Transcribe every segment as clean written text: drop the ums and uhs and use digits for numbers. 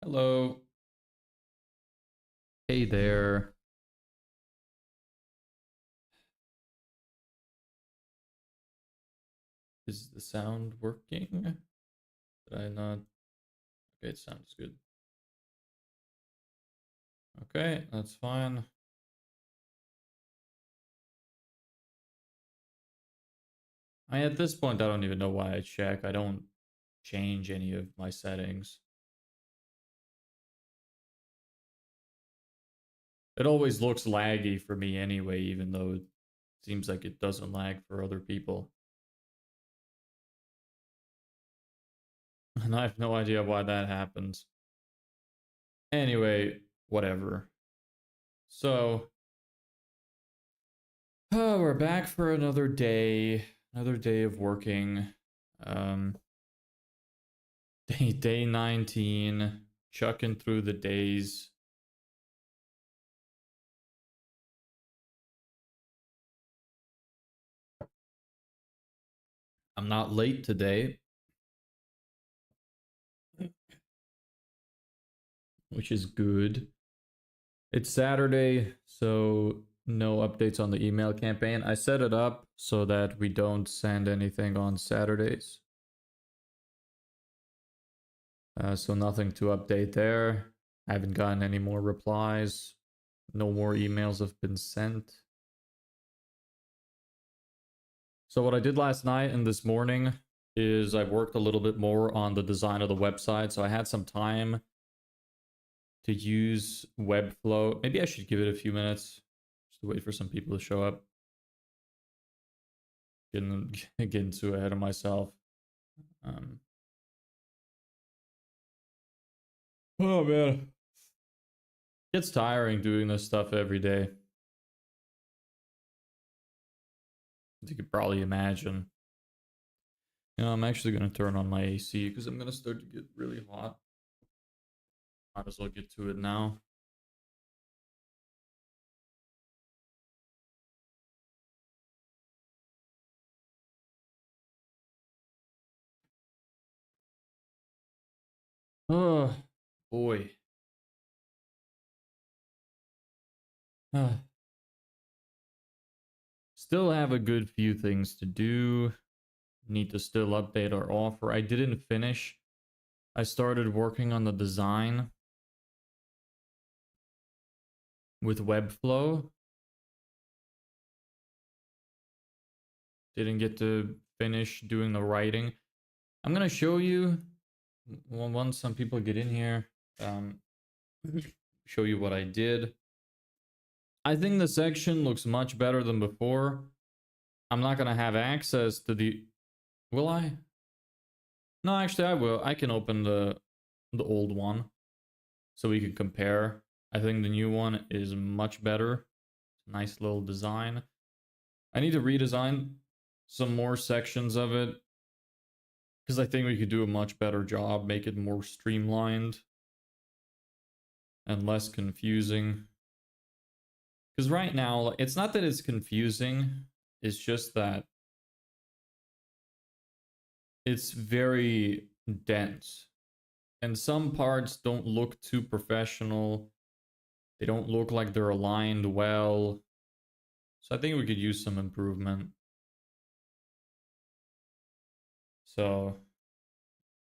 Hello. Hey there. Is the sound working? Did I not? Okay, it sounds good. Okay, that's fine. At this point, I don't even know why I check. I don't change any of my settings. It always looks laggy for me anyway, even though it seems like it doesn't lag for other people. And I have no idea why that happens. Anyway, whatever. So, oh, we're back for another day of working. Um, day 19, chucking through the days. I'm not late today, which is good. It's Saturday, so no updates on the email campaign. I set it up so that we don't send anything on Saturdays. So nothing to update there. I haven't gotten any more replies. No more emails have been sent. So what I did last night and this morning is I worked a little bit more on the design of the website. So I had some time to use Webflow. Maybe I should give it a few minutes just to wait for some people to show up. Getting too ahead of myself. Oh man, it's tiring doing this stuff every day. As you could probably imagine. You know, I'm actually gonna turn on my AC because I'm gonna start to get really hot. Might as well get to it now. Oh boy. Still have a good few things to do. Need to still update our offer. I didn't finish. I started working on the design with Webflow. Didn't get to finish doing the writing. I'm gonna show you once some people get in here. Show you what I did. I think the section looks much better than before. I'm not gonna have access to the. Will I? No, actually, I will. I can open the old one so we can compare. I think the new one is much better. Nice little design. I need to redesign some more sections of it because I think we could do a much better job, make it more streamlined and less confusing. Because right now, it's not that it's confusing, it's just that it's very dense. And some parts don't look too professional. They don't look like they're aligned well. So I think we could use some improvement. So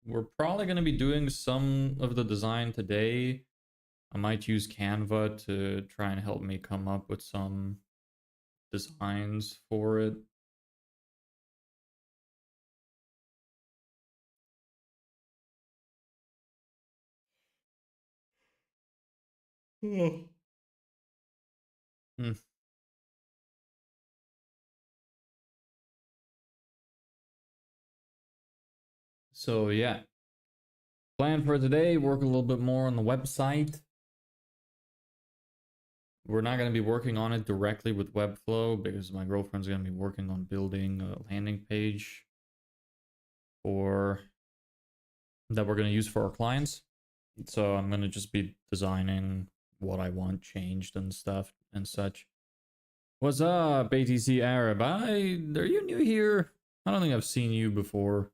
we're probably going to be doing some of the design today. I might use Canva to try and help me come up with some designs for it. Hmm. So yeah, plan for today, work a little bit more on the website. We're not going to be working on it directly with Webflow because my girlfriend's going to be working on building a landing page for that we're going to use for our clients. So I'm going to just be designing what I want changed and stuff and such. What's up, ATC Arab? Are you new here? I don't think I've seen you before.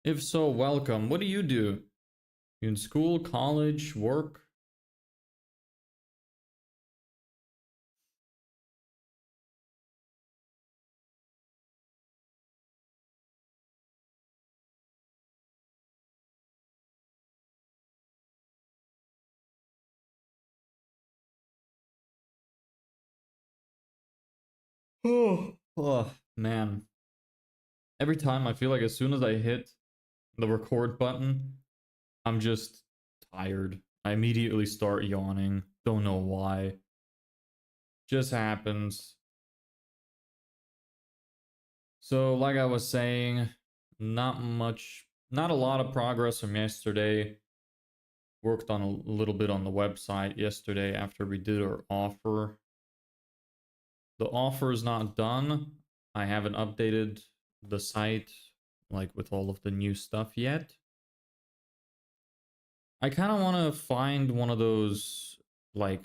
If so, welcome. What do you do? You in school, college, work? Oh, man. Every time I feel like as soon as I hit the record button, I'm just tired. I immediately start yawning. Don't know why. Just happens. So, like I was saying, not a lot of progress from yesterday. Worked on a little bit on the website yesterday after we did our offer. The offer is not done. I haven't updated the site like with all of the new stuff yet. I kind of want to find one of those like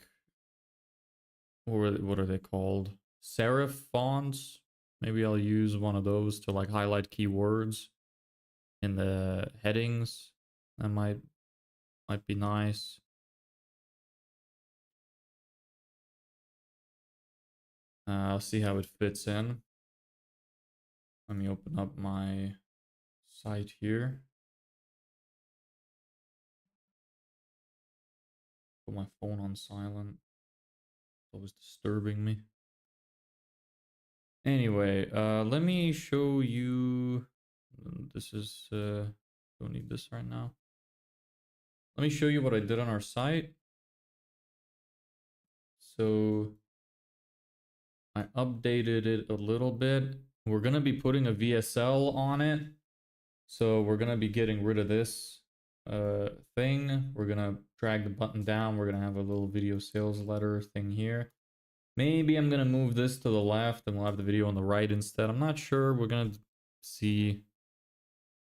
what are they called? Serif fonts. Maybe I'll use one of those to like highlight keywords in the headings. That might be nice. I'll see how it fits in. Let me open up my site here. Put my phone on silent. It was disturbing me. Anyway, let me show you. This is don't need this right now. Let me show you what I did on our site. So I updated it a little bit. We're gonna be putting a VSL on it. So we're gonna be getting rid of this thing. We're gonna drag the button down. We're gonna have a little video sales letter thing here. Maybe I'm gonna move this to the left and we'll have the video on the right instead. I'm not sure. We're gonna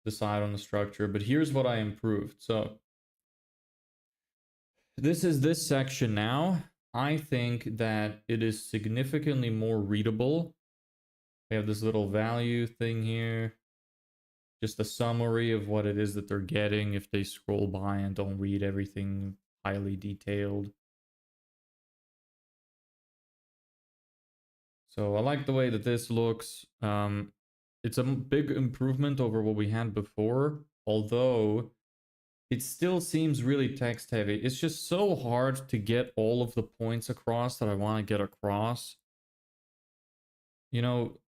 decide on the structure, but here's what I improved. So this is this section now. I think that it is significantly more readable. We have this little value thing here. Just a summary of what it is that they're getting if they scroll by and don't read everything highly detailed. So I like the way that this looks. It's a big improvement over what we had before, although it still seems really text heavy. It's just so hard to get all of the points across that I want to get across. You know,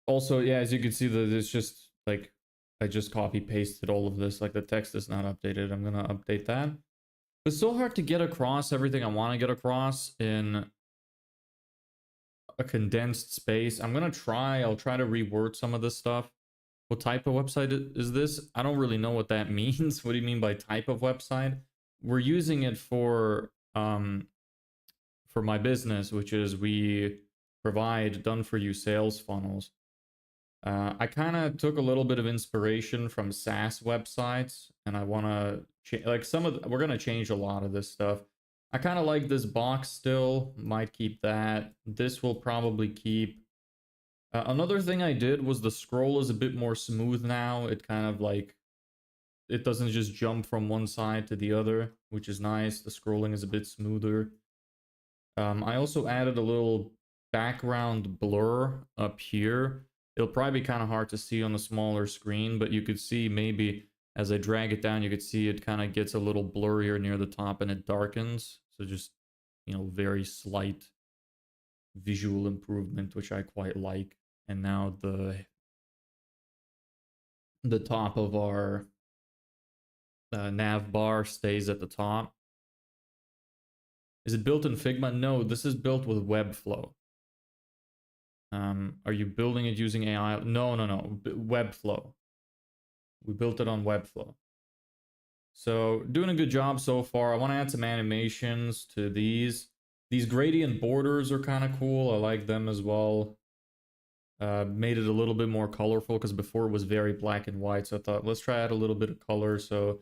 also, yeah, as you can see, that it's just like I just copy pasted all of this. Like the text is not updated. I'm gonna update that. It's so hard to get across everything I want to get across in a condensed space. I'll try to reword some of this stuff. What type of website is this? I don't really know what that means. What do you mean by type of website? We're using it for my business, which is we provide done for you sales funnels. I kind of took a little bit of inspiration from SaaS websites, and I want to like we're gonna change a lot of this stuff. I kind of like this box still. Might keep that. This will probably keep. Another thing I did was the scroll is a bit more smooth now. It kind of like it doesn't just jump from one side to the other, which is nice. The scrolling is a bit smoother. I also added a little background blur up here. It'll probably be kind of hard to see on the smaller screen, but you could see maybe as I drag it down, you could see it kind of gets a little blurrier near the top and it darkens. So just, very slight visual improvement, which I quite like. And now the top of our nav bar stays at the top. Is it built in Figma? No, this is built with Webflow. Are you building it using AI? No. Webflow. We built it on Webflow. So doing a good job so far. I want to add some animations to these. These gradient borders are kind of cool. I like them as well. Made it a little bit more colorful because before it was very black and white. So I thought, let's try out a little bit of color. So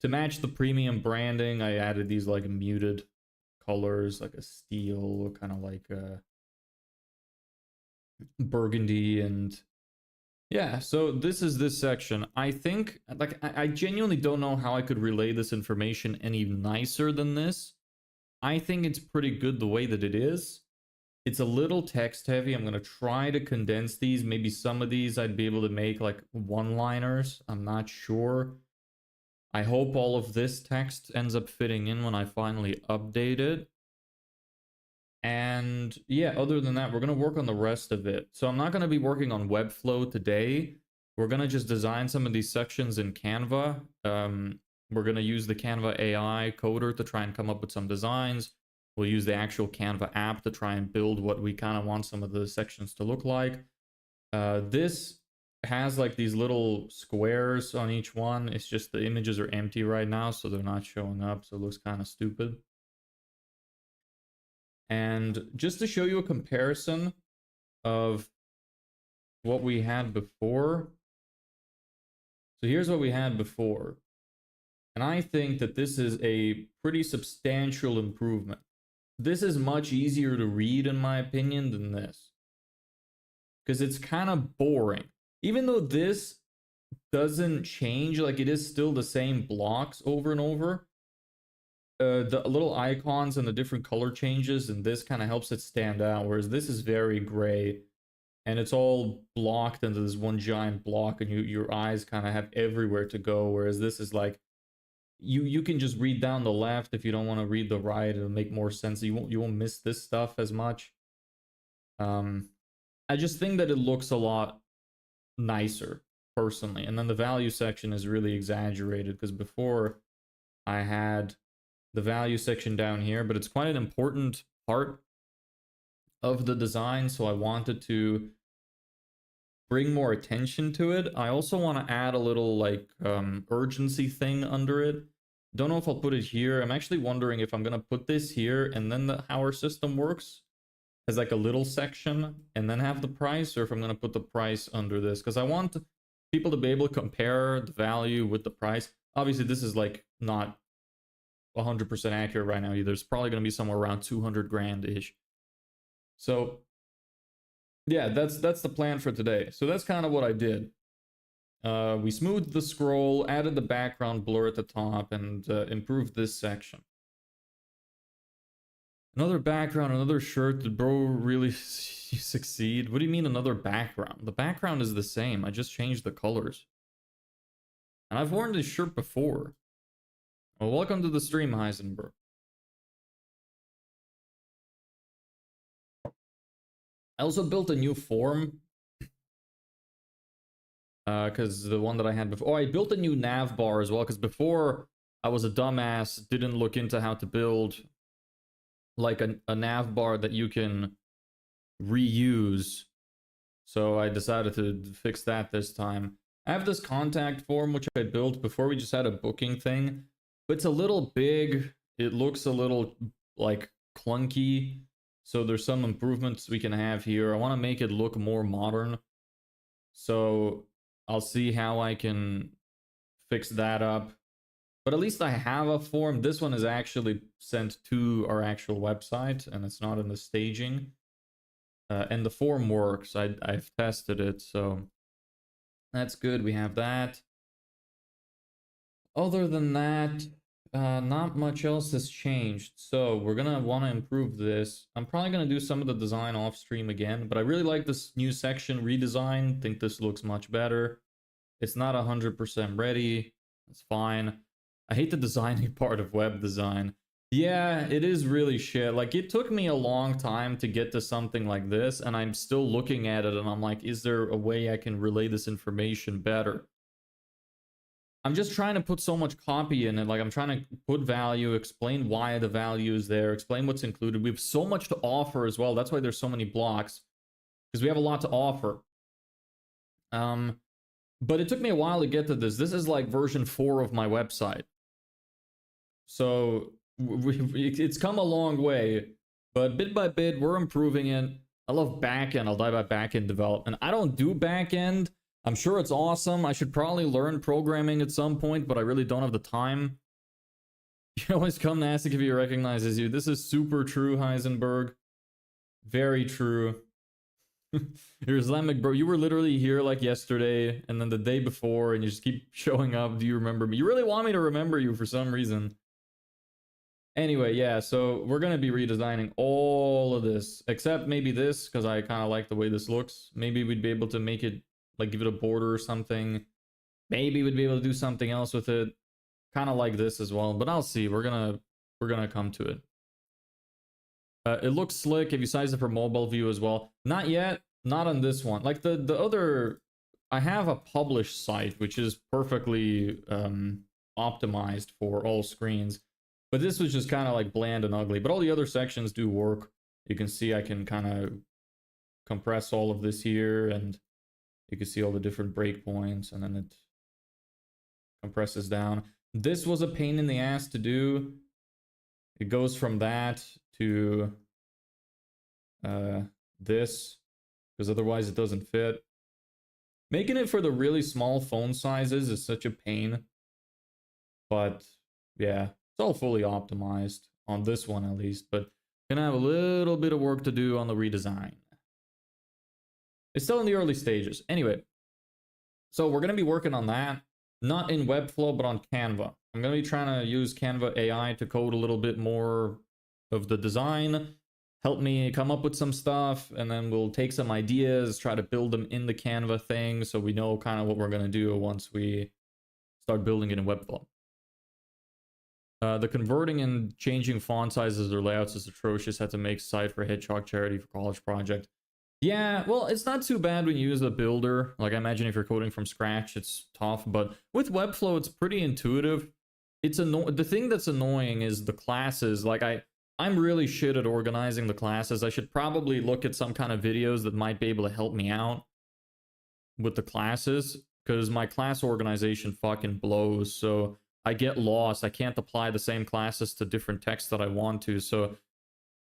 to match the premium branding, I added these like muted colors, like a steel, kind of like a burgundy and Yeah, so this is this section. I think, like, I genuinely don't know how I could relay this information any nicer than this. I think it's pretty good the way that it is. It's a little text heavy. I'm going to try to condense these. Maybe some of these I'd be able to make like one-liners. I'm not sure. I hope all of this text ends up fitting in when I finally update it. And yeah, other than that, we're going to work on the rest of it. So I'm not going to be working on Webflow today. We're going to just design some of these sections in Canva. We're going to use the Canva AI coder to try and come up with some designs. We'll use the actual Canva app to try and build what we kind of want some of the sections to look like. This has like these little squares on each one. It's just the images are empty right now, so they're not showing up. So it looks kind of stupid. And just to show you a comparison of what we had before. So here's what we had before. And I think that this is a pretty substantial improvement. This is much easier to read, in my opinion, than this. Because it's kind of boring. Even though this doesn't change, like it is still the same blocks over and over. The little icons and the different color changes, and this kind of helps it stand out, whereas this is very gray and it's all blocked into this one giant block, and your eyes kind of have everywhere to go, whereas this is like you can just read down the left. If you don't want to read the right, it'll make more sense. You won't miss this stuff as much. I just think that it looks a lot nicer personally, and then the value section is really exaggerated because before I had the value section down here, but it's quite an important part of the design, so I wanted to bring more attention to it. I also want to add a little like urgency thing under it. Don't know if I'll put it here. I'm actually wondering if I'm gonna put this here and then how our system works as like a little section and then have the price, or if I'm gonna put the price under this, because I want people to be able to compare the value with the price. Obviously this is like not 100% accurate right now either. It's probably going to be somewhere around 200 grand ish. So yeah, that's the plan for today. So that's kind of what I did. We smoothed the scroll, added the background blur at the top, and improved this section. Another background, another shirt. Did bro really succeed? What do you mean another background? The background is the same. I just changed the colors. And I've worn this shirt before. Well, welcome to the stream, Heisenberg. I also built a new form. Because the one that I had before... Oh, I built a new nav bar as well, because before I was a dumbass, didn't look into how to build like a nav bar that you can reuse. So I decided to fix that this time. I have this contact form, which I built before. We just had a booking thing. But it's a little big. It looks a little like clunky. So there's some improvements we can have here. I want to make it look more modern. So I'll see how I can fix that up. But at least I have a form. This one is actually sent to our actual website, and it's not in the staging. And the form works. I've tested it, so that's good. We have that. Other than that, not much else has changed. So we're gonna want to improve this. I'm probably gonna do some of the design off stream again, but I really like this new section redesign. Think this looks much better. It's not 100% ready. It's fine. I hate the designing part of web design. Yeah, it is really shit. Like, it took me a long time to get to something like this, and I'm still looking at it and I'm like, is there a way I can relay this information better? I'm just trying to put so much copy in it. Like, I'm trying to put value, explain why the value is there, explain what's included. We have so much to offer as well. That's why there's so many blocks, because we have a lot to offer. But it took me a while to get to this. This is like version 4 of my website. So it's come a long way, but bit by bit, we're improving it. I love backend. I'll dive by backend development. I don't do backend. I'm sure it's awesome. I should probably learn programming at some point, but I really don't have the time. You always come to ask if he recognizes you. This is super true, Heisenberg. Very true. You're Islamic, bro. You were literally here like yesterday and then the day before, and you just keep showing up. Do you remember me? You really want me to remember you for some reason. Anyway, yeah, so we're going to be redesigning all of this, except maybe this, because I kind of like the way this looks. Maybe we'd be able to make it, like, give it a border or something. Maybe we'd be able to do something else with it. Kind of like this as well, but I'll see. We're gonna come to it. It looks slick if you size it for mobile view as well. Not yet, not on this one. Like the other, I have a published site which is perfectly optimized for all screens, but this was just kind of like bland and ugly. But all the other sections do work. You can see I can kind of compress all of this here, and you can see all the different breakpoints, and then it compresses down. This was a pain in the ass to do. It goes from that to this, because otherwise it doesn't fit. Making it for the really small phone sizes is such a pain. But yeah, it's all fully optimized on this one at least, but gonna have a little bit of work to do on the redesign. It's still in the early stages. Anyway, so we're gonna be working on that, not in Webflow, but on Canva. I'm gonna be trying to use Canva AI to code a little bit more of the design, help me come up with some stuff, and then we'll take some ideas, try to build them in the Canva thing so we know kind of what we're gonna do once we start building it in Webflow. The converting and changing font sizes or layouts is atrocious. Had to make site for Hedgehog charity for college project. Yeah, well, it's not too bad when you use a builder. Like, I imagine if you're coding from scratch, it's tough. But with Webflow, it's pretty intuitive. It's the thing that's annoying is the classes. Like, I'm really shit at organizing the classes. I should probably look at some kind of videos that might be able to help me out with the classes, because my class organization fucking blows. So I get lost. I can't apply the same classes to different texts that I want to. So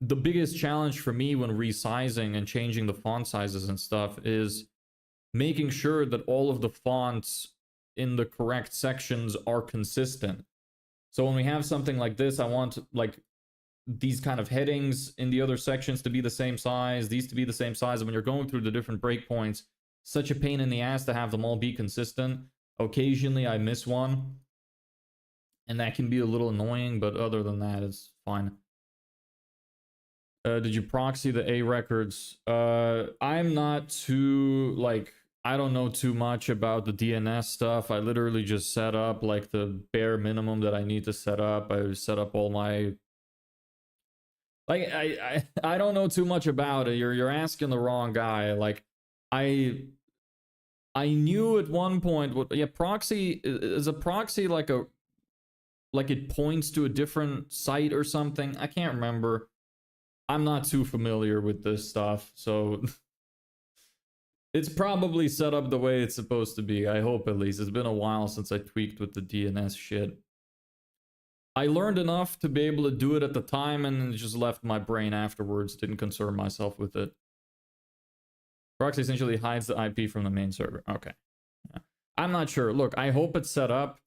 the biggest challenge for me when resizing and changing the font sizes and stuff is making sure that all of the fonts in the correct sections are consistent. So when we have something like this, I want like these kind of headings in the other sections to be the same size, these to be the same size. And when you're going through the different breakpoints, such a pain in the ass to have them all be consistent. Occasionally I miss one, and that can be a little annoying, but other than that, it's fine. Did you proxy the A records? I'm not too, like, I don't know too much about the DNS stuff. I literally just set up, like, the bare minimum that I need to set up. I set up all my... Like, I don't know too much about it. You're asking the wrong guy. Like, I knew at one point what... Yeah, proxy... Is a proxy like a... Like it points to a different site or something? I can't remember. I'm not too familiar with this stuff, so it's probably set up the way it's supposed to be. I hope, at least. It's been a while since I tweaked with the DNS shit. I learned enough to be able to do it at the time, and it just left my brain afterwards. Didn't concern myself with it. Proxy essentially hides the IP from the main server. Okay. Yeah. I'm not sure. Look, I hope it's set up.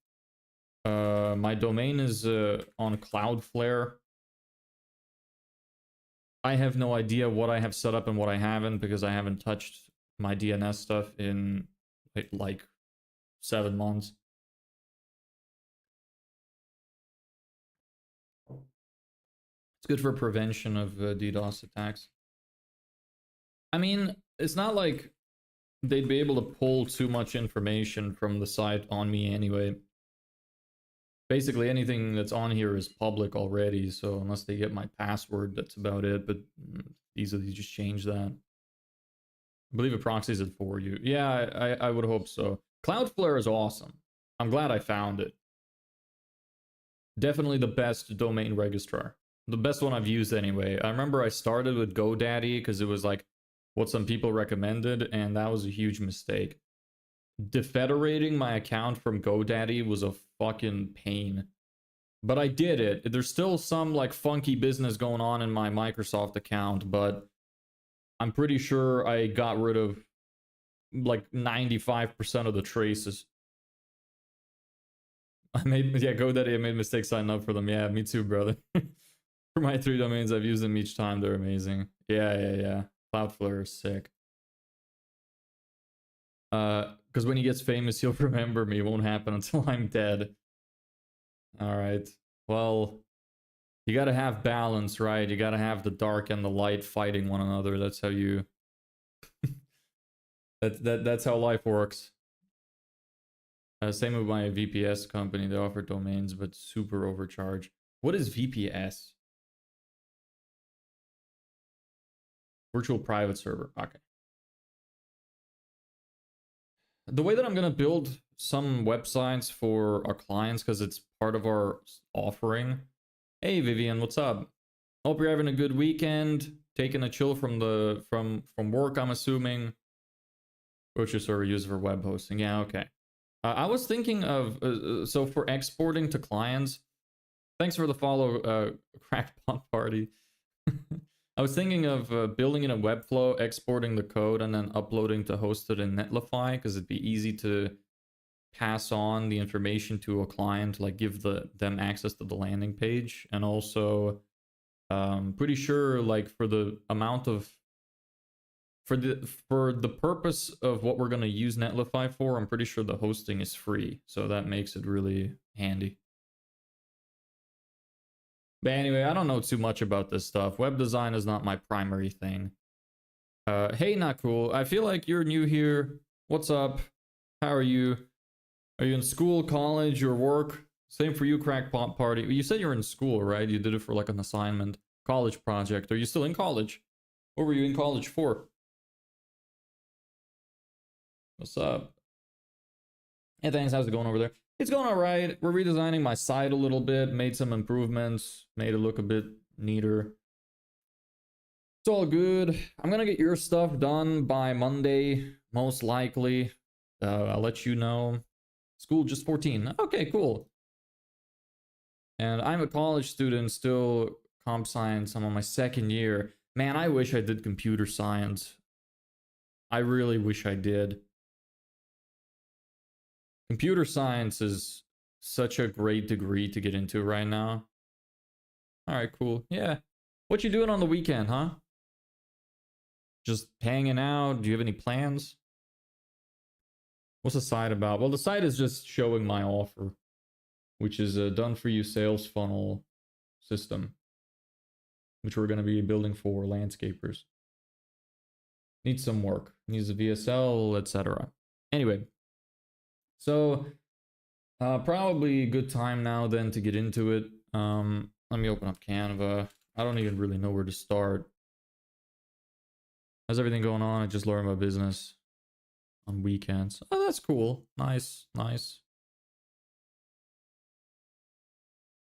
My domain is on Cloudflare. I have no idea what I have set up and what I haven't, because I haven't touched my DNS stuff in like 7 months. It's good for prevention of DDoS attacks. I mean, it's not like they'd be able to pull too much information from the site on me anyway. Basically, anything that's on here is public already, so unless they get my password, that's about it. But easily just change that. I believe it proxies it for you. Yeah, I would hope so. Cloudflare is awesome. I'm glad I found it. Definitely the best domain registrar. The best one I've used anyway. I remember I started with GoDaddy because it was like what some people recommended, and that was a huge mistake. Defederating my account from GoDaddy was a fucking pain. But I did it. There's still some like funky business going on in my Microsoft account, but I'm pretty sure I got rid of like 95% of the traces. GoDaddy, I made mistakes signing up for them. Yeah, me too, brother. For my 3 domains, I've used them each time. They're amazing. Yeah. Cloudflare is sick. Because when he gets famous, he'll remember me. It won't happen until I'm dead. All right. Well, you gotta have balance, right? You gotta have the dark and the light fighting one another. That's how you. That's how life works. Same with my VPS company. They offer domains, but super overcharge. What is VPS? Virtual private server. Okay. The way that I'm going to build some websites for our clients, because it's part of our offering. Hey, Vivian, what's up? Hope you're having a good weekend. Taking a chill from work, I'm assuming. Virtual server used for web hosting. Yeah, okay. I was thinking of, so for exporting to clients, thanks for the follow, Crackpot Party. I was thinking of building in a Webflow, exporting the code, and then uploading to host it in Netlify, because it'd be easy to pass on the information to a client, like give them access to the landing page. And also, pretty sure, like for the amount of, for the purpose of what we're going to use Netlify for, I'm pretty sure the hosting is free. So that makes it really handy. But anyway, I don't know too much about this stuff. Web design is not my primary thing. Hey, not cool. I feel like you're new here. What's up? How are you? Are you in school, college, or work? Same for you, Crackpot Party. You said you're in school, right? You did it for like an assignment, college project. Are you still in college? What were you in college for? What's up? Hey, thanks. How's it going over there? It's going all right. We're redesigning my site a little bit, made some improvements, made it look a bit neater. It's all good. I'm gonna get your stuff done by Monday, most likely. I'll let you know. School just 14. Okay, cool. And I'm a college student, still comp science. I'm on my second year. Man, I wish I did computer science. I really wish I did. Computer science is such a great degree to get into right now. All right, cool. Yeah. What you doing on the weekend, huh? Just hanging out? Do you have any plans? What's the site about? Well, the site is just showing my offer, which is a done-for-you sales funnel system, which we're going to be building for landscapers. Needs some work. Needs a VSL, etc. Anyway. So, probably a good time now then to get into it. Let me open up Canva. I don't even really know where to start. How's everything going on? I just learned my business on weekends. Oh, that's cool. Nice, nice.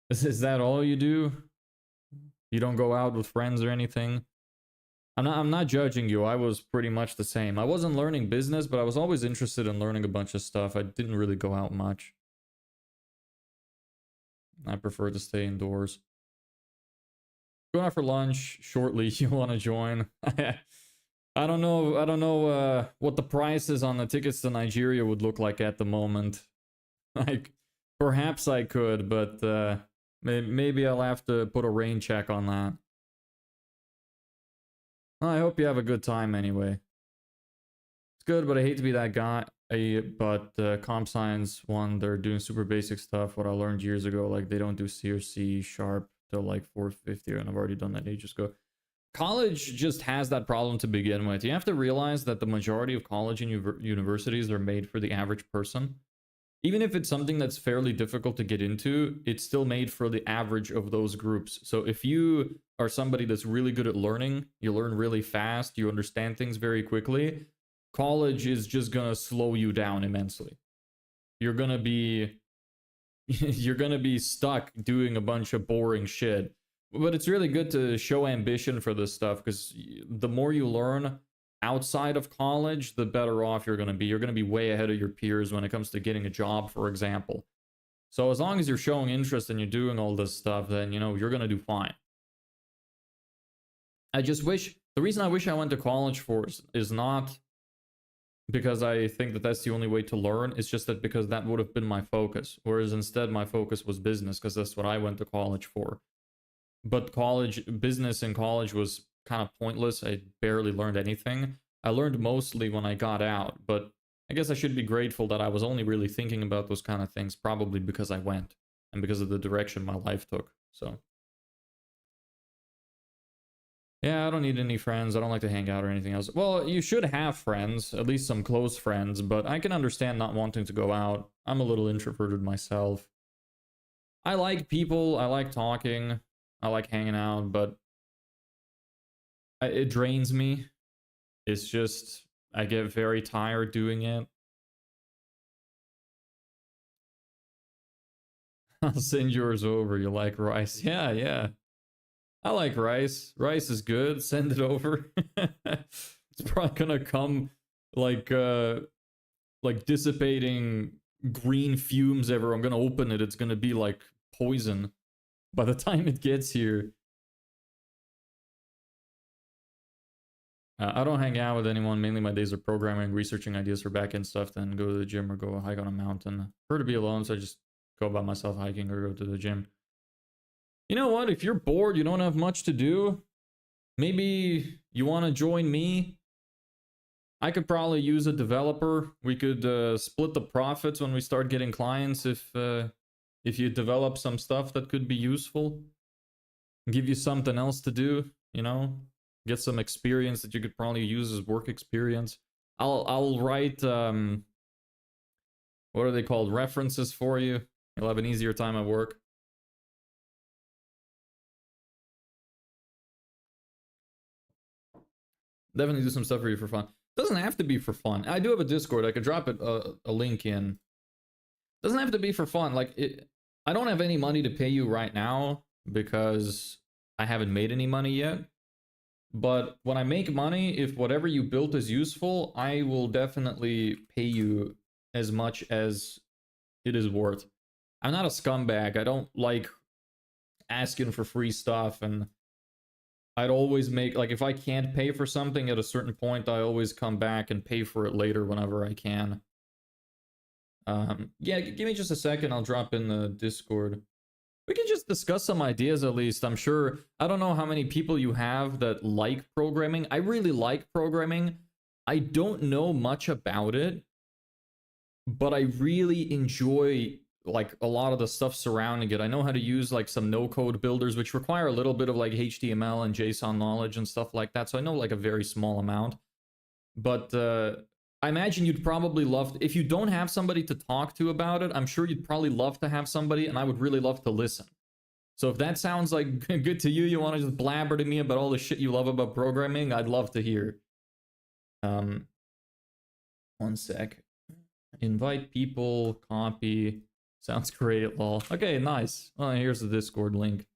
Is that all you do? You don't go out with friends or anything? I'm not judging you. I was pretty much the same. I wasn't learning business, but I was always interested in learning a bunch of stuff. I didn't really go out much. I prefer to stay indoors. Going out for lunch shortly. You want to join? I don't know what the prices on the tickets to Nigeria would look like at the moment. Like, perhaps I could, but maybe I'll have to put a rain check on that. I hope you have a good time anyway. It's good, but I hate to be that guy. But comp science one, they're doing super basic stuff. What I learned years ago, like they don't do C or C sharp till like 450, and I've already done that ages ago. College just has that problem to begin with. You have to realize that the majority of college and universities are made for the average person. Even if it's something that's fairly difficult to get into, it's still made for the average of those groups. So if you are somebody that's really good at learning, you learn really fast, you understand things very quickly, college is just gonna slow you down immensely. You're gonna be stuck doing a bunch of boring shit. But it's really good to show ambition for this stuff, because the more you learn outside of college, the better off you're going to be. You're going to be way ahead of your peers when it comes to getting a job, for example. So as long as you're showing interest and you're doing all this stuff, then, you know, you're going to do fine. I just wish, the reason I wish I went to college for is not because I think that that's the only way to learn. It's just that because that would have been my focus. Whereas instead my focus was business, because that's what I went to college for. But business in college was kind of pointless. I barely learned anything. I learned mostly when I got out, but I guess I should be grateful that I was only really thinking about those kind of things probably because I went and because of the direction my life took. So yeah, I don't need any friends. I don't like to hang out or anything else. Well, you should have friends, at least some close friends, but I can understand not wanting to go out. I'm a little introverted myself. I like people, I like talking, I like hanging out, but it drains me. It's just, I get very tired doing it. I'll send yours over. You like rice? Yeah, yeah. I like rice. Rice is good. Send it over. It's probably gonna come like dissipating green fumes everywhere. I'm gonna open it. It's gonna be like poison by the time it gets here. I don't hang out with anyone. Mainly my days are programming, researching ideas for backend stuff, then go to the gym or go hike on a mountain. Prefer to be alone, so I just go by myself hiking or go to the gym. You know what? If you're bored, you don't have much to do, maybe you want to join me. I could probably use a developer. We could split the profits when we start getting clients if you develop some stuff that could be useful. Give you something else to do, you know? Get some experience that you could probably use as work experience. I'll write what are they called? References for you. You'll have an easier time at work. Definitely do some stuff for you for fun. Doesn't have to be for fun. I do have a Discord. I could drop it a link in. Doesn't have to be for fun. Like I don't have any money to pay you right now because I haven't made any money yet. But when I make money, if whatever you built is useful, I will definitely pay you as much as it is worth. I'm not a scumbag. I don't like asking for free stuff, and I'd always make, like, if I can't pay for something at a certain point, I always come back and pay for it later whenever I can. Yeah, give me just a second. I'll drop in the Discord. We can just discuss some ideas at least. I'm sure, I don't know how many people you have that like programming. I really like programming. I don't know much about it, but I really enjoy like a lot of the stuff surrounding it. I know how to use like some no-code builders, which require a little bit of like HTML and JSON knowledge and stuff like that. So I know like a very small amount. But I imagine you'd probably love, if you don't have somebody to talk to about it, I'm sure you'd probably love to have somebody, and I would really love to listen. So if that sounds like good to you, you want to just blabber to me about all the shit you love about programming, I'd love to hear. One sec. Invite people, copy. Sounds great, lol. Okay, nice. Well, here's the Discord link.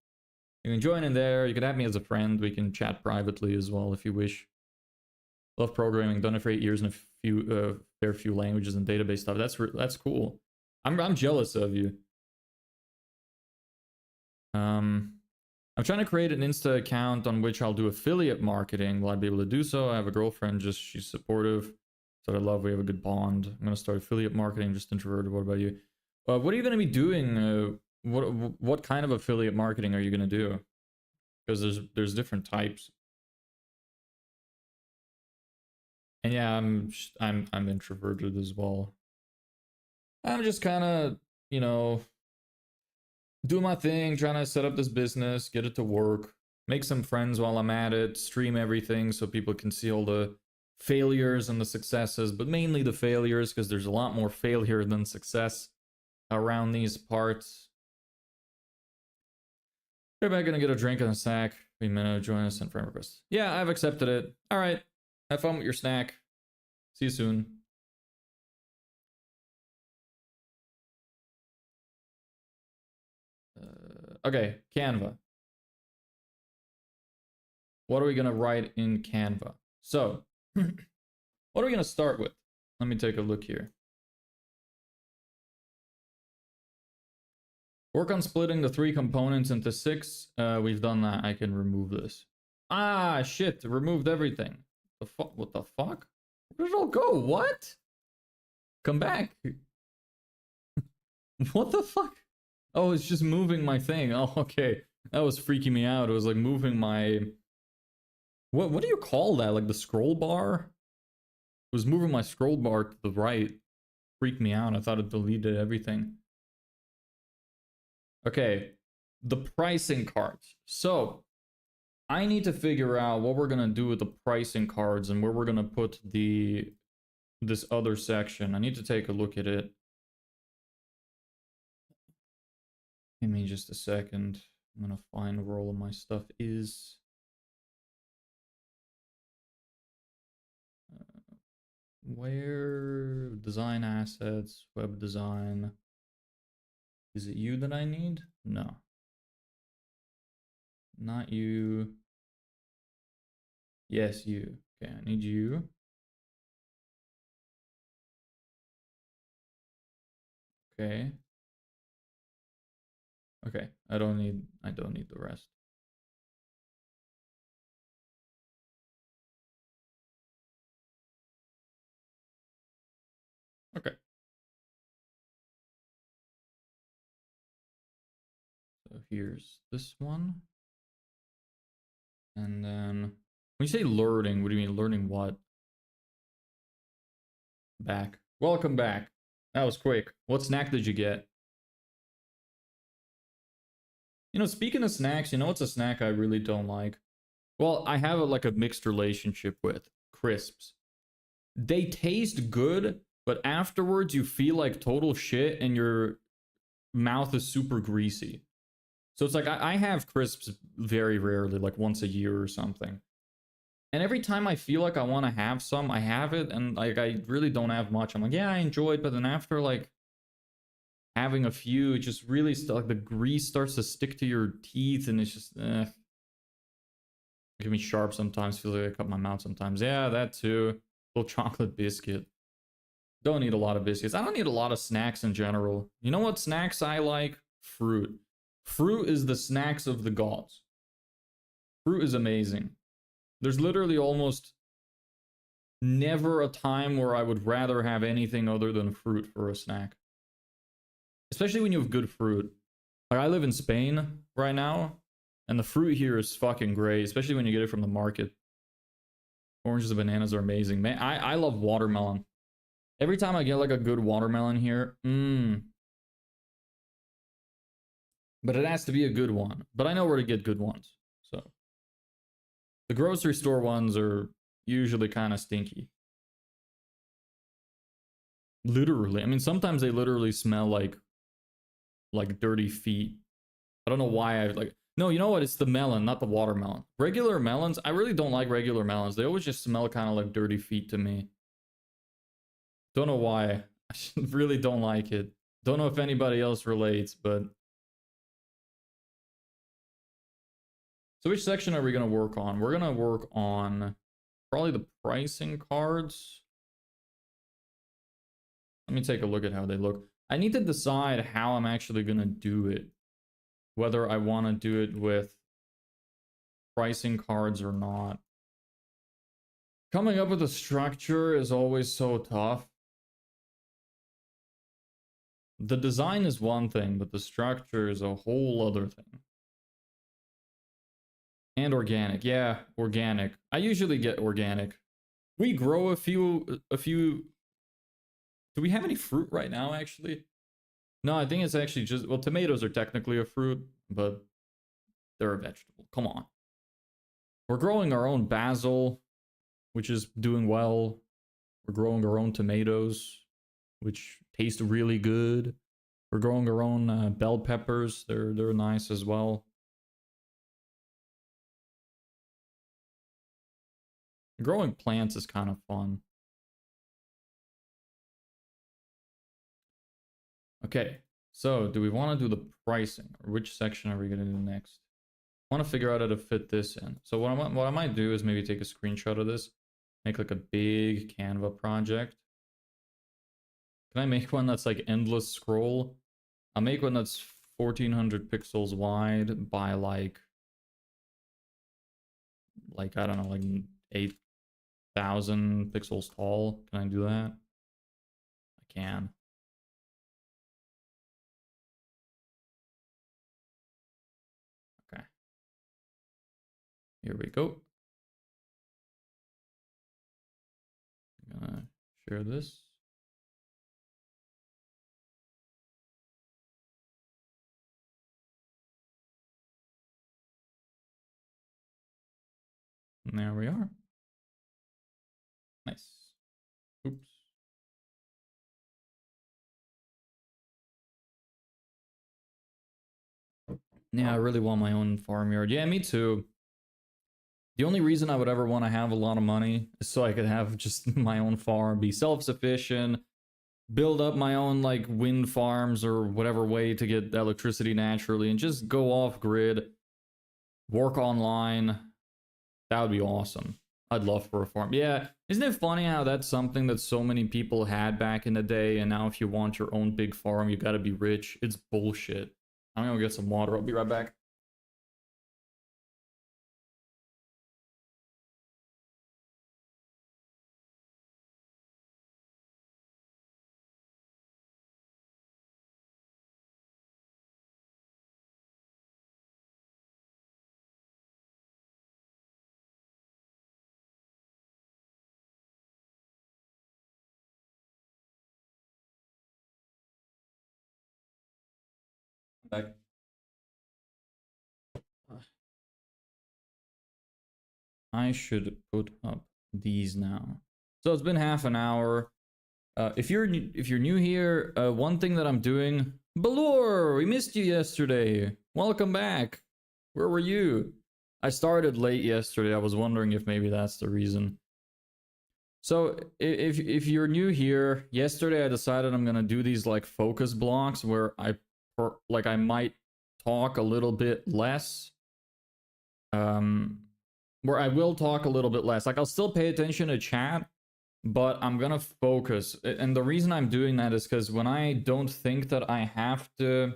You can join in there. You can add me as a friend. We can chat privately as well if you wish. Love programming. Done it for 8 years in a few, fair few languages and database stuff. That's cool. I'm jealous of you. I'm trying to create an Insta account on which I'll do affiliate marketing. Will I be able to do so? I have a girlfriend. She's supportive. So I love. We have a good bond. I'm gonna start affiliate marketing. Just introverted. What about you? What are you gonna be doing? What kind of affiliate marketing are you gonna do? Because there's different types. And yeah, I'm introverted as well. I'm just kind of, you know, do my thing, trying to set up this business, get it to work, make some friends while I'm at it, stream everything so people can see all the failures and the successes, but mainly the failures because there's a lot more failure than success around these parts. Everybody gonna get a drink and a snack. Be minute, join us, and friend request. Yeah, I've accepted it. All right, have fun with your snack. See you soon. Okay, Canva. What are we gonna write in Canva? So, what are we gonna start with? Let me take a look here. Work on splitting the 3 components into 6. We've done that. I can remove this. Ah, shit. Removed everything. What the fuck? Where did it all go? What? Come back. What the fuck? Oh, it's just moving my thing. Oh, okay. That was freaking me out. It was like moving my... What do you call that? Like the scroll bar? was moving my scroll bar to the right. Freaked me out. I thought it deleted everything. Okay, the pricing cards. So I need to figure out what we're gonna do with the pricing cards and where we're gonna put this other section. I need to take a look at it. Give me just a second. I'm gonna find where all of my stuff is. Where design assets, web design. Is it you that I need? No. Not you. Yes, you. Okay, I need you. Okay. Okay, I don't need the rest. Okay. So here's this one. And then when you say learning, what do you mean learning what? Back. Welcome back. That was quick. What snack did you get? You know, speaking of snacks, you know what's a snack I really don't like? Well, I have like a mixed relationship with crisps. They taste good, but afterwards you feel like total shit and your mouth is super greasy. So it's like I have crisps very rarely, like once a year or something. And every time I feel like I want to have some, I have it, and like I really don't have much. I'm like, yeah, I enjoy it, but then after like having a few, it just really like the grease starts to stick to your teeth, and it's just give me sharp sometimes. Feels like I cut my mouth sometimes. Yeah, that too. Little chocolate biscuit. Don't need a lot of biscuits. I don't need a lot of snacks in general. You know what snacks I like? Fruit. Fruit is the snacks of the gods. Fruit is amazing. There's literally almost never a time where I would rather have anything other than fruit for a snack. Especially when you have good fruit. Like I live in Spain right now, and the fruit here is fucking great, especially when you get it from the market. Oranges and bananas are amazing. Man, I love watermelon. Every time I get like a good watermelon here, but it has to be a good one. But I know where to get good ones. So the grocery store ones are usually kind of stinky. Literally. I mean, sometimes they literally smell like dirty feet. I don't know why I like. No, you know what? It's the melon, not the watermelon. Regular melons, I really don't like regular melons. They always just smell kind of like dirty feet to me. Don't know why. I really don't like it. Don't know if anybody else relates, but. So which section are we going to work on? We're going to work on probably the pricing cards. Let me take a look at how they look. I need to decide how I'm actually going to do it. Whether I want to do it with pricing cards or not. Coming up with a structure is always so tough. The design is one thing, but the structure is a whole other thing. And organic. Yeah, organic. I usually get organic. We grow a few. Do we have any fruit right now, actually? No, I think it's actually just, well, tomatoes are technically a fruit, but they're a vegetable. Come on. We're growing our own basil, which is doing well. We're growing our own tomatoes, which taste really good. We're growing our own bell peppers. They're nice as well. Growing plants is kind of fun. Okay, so do we want to do the pricing, or which section are we going to do next? I want to figure out how to fit this in. So what I might do is maybe take a screenshot of this, make like a big Canva project. Can I make one that's like endless scroll? I'll make one that's 1400 pixels wide by like I don't know, like 8,000 pixels tall. Can I do that? I can. Okay. Here we go. I'm gonna Share this. And there we are. Nice. Oops. Yeah, I really want my own farmyard. Yeah, me too. The only reason I would ever want to have a lot of money is so I could have just my own farm, be self-sufficient, build up my own like wind farms or whatever way to get electricity naturally, and just go off grid, work online. That would be awesome. I'd love for a farm. Yeah, isn't it funny how that's something that so many people had back in the day, and now if you want your own big farm, you gotta be rich? It's bullshit. I'm gonna get some water. I'll be right back. Back. I should put up these now. So it's been half an hour. If you're new here, one thing that I'm doing, Balor, we missed you yesterday. Welcome back. Where were you? I started late yesterday. I was wondering if maybe that's the reason. So if you're new here, yesterday I decided I'm gonna do these like focus blocks where I might talk a little bit less. Where I will talk a little bit less. Like I'll still pay attention to chat, but I'm gonna focus. And the reason I'm doing that is because when I don't think that I have to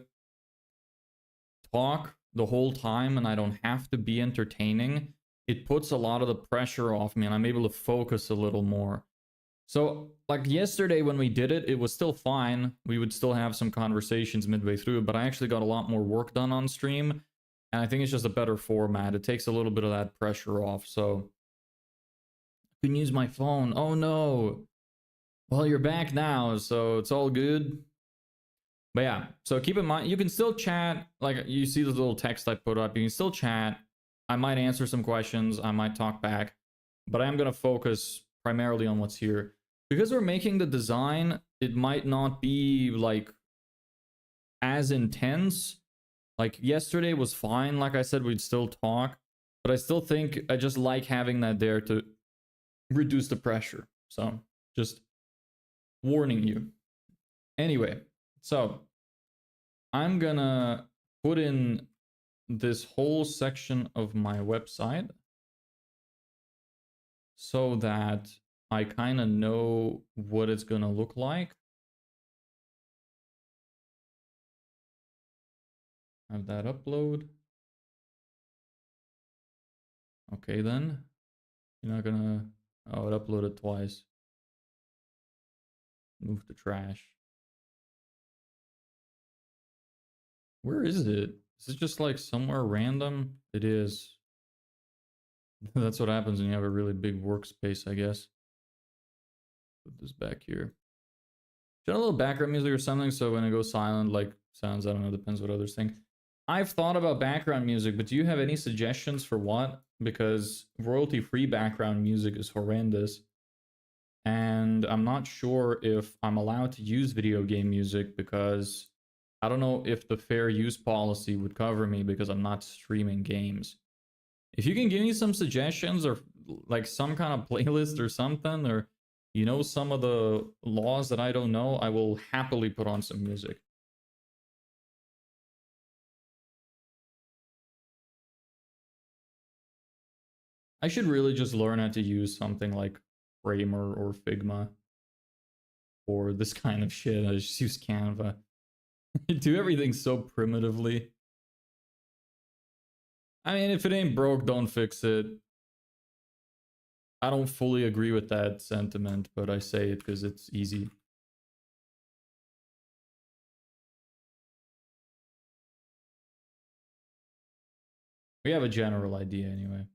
talk the whole time and I don't have to be entertaining, it puts a lot of the pressure off me and I'm able to focus a little more. So, like yesterday when we did it, it was still fine. We would still have some conversations midway through, but I actually got a lot more work done on stream. And I think it's just a better format. It takes a little bit of that pressure off. So, I can use my phone. Oh no. Well, you're back now, so it's all good. But yeah, so keep in mind, you can still chat. Like you see the little text I put up. You can still chat. I might answer some questions. I might talk back. But I'm going to focus primarily on what's here. Because we're making the design, it might not be like as intense. Like yesterday was fine. Like I said, we'd still talk. But I still think I just like having that there to reduce the pressure. So just warning you. Anyway, so I'm gonna put in this whole section of my website so that I kind of know what it's gonna look like. Have that upload. Okay then. You're not gonna... Oh, it uploaded twice. Move to trash. Where is it? Is it just like somewhere random? It is. That's what happens when you have a really big workspace, I guess. Put this back here. Should a little background music or something so when it goes silent, like sounds, I don't know, depends what others think. I've thought about background music, but do you have any suggestions for what? Because royalty-free background music is horrendous. And I'm not sure if I'm allowed to use video game music because I don't know if the fair use policy would cover me because I'm not streaming games. If you can give me some suggestions or like some kind of playlist or something, or you know some of the laws that I don't know, I will happily put on some music. I should really just learn how to use something like Framer or Figma for this kind of shit. I just use Canva. I do everything so primitively. I mean, if it ain't broke, don't fix it. I don't fully agree with that sentiment, but I say it because it's easy. We have a general idea anyway.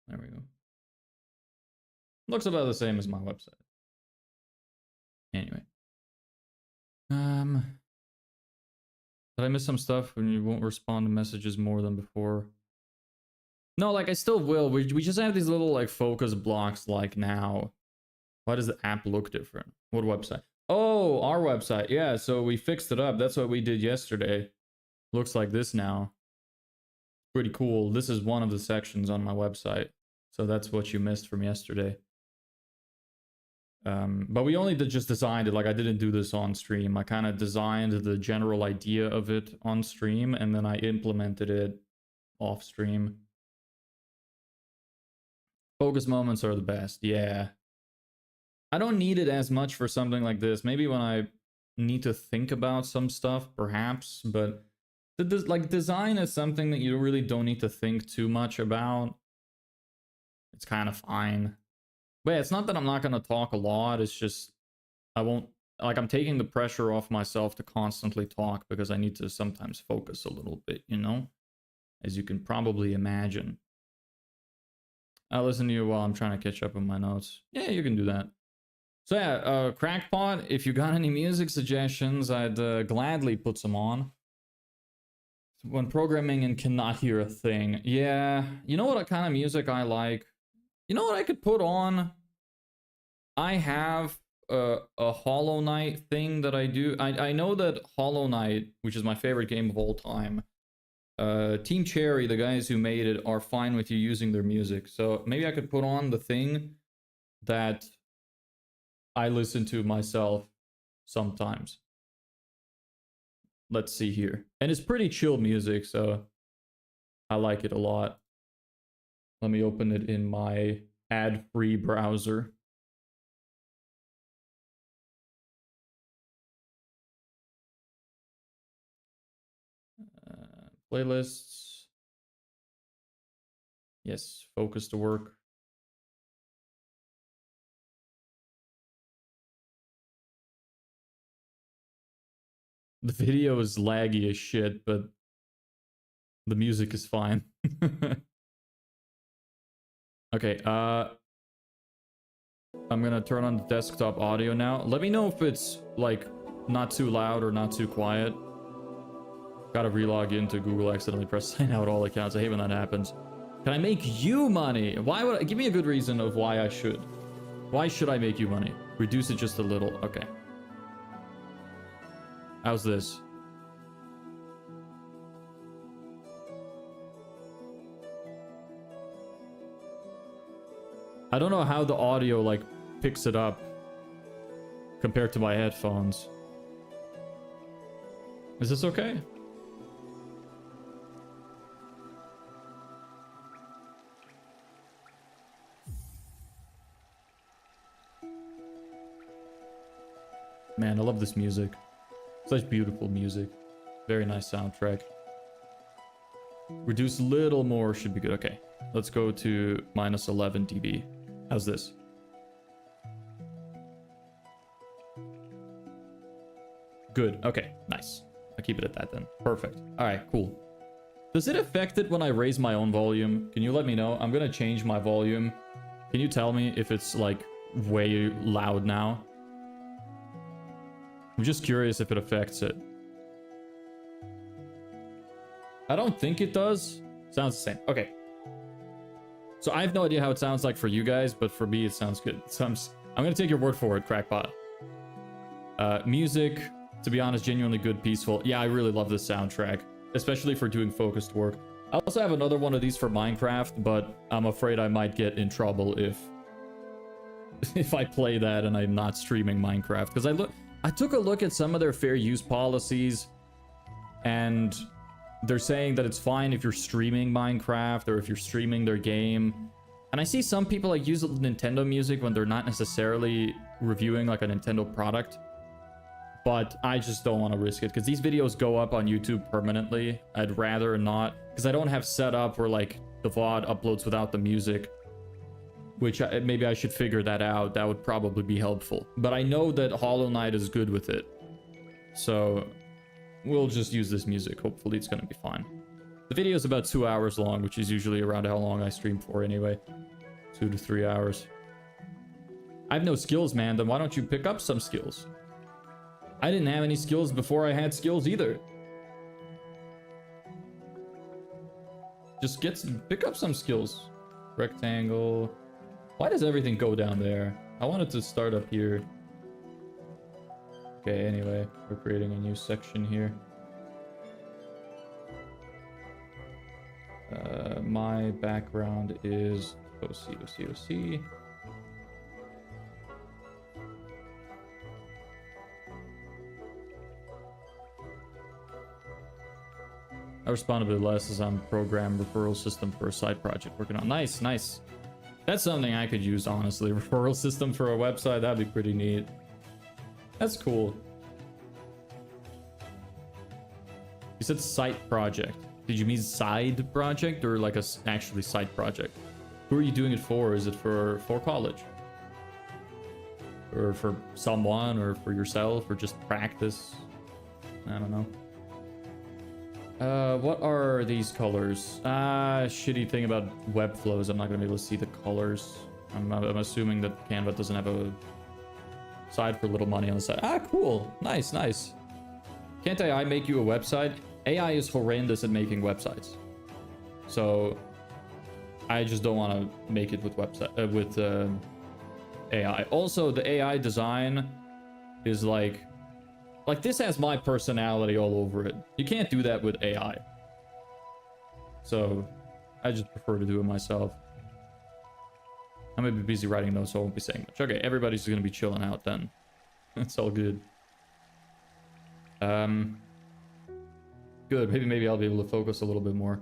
There we go. Looks about the same as my website. Anyway. Did I miss some stuff when you won't respond to messages more than before? No, like I still will. We just have these little like focus blocks like now. Why does the app look different? What website? Oh, our website. Yeah, so we fixed it up. That's what we did yesterday. Looks like this now. Pretty cool. This is one of the sections on my website. So that's what you missed from yesterday. But we only just designed it. Like I didn't do this on stream. I kind of designed the general idea of it on stream and then I implemented it off stream. Focus moments are the best. Yeah. I don't need it as much for something like this. Maybe when I need to think about some stuff, perhaps. But like design is something that you really don't need to think too much about. It's kind of fine. But yeah, it's not that I'm not going to talk a lot. It's just I won't, like I'm taking the pressure off myself to constantly talk because I need to sometimes focus a little bit, you know? As you can probably imagine. I'll listen to you while I'm trying to catch up on my notes. Yeah, you can do that. So yeah, Crackpot, if you got any music suggestions, I'd gladly put some on. When programming and cannot hear a thing. Yeah, you know what kind of music I like? You know what I could put on? I have a Hollow Knight thing that I do. I know that Hollow Knight, which is my favorite game of all time, Team Cherry, the guys who made it, are fine with you using their music. So maybe I could put on the thing that I listen to myself sometimes. Let's see here. And it's pretty chill music, so I like it a lot. Let me open it in my ad-free browser. Playlists. Yes, focus to work. The video is laggy as shit, but the music is fine. Okay, I'm gonna turn on the desktop audio now. Let me know if it's like not too loud or not too quiet. Gotta relog into Google, accidentally press sign out all accounts. I hate when that happens. Can I make you money? Why would I? Give me a good reason of why I should. Why should I make you money? Reduce it just a little. Okay. How's this? I don't know how the audio like picks it up compared to my headphones. Is this okay? Man, I love this music. Such beautiful music. Very nice soundtrack. Reduce a little more should be good. Okay, let's go to -11 dB. How's this? Good. Okay, nice. I'll keep it at that then. Perfect. All right, cool. Does it affect it when I raise my own volume? Can you let me know? I'm gonna change my volume. Can you tell me if it's like way loud now? I'm just curious if it affects it. I don't think it does. Sounds the same. Okay. So I have no idea how it sounds like for you guys, but for me it sounds good. I'm gonna take your word for it, Crackpot. Music, to be honest, genuinely good, peaceful. Yeah, I really love this soundtrack, especially for doing focused work. I also have another one of these for Minecraft, but I'm afraid I might get in trouble if I play that and I'm not streaming Minecraft. Because I took a look at some of their fair use policies, and they're saying that it's fine if you're streaming Minecraft or if you're streaming their game. And I see some people like use Nintendo music when they're not necessarily reviewing like a Nintendo product. But I just don't want to risk it because these videos go up on YouTube permanently. I'd rather not, because I don't have set up where like the VOD uploads without the music. Which maybe I should figure that out. That would probably be helpful. But I know that Hollow Knight is good with it. So we'll just use this music. Hopefully it's going to be fine. The video is about 2 hours long, which is usually around how long I stream for anyway. 2 to 3 hours. I have no skills, man. Then why don't you pick up some skills? I didn't have any skills before I had skills either. Just pick up some skills. Rectangle. Why does everything go down there? I wanted to start up here. Okay, anyway, we're creating a new section here. My background is OC. I respond a bit less as I'm program referral system for a side project working on. Nice, nice. That's something I could use, honestly. Referral system for a website, that'd be pretty neat. That's cool. You said site project. Did you mean side project or like a actually side project? Who are you doing it for? Is it for college? Or for someone, or for yourself, or just practice? I don't know. What are these colors? Shitty thing about web flows, I'm not gonna be able to see the colors. I'm assuming that Canva doesn't have a side for little money on the side. Ah, cool. Nice, nice. Can't AI make you a website? AI is horrendous at making websites. So I just don't want to make it with AI. Also, the AI design is like this has my personality all over it. You can't do that with AI. So I just prefer to do it myself. I'm gonna be busy writing notes, so I won't be saying much. Okay, everybody's gonna be chilling out then. It's all good. Good. Maybe I'll be able to focus a little bit more.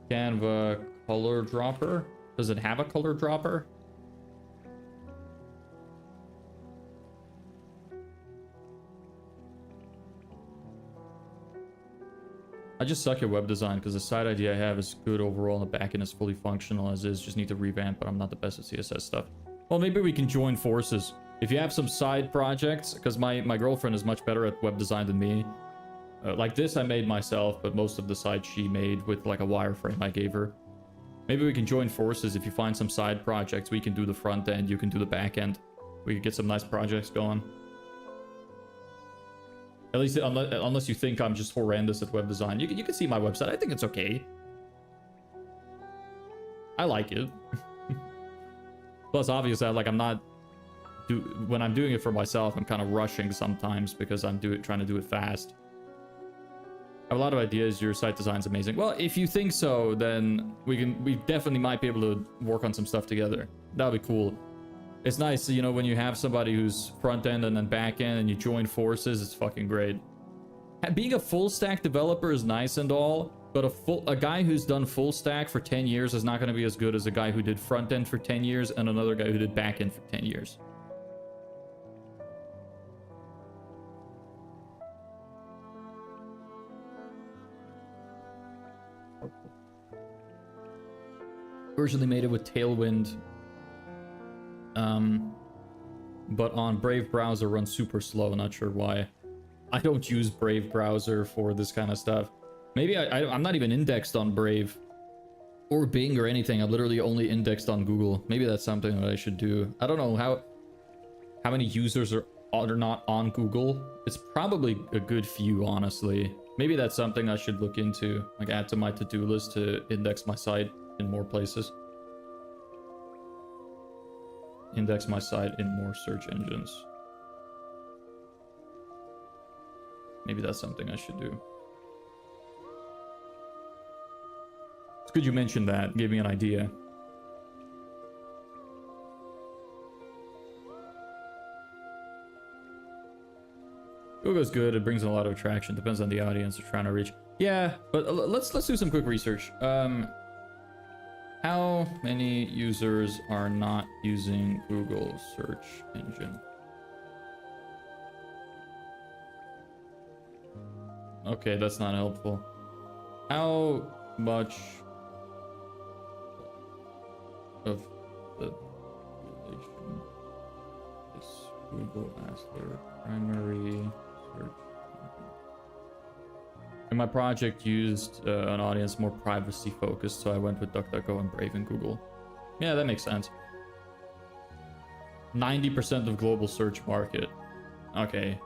Canva color dropper. Does it have a color dropper? I just suck at web design because the side idea I have is good overall and the backend is fully functional as is. Just need to revamp, but I'm not the best at CSS stuff. Well, maybe we can join forces. If you have some side projects, because my girlfriend is much better at web design than me. Like this I made myself, but most of the side she made with like a wireframe I gave her. Maybe we can join forces. If you find some side projects, we can do the front end, you can do the back end. We could get some nice projects going. At least unless you think I'm just horrendous at web design. You can see my website. I think it's okay. I like it. Plus, obviously, I'm not... when I'm doing it for myself, I'm kind of rushing sometimes because I'm trying to do it fast. I have a lot of ideas. Your site design's amazing. Well, if you think so, then we definitely might be able to work on some stuff together. That would be cool. It's nice, you know, when you have somebody who's front end and then back end and you join forces, it's fucking great. Being a full stack developer is nice and all, but a guy who's done full stack for 10 years is not going to be as good as a guy who did front end for 10 years and another guy who did back end for 10 years. Originally made it with Tailwind. But on Brave browser runs super slow. Not sure why. I don't use Brave browser for this kind of stuff. Maybe I'm not even indexed on Brave or Bing or anything. I'm literally only indexed on Google. Maybe that's something that I should do. I don't know how many users are not on Google. It's probably a good few, honestly. Maybe that's something I should look into, like add to my to-do list to index my site in more places. Index my site in more search engines. Maybe that's something I should do. It's good you mentioned that. Gave me an idea. Google's good. It brings in a lot of attraction. Depends on the audience you're trying to reach. Yeah, but let's do some quick research. How many users are not using Google search engine? Okay, that's not helpful. How much of the population is Google as their primary search? In my project used an audience more privacy focused, so I went with DuckDuckGo and Brave and Google. Yeah, that makes sense. 90% of global search market. Okay.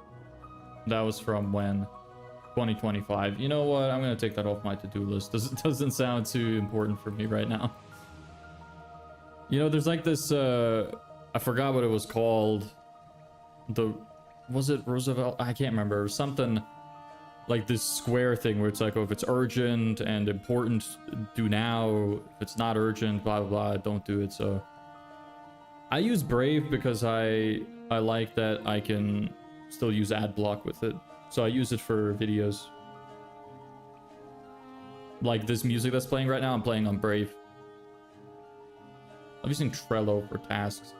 That was from when? 2025. You know what? I'm gonna take that off my to-do list. Doesn't sound too important for me right now. You know, there's like this, I forgot what it was called. Was it Roosevelt? I can't remember. Something like this square thing where it's like, oh, if it's urgent and important, do now. If it's not urgent, blah, blah, blah, don't do it. So I use Brave because I like that I can still use ad block with it. So I use it for videos. Like this music that's playing right now, I'm playing on Brave. I'm using Trello for tasks.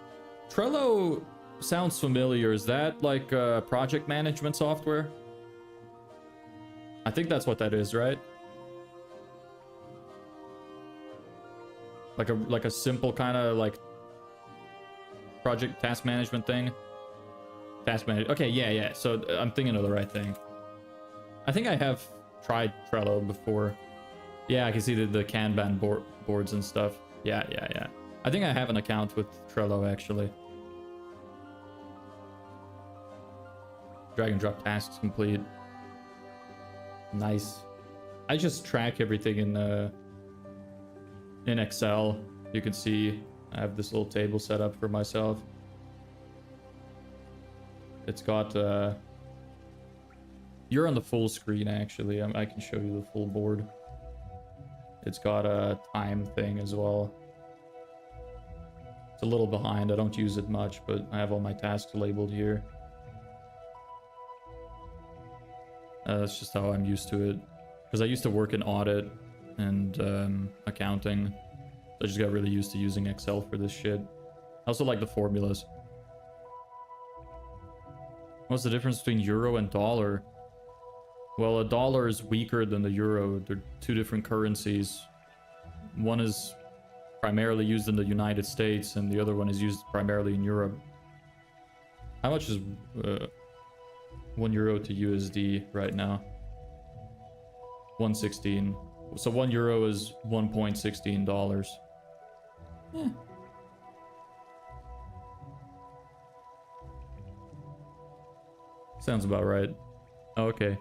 Trello sounds familiar. Is that like project management software? I think that's what that is, right? Like a simple kind of like project task management thing. Task management. Okay, yeah. So I'm thinking of the right thing. I think I have tried Trello before. Yeah, I can see the Kanban boards and stuff. Yeah. I think I have an account with Trello actually. Drag and drop tasks complete. Nice. I just track everything in Excel. You can see I have this little table set up for myself. It's got you're on the full screen actually. I can show you the full board. It's got a time thing as well. It's a little behind. I don't use it much, but I have all my tasks labeled here. That's just how I'm used to it. Because I used to work in audit and accounting. So I just got really used to using Excel for this shit. I also like the formulas. What's the difference between euro and dollar? Well, a dollar is weaker than the euro. They're two different currencies. One is primarily used in the United States and the other one is used primarily in Europe. How much is 1 euro to USD right now? 116. So 1 euro is $1.16. Yeah. Sounds about right. Oh, okay.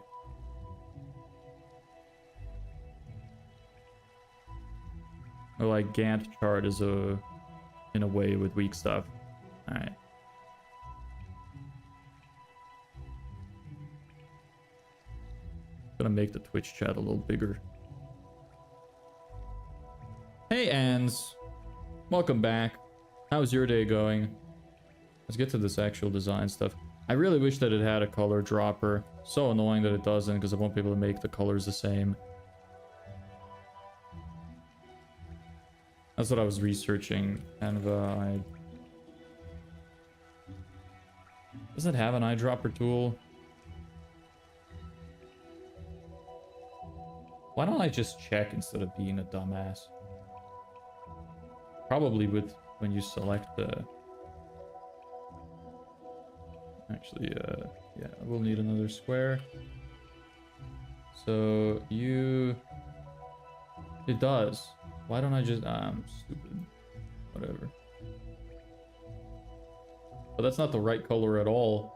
Well, like Gantt chart is in a way with weak stuff. All right. Gonna make the Twitch chat a little bigger. Hey, Ans. Welcome back. How's your day going? Let's get to this actual design stuff. I really wish that it had a color dropper. So annoying that it doesn't, because I won't be able to make the colors the same. That's what I was researching. Canva. Does it have an eyedropper tool? Why don't I just check instead of being a dumbass? Probably with when you select the... Actually, yeah, we'll need another square. So you... It does. Why don't I just... I'm stupid. Whatever. But that's not the right color at all.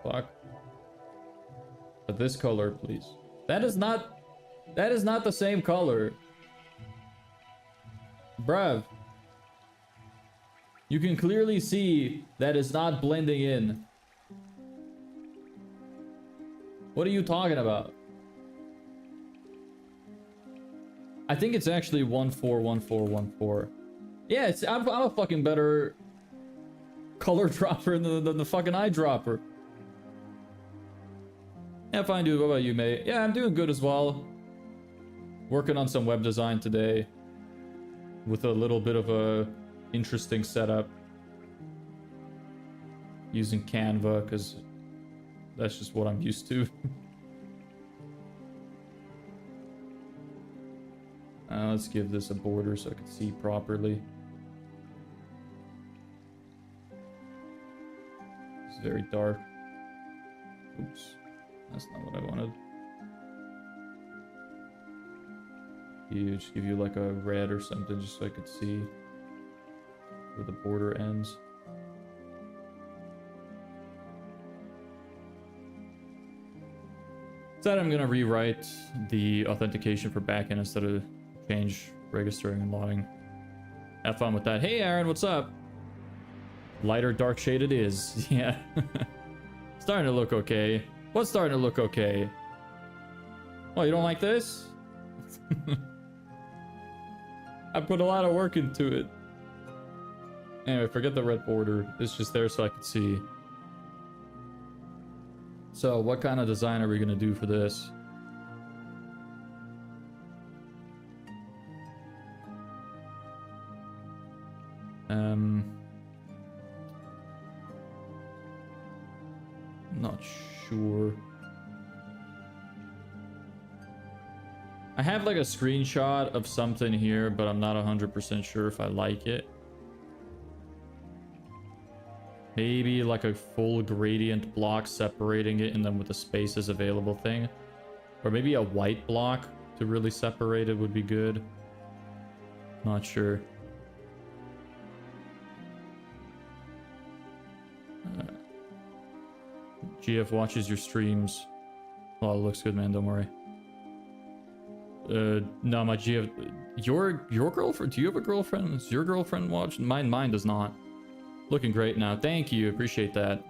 Fuck. But this color, please. That is not the same color. Bruv. You can clearly see that it's not blending in. What are you talking about? I think it's actually 141414. Yeah, I'm a fucking better color dropper than the fucking eyedropper. Yeah, fine, dude. What about you, mate? Yeah, I'm doing good as well. Working on some web design today with a little bit of a interesting setup using Canva because that's just what I'm used to. Let's give this a border so I can see properly. It's very dark. Oops, that's not what I wanted. You just give you like a red or something just so I could see where the border ends. Instead, I'm gonna rewrite the authentication for backend instead of change registering and logging. Have fun with that. Hey Aaron, what's up? Lighter dark shade it is. Yeah. Starting to look okay. What's starting to look okay? Oh, you don't like this? I put a lot of work into it. Anyway, forget the red border. It's just there so I could see. So, what kind of design are we gonna do for this? Not sure. I have like a screenshot of something here, but I'm not 100% sure if I like it. Maybe like a full gradient block separating it and then with the spaces available thing. Or maybe a white block to really separate it would be good. Not sure. GF watches your streams. Oh, it looks good, man. Don't worry. No, my GF... Your girlfriend? Do you have a girlfriend? Does your girlfriend watch? Mine does not. Looking great now. Thank you. Appreciate that.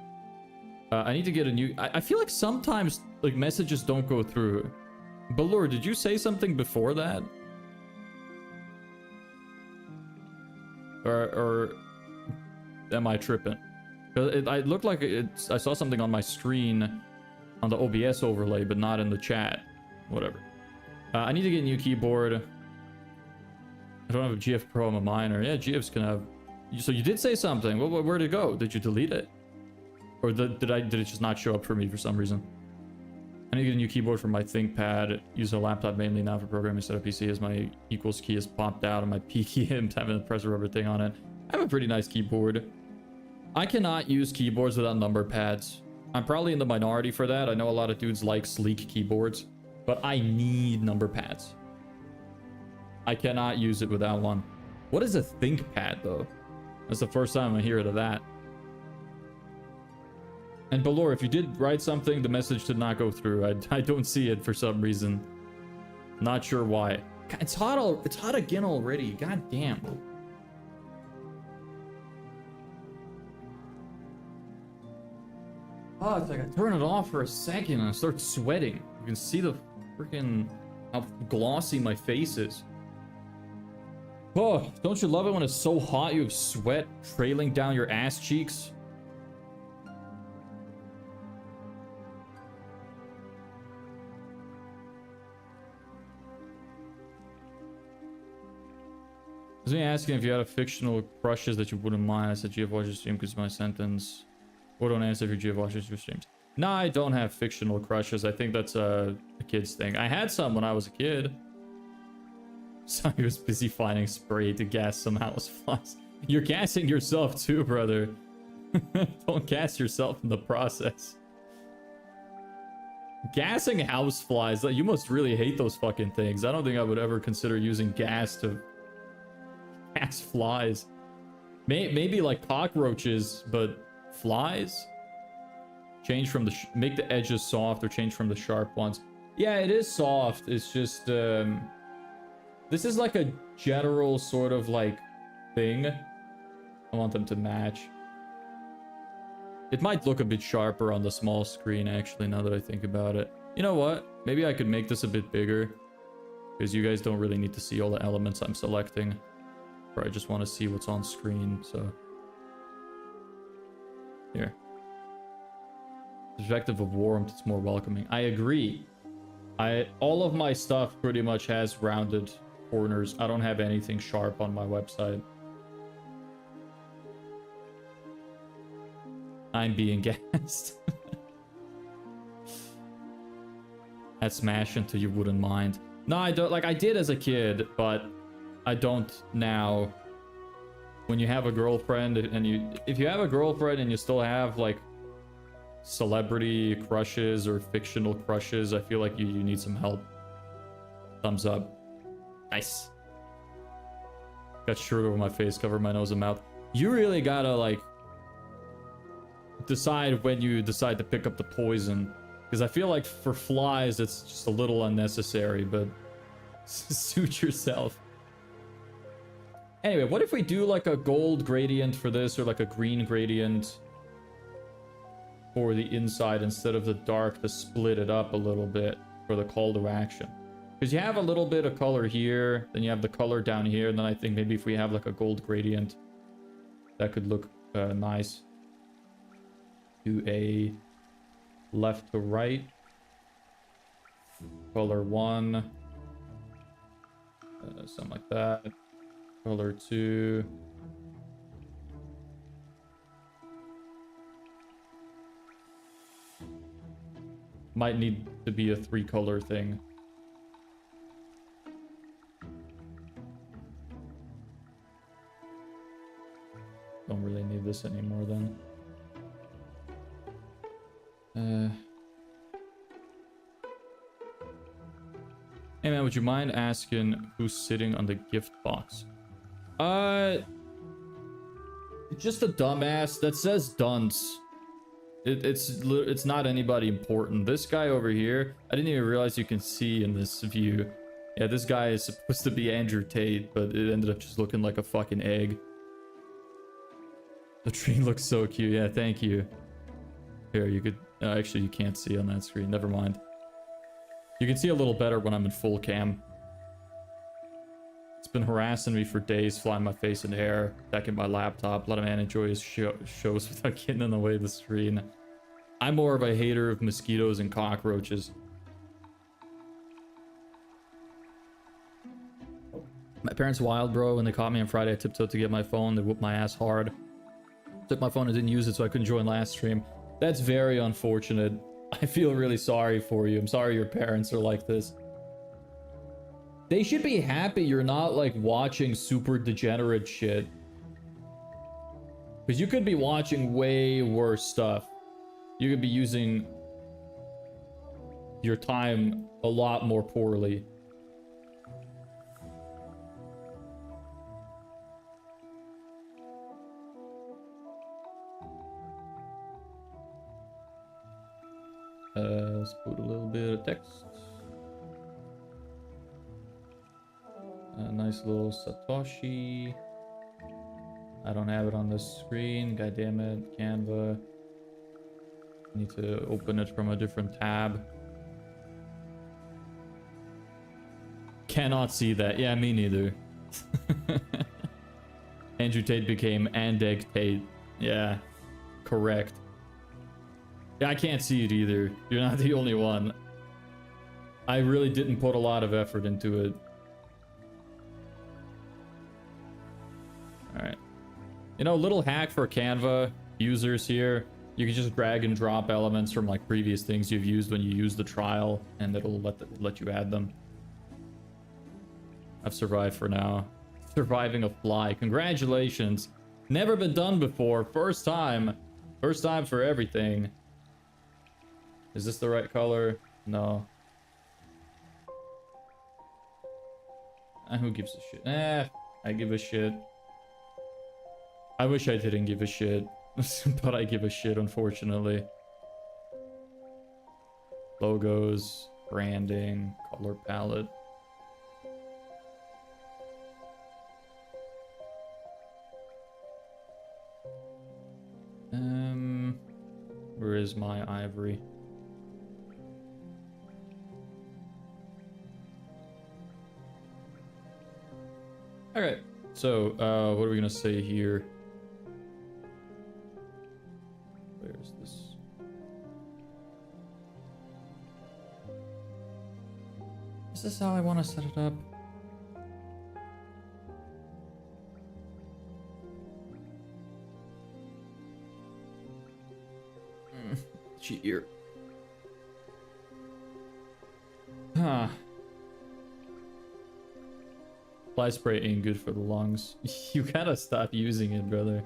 I need to get a new... I feel like sometimes like messages don't go through. Balor, did you say something before that? Or am I tripping? It looked like I saw something on my screen on the OBS overlay, but not in the chat. Whatever. I need to get a new keyboard. I don't have a GF Pro. I'm a minor. Yeah, GFs can have... So you did say something. Where'd it go? Did you delete it? Or did it just not show up for me for some reason? I need to get a new keyboard for my ThinkPad. Use a laptop mainly now for programming instead of PC, as my equals key is popped out and my P key I'm having the press rubber thing on it. I have a pretty nice keyboard. I cannot use keyboards without number pads. I'm probably in the minority for that. I know a lot of dudes like sleek keyboards, but I need number pads. I cannot use it without one. What is a ThinkPad though? That's the first time I hear of that. And Balor, if you did write something, the message did not go through. I don't see it for some reason. Not sure why. God, it's hot again already. God damn. Oh, it's like I turn it off for a second and I start sweating. You can see the freaking how glossy my face is. Oh, don't you love it when it's so hot you have sweat trailing down your ass cheeks? I was me asking if you had a fictional crushes that you wouldn't mind. I said GF watches stream because my sentence. Or don't answer if your GF watches your streams. No, I don't have fictional crushes. I think that's a kid's thing. I had some when I was a kid. So he was busy finding spray to gas some houseflies. You're gassing yourself too, brother. Don't gas yourself in the process. Gassing houseflies, you must really hate those fucking things. I don't think I would ever consider using gas to gas flies. Maybe like cockroaches, but flies? Change from the make the edges soft or change from the sharp ones. Yeah, it is soft. It's just this is like a general sort of like thing. I want them to match. It might look a bit sharper on the small screen actually, now that I think about it. You know what? Maybe I could make this a bit bigger, because you guys don't really need to see all the elements I'm selecting. Or I just want to see what's on screen, so here. Perspective of warmth, it's more welcoming. I agree. All of my stuff pretty much has rounded corners. I don't have anything sharp on my website. I'm being gassed. I'd smash until you wouldn't mind. No, I don't. Like, I did as a kid, but I don't now. When you have a girlfriend and if you have a girlfriend and you still have like celebrity crushes or fictional crushes, I feel like you need some help. Thumbs up. Nice. Got shirt over my face, cover my nose and mouth. You really gotta, like, decide when you decide to pick up the poison. Because I feel like for flies, it's just a little unnecessary, but suit yourself. Anyway, what if we do like a gold gradient for this, or like a green gradient for the inside instead of the dark, to split it up a little bit for the call to action? Because you have a little bit of color here, then you have the color down here, and then I think maybe if we have like a gold gradient, that could look nice. Do a left to right. Color 1. Something like that. Color 2. Might need to be a 3-color thing. Don't really need this anymore then. Hey man, would you mind asking who's sitting on the gift box? Just a dumbass that says dunce. It's not anybody important. This guy over here, I didn't even realize you can see in this view. Yeah, this guy is supposed to be Andrew Tate, but it ended up just looking like a fucking egg. The tree looks so cute. Yeah, thank you. Here, you could... actually, you can't see on that screen. Never mind. You can see a little better when I'm in full cam. It's been harassing me for days, flying my face and hair, attacking my laptop. Let a man enjoy his shows without getting in the way of the screen. I'm more of a hater of mosquitoes and cockroaches. My parents wild, bro. When they caught me on Friday, I tiptoed to get my phone. They whooped my ass hard. Took my phone and didn't use it, so I couldn't join last stream. That's very unfortunate. I feel really sorry for you. I'm sorry your parents are like this. They should be happy you're not, like, watching super degenerate shit. Because you could be watching way worse stuff. You could be using your time a lot more poorly. Let's put a little bit of text. A nice little Satoshi. I don't have it on the screen. God damn it. Canva. Need to open it from a different tab. Cannot see that. Yeah, me neither. Andrew Tate became Andeg Tate. Yeah, correct. Yeah, I can't see it either. You're not the only one. I really didn't put a lot of effort into it. Alright. You know, little hack for Canva users here. You can just drag and drop elements from like previous things you've used when you use the trial, and it'll let you add them. I've survived for now. Surviving a fly. Congratulations. Never been done before. First time. First time for everything. Is this the right color? No. Who gives a shit? I give a shit. I wish I didn't give a shit. But I give a shit, unfortunately. Logos, branding, color palette. Where is my ivory? Alright, so what are we gonna say here? Where's this? Is this how I want to set it up? Cheer. Huh. Fly spray ain't good for the lungs. You gotta stop using it, brother.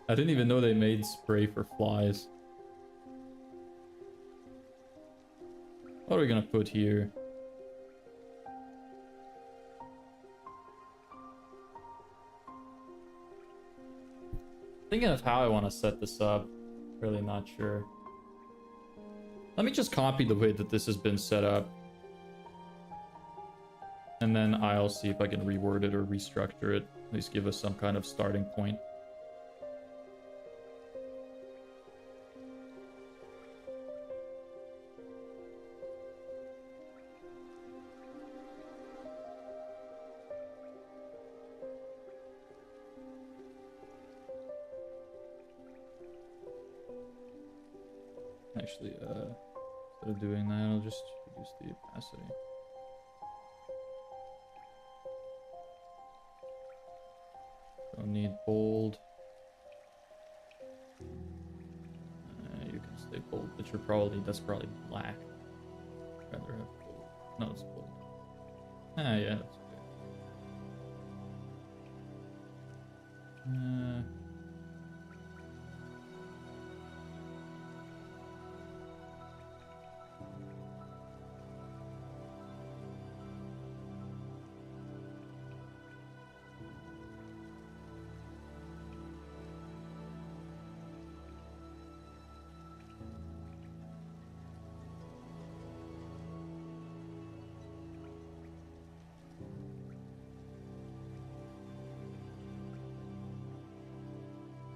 I didn't even know they made spray for flies. What are we gonna put here? Thinking of how I want to set this up. Really not sure. Let me just copy the way that this has been set up. And then I'll see if I can reword it or restructure it. At least give us some kind of starting point. Actually, instead of doing that, I'll just reduce the opacity. Don't need bold. You can stay bold, but that's probably black. I'd rather have bold. No, it's bold. Ah, yeah, that's good.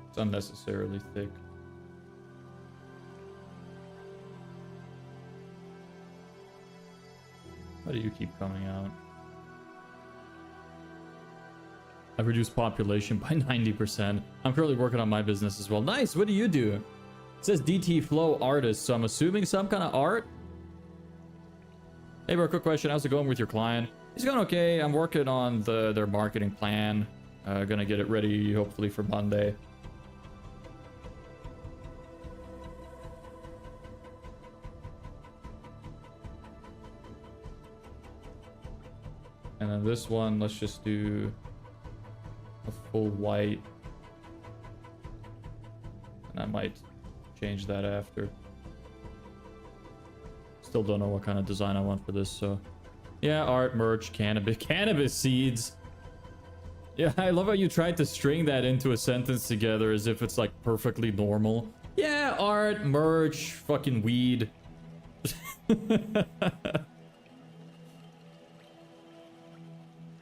It's unnecessarily thick. Why do you keep coming out? I've reduced population by 90%. I'm currently working on my business as well. Nice, what do you do? It says DT Flow Artist, so I'm assuming some kind of art? Hey bro, quick question. How's it going with your client? It's going okay. I'm working on their marketing plan. Gonna get it ready hopefully for Monday. And then this one, let's just do a full white. And I might change that after. Still don't know what kind of design I want for this, so. Yeah, art, merch, cannabis seeds. Yeah, I love how you tried to string that into a sentence together as if it's like perfectly normal. Yeah, art, merch, fucking weed.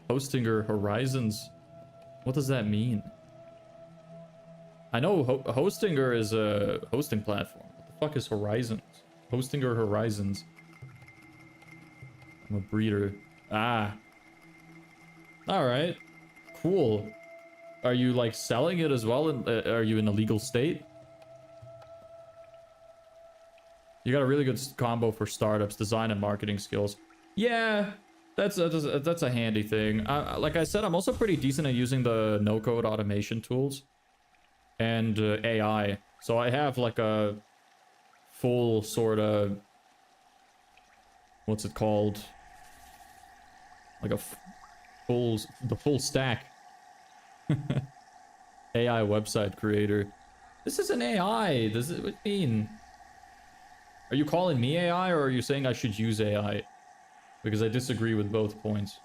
Hostinger Horizons. What does that mean? I know Hostinger is a hosting platform. What the fuck is Horizons? Hostinger Horizons. I'm a breeder. Ah. Alright. Cool. Are you like selling it as well? Are you in a legal state? You got a really good combo for startups, design and marketing skills. Yeah. That's a handy thing. Like I said, I'm also pretty decent at using the no-code automation tools and AI. So I have like a full sort of, what's it called? Like a the full stack. AI website creator. This is an AI. Does it mean? Are you calling me AI or are you saying I should use AI? Because I disagree with both points.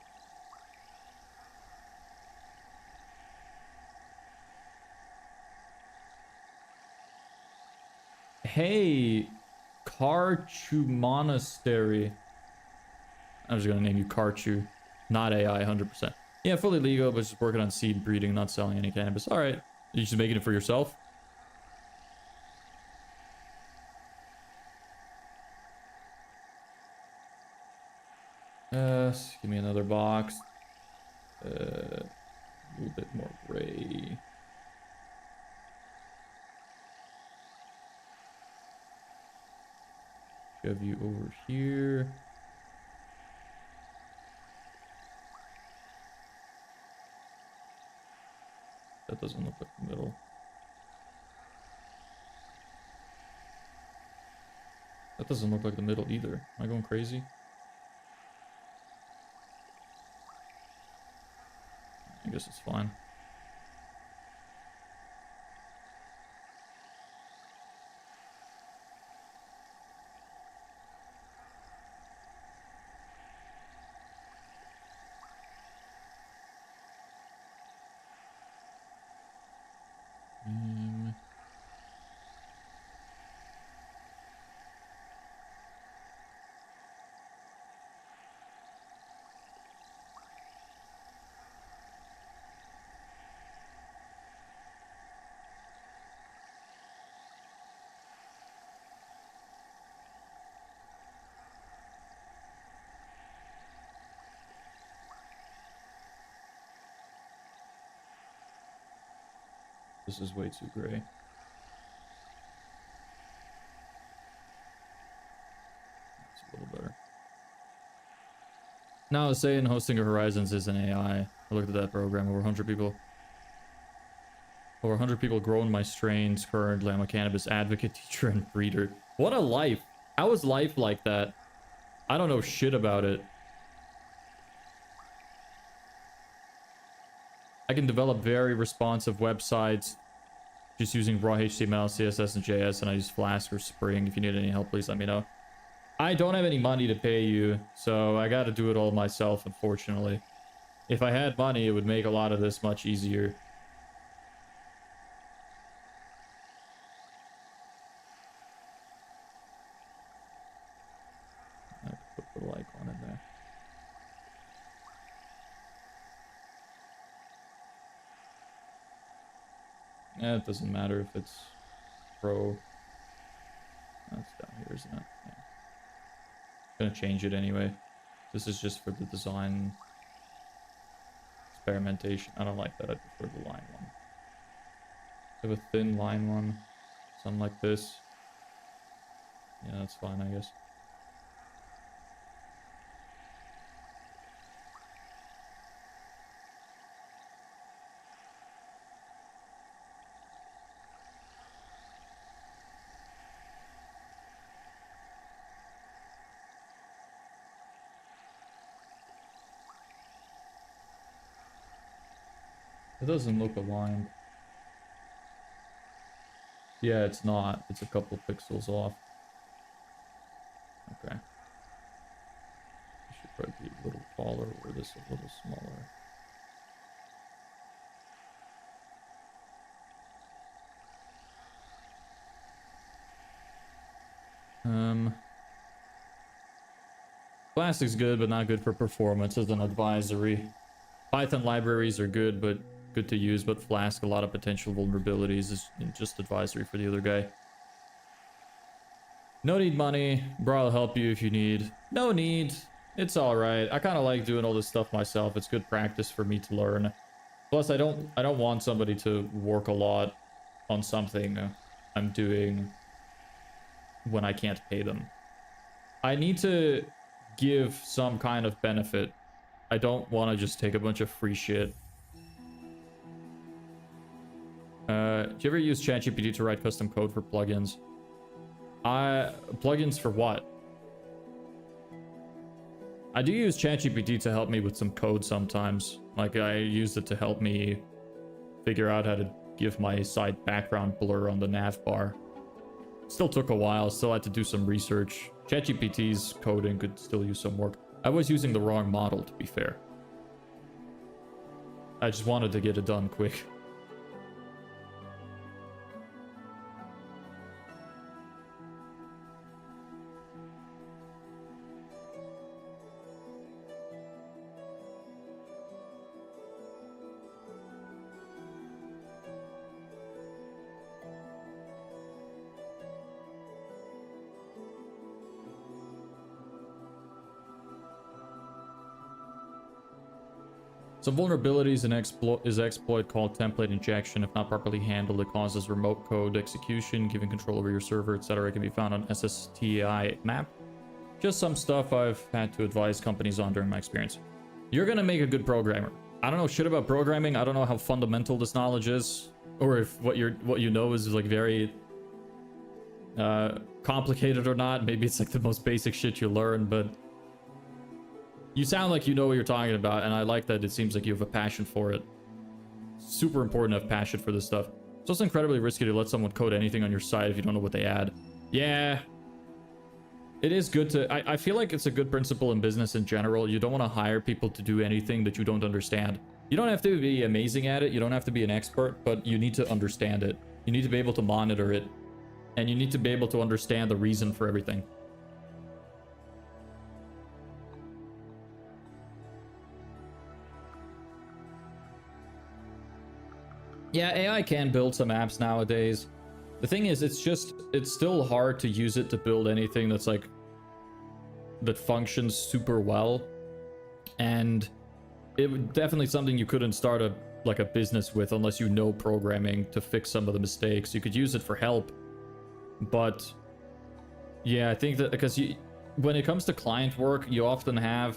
Hey, Karchu Monastery. I'm just gonna name you Karchu. Not AI, 100%. Yeah, fully legal, but just working on seed breeding, not selling any cannabis. Alright. You just making it for yourself? Give me another box. A little bit more gray. Shove you over here. That doesn't look like the middle. That doesn't look like the middle either. Am I going crazy? I guess it's fine. This is way too gray. It's a little better. Now, I was saying hosting of Horizons is an AI. I looked at that program. Over 100 people. Over 100 people growing my strains currently. I'm a cannabis advocate, teacher, and breeder. What a life. How is life like that? I don't know shit about it. I can develop very responsive websites just using raw HTML, CSS, and JS, and I use Flask or Spring. If you need any help, please let me know. I don't have any money to pay you, so I gotta do it all myself, unfortunately. If I had money, it would make a lot of this much easier. I could put the icon in there. Yeah, it doesn't matter if it's pro. That's down here, isn't it? Yeah. I'm gonna change it anyway. This is just for the design experimentation. I don't like that. I prefer the line one. I have a thin line one. Something like this. Yeah, that's fine, I guess. It doesn't look aligned. Yeah, it's not. It's a couple pixels off. Okay. It should probably be a little taller or this a little smaller. Plastic's good, but not good for performance as an advisory. Python libraries are good, but good to use, but Flask, a lot of potential vulnerabilities, is just advisory for the other guy. No need money. Bro, I'll help you if you need. No need. It's alright. I kind of like doing all this stuff myself. It's good practice for me to learn. Plus, I don't want somebody to work a lot on something I'm doing when I can't pay them. I need to give some kind of benefit. I don't want to just take a bunch of free shit. Do you ever use ChatGPT to write custom code for plugins? Plugins for what? I do use ChatGPT to help me with some code sometimes. Like, I used it to help me figure out how to give my site background blur on the nav bar. Still took a while, still had to do some research. ChatGPT's coding could still use some work. I was using the wrong model, to be fair. I just wanted to get it done quick. Some vulnerabilities in exploit called template injection. If not properly handled, it causes remote code execution, giving control over your server, etc. It can be found on SSTI map. Just some stuff I've had to advise companies on during my experience. You're gonna make a good programmer. I don't know shit about programming. I don't know how fundamental this knowledge is, or if what you know is like very complicated or not. Maybe it's like the most basic shit you learn, but you sound like you know what you're talking about, and I like that it seems like you have a passion for it. Super important to have passion for this stuff. It's also incredibly risky to let someone code anything on your site if you don't know what they add. Yeah. It is good to... I feel like it's a good principle in business in general. You don't want to hire people to do anything that you don't understand. You don't have to be amazing at it. You don't have to be an expert, but you need to understand it. You need to be able to monitor it. And you need to be able to understand the reason for everything. Yeah, AI can build some apps nowadays. The thing is, it's still hard to use it to build anything that's like, that functions super well. And it would definitely something you couldn't start a like a business with unless you know programming to fix some of the mistakes. You could use it for help, but yeah, I think that because when it comes to client work, you often have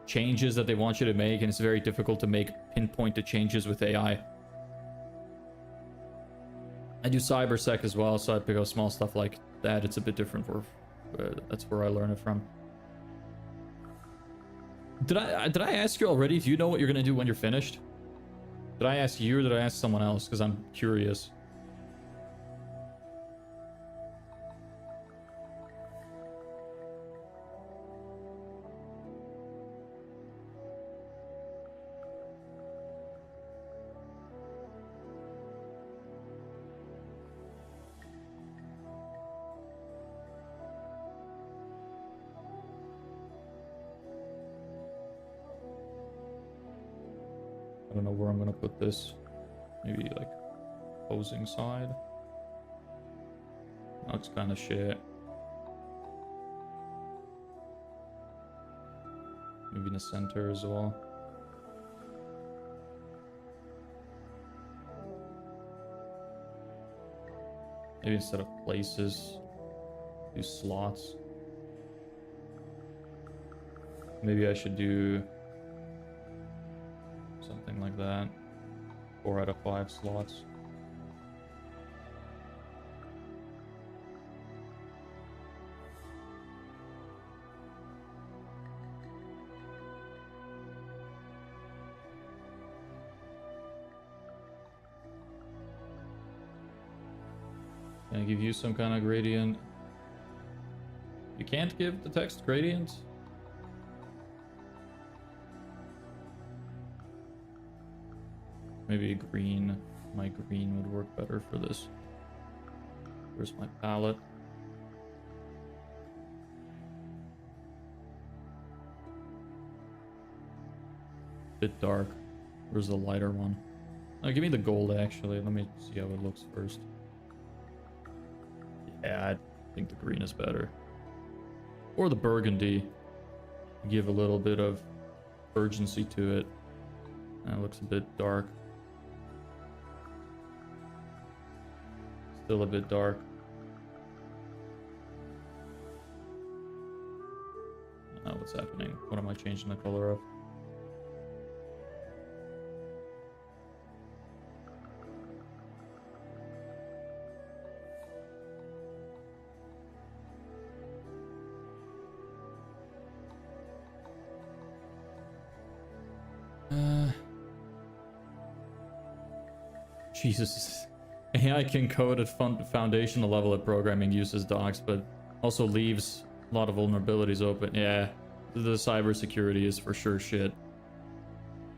changes that they want you to make, and it's very difficult to make pinpointed changes with AI. I do cybersec as well, so I pick up small stuff like that. It's a bit different for that's where I learn it from. Did I ask you already? Do you know what you're gonna do when you're finished? Did I ask you or did I ask someone else? Because I'm curious. I don't know where I'm gonna put this. Maybe like opposing side. Looks kind of shit. Maybe in the center as well. Maybe instead of places, do slots. Maybe I should do something like that. 4 out of 5 slots. Can I give you some kind of gradient? You can't give the text gradient? Maybe green. My green would work better for this. Where's my palette? Bit dark. Where's the lighter one? Oh, give me the gold actually. Let me see how it looks first. Yeah, I think the green is better. Or the burgundy. Give a little bit of urgency to it. That looks a bit dark. Still a bit dark. Oh, what's happening? What am I changing the color of? Jesus. AI can code at foundational level at programming, uses docs, but also leaves a lot of vulnerabilities open. Yeah, the cybersecurity is for sure shit.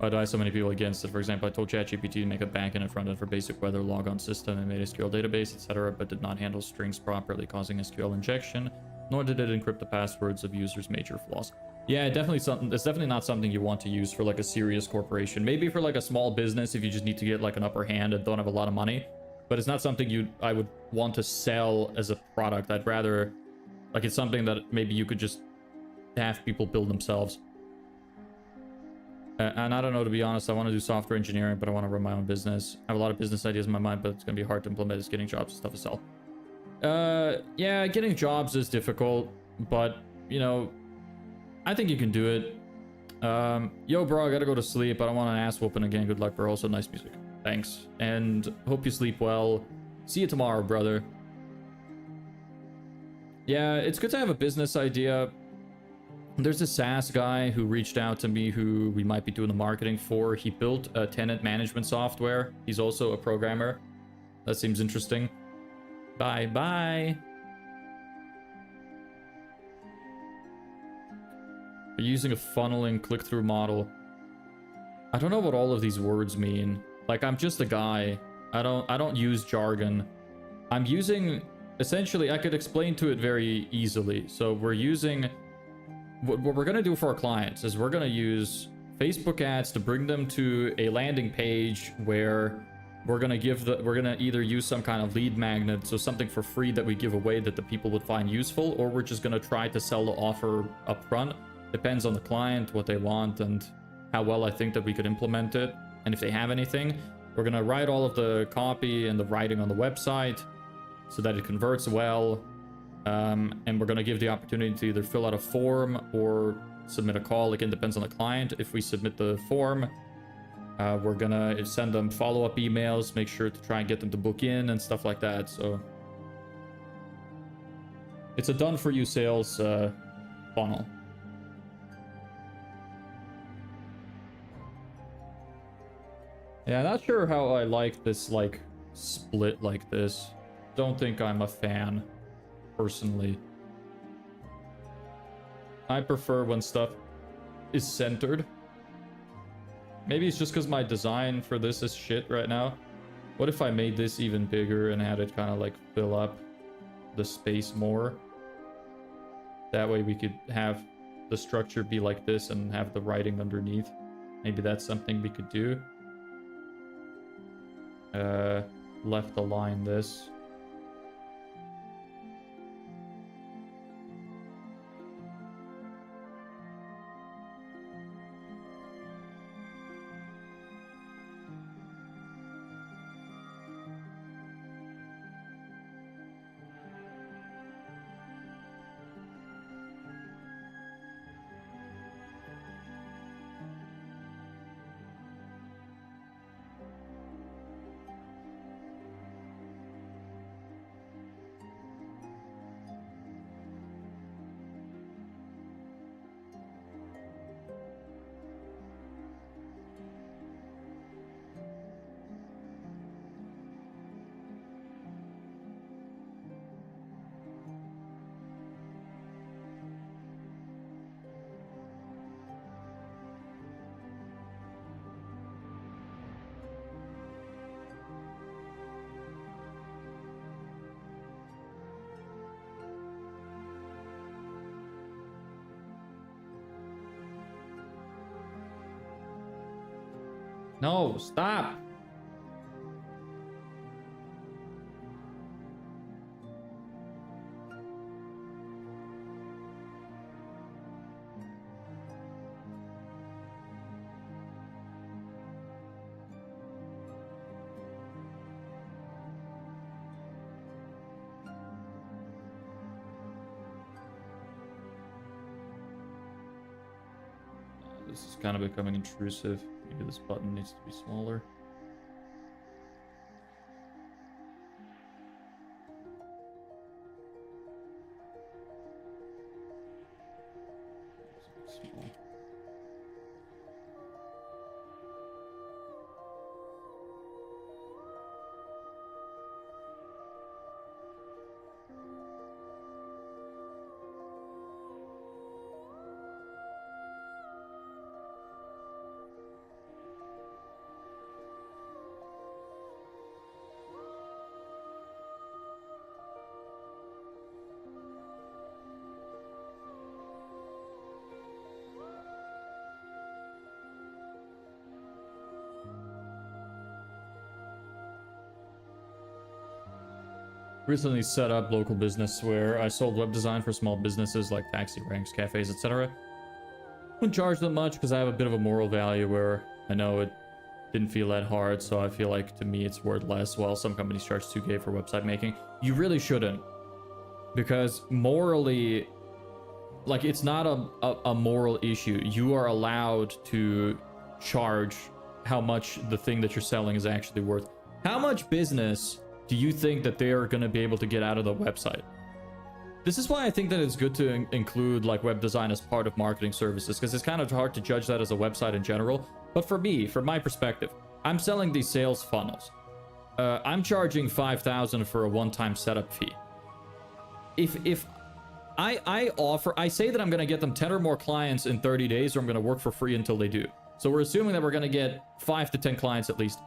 I die so many people against it. For example, I told ChatGPT to make a backend and frontend for basic weather logon system and made a SQL database, etc., but did not handle strings properly, causing SQL injection, nor did it encrypt the passwords of users' major flaws. Yeah, definitely something. It's definitely not something you want to use for like a serious corporation. Maybe for like a small business if you just need to get like an upper hand and don't have a lot of money. But it's not something I would want to sell as a product. I'd rather, like, it's something that maybe you could just have people build themselves. And I don't know, to be honest, I want to do software engineering, but I want to run my own business. I have a lot of business ideas in my mind, but it's going to be hard to implement. It's getting jobs and stuff to sell. Yeah, getting jobs is difficult, but, you know, I think you can do it. Yo, bro, I gotta go to sleep. I don't want an ass whooping again. Good luck, bro. Also, nice music. Thanks. And hope you sleep well. See you tomorrow, brother. Yeah, it's good to have a business idea. There's a SaaS guy who reached out to me who we might be doing the marketing for. He built a tenant management software. He's also a programmer. That seems interesting. Bye bye. We're using a funneling click-through model. I don't know what all of these words mean. Like, I'm just a guy. I don't use jargon. I'm using, essentially, I could explain to it very easily. So we're using, what we're gonna do for our clients is we're gonna use Facebook ads to bring them to a landing page where we're gonna either use some kind of lead magnet, so something for free that we give away that the people would find useful, or we're just gonna try to sell the offer up front. Depends on the client, what they want, and how well I think that we could implement it. And if they have anything, we're gonna write all of the copy and the writing on the website so that it converts well. And we're gonna give the opportunity to either fill out a form or submit a call. Again, depends on the client. If we submit the form, we're gonna send them follow-up emails, make sure to try and get them to book in and stuff like that. So it's a done for you sales funnel. Yeah, not sure how I like this like split like this. Don't think I'm a fan personally. I prefer when stuff is centered. Maybe it's just because my design for this is shit right now. What if I made this even bigger and had it kind of like fill up the space more? That way we could have the structure be like this and have the writing underneath. Maybe that's something we could do. Left align this. No, stop. This is kind of becoming intrusive. Maybe this button needs to be smaller. Small. Recently set up local business where I sold web design for small businesses like taxi ranks, cafes, etc. Wouldn't charge them much because I have a bit of a moral value where I know it didn't feel that hard, so I feel like to me it's worth less, while some companies charge 2K for website making. You really shouldn't, because morally, like, it's not a moral issue. You are allowed to charge how much the thing that you're selling is actually worth. How much business do you think that they are going to be able to get out of the website? This is why I think that it's good to include like web design as part of marketing services, because it's kind of hard to judge that as a website in general. But for me, from my perspective, I'm selling these sales funnels. I'm charging $5,000 for a one-time setup fee. If I say that I'm going to get them 10 or more clients in 30 days, or I'm going to work for free until they do. So we're assuming that we're going to get 5 to 10 clients at least.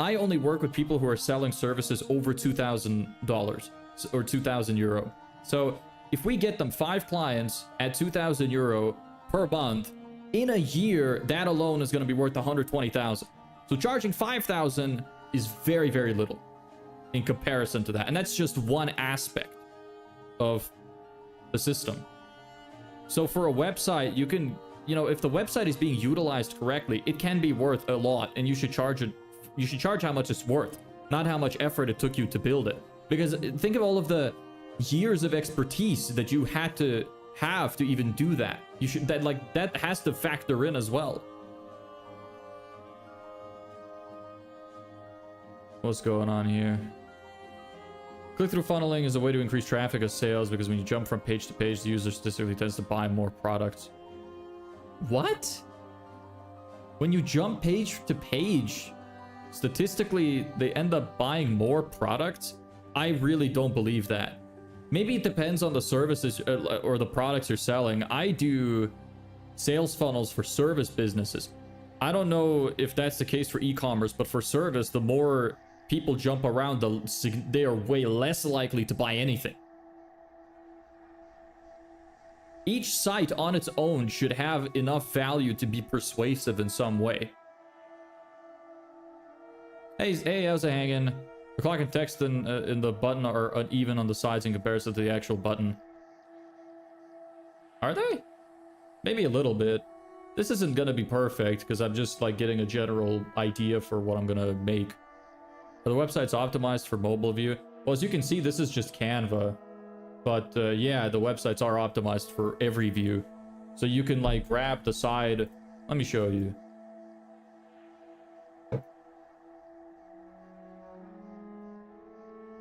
I only work with people who are selling services over $2,000 or 2,000 euro. So if we get them 5 clients at 2,000 euro per month, in a year, that alone is going to be worth 120,000. So charging 5,000 is very, very little in comparison to that. And that's just one aspect of the system. So for a website, you you know, if the website is being utilized correctly, it can be worth a lot, and you should charge it. You should charge how much it's worth, not how much effort it took you to build it. Because think of all of the years of expertise that you had to have to even do that. You should, that has to factor in as well. What's going on here? Click-through funneling is a way to increase traffic of sales, because when you jump from page to page, the user statistically tends to buy more products. What? When you jump page to page, statistically, they end up buying more products? I really don't believe that. Maybe it depends on the services or the products you're selling. I do sales funnels for service businesses. I don't know if that's the case for e-commerce, but for service, the more people jump around, they are way less likely to buy anything. Each site on its own should have enough value to be persuasive in some way. Hey, how's it hanging? The clock and text in the button are uneven on the sides in comparison to the actual button. Are they? Maybe a little bit. This isn't gonna be perfect because I'm just like getting a general idea for what I'm gonna make. Are the websites optimized for mobile view? Well, as you can see, this is just Canva. But yeah, the websites are optimized for every view. So you can like grab the side. Let me show you.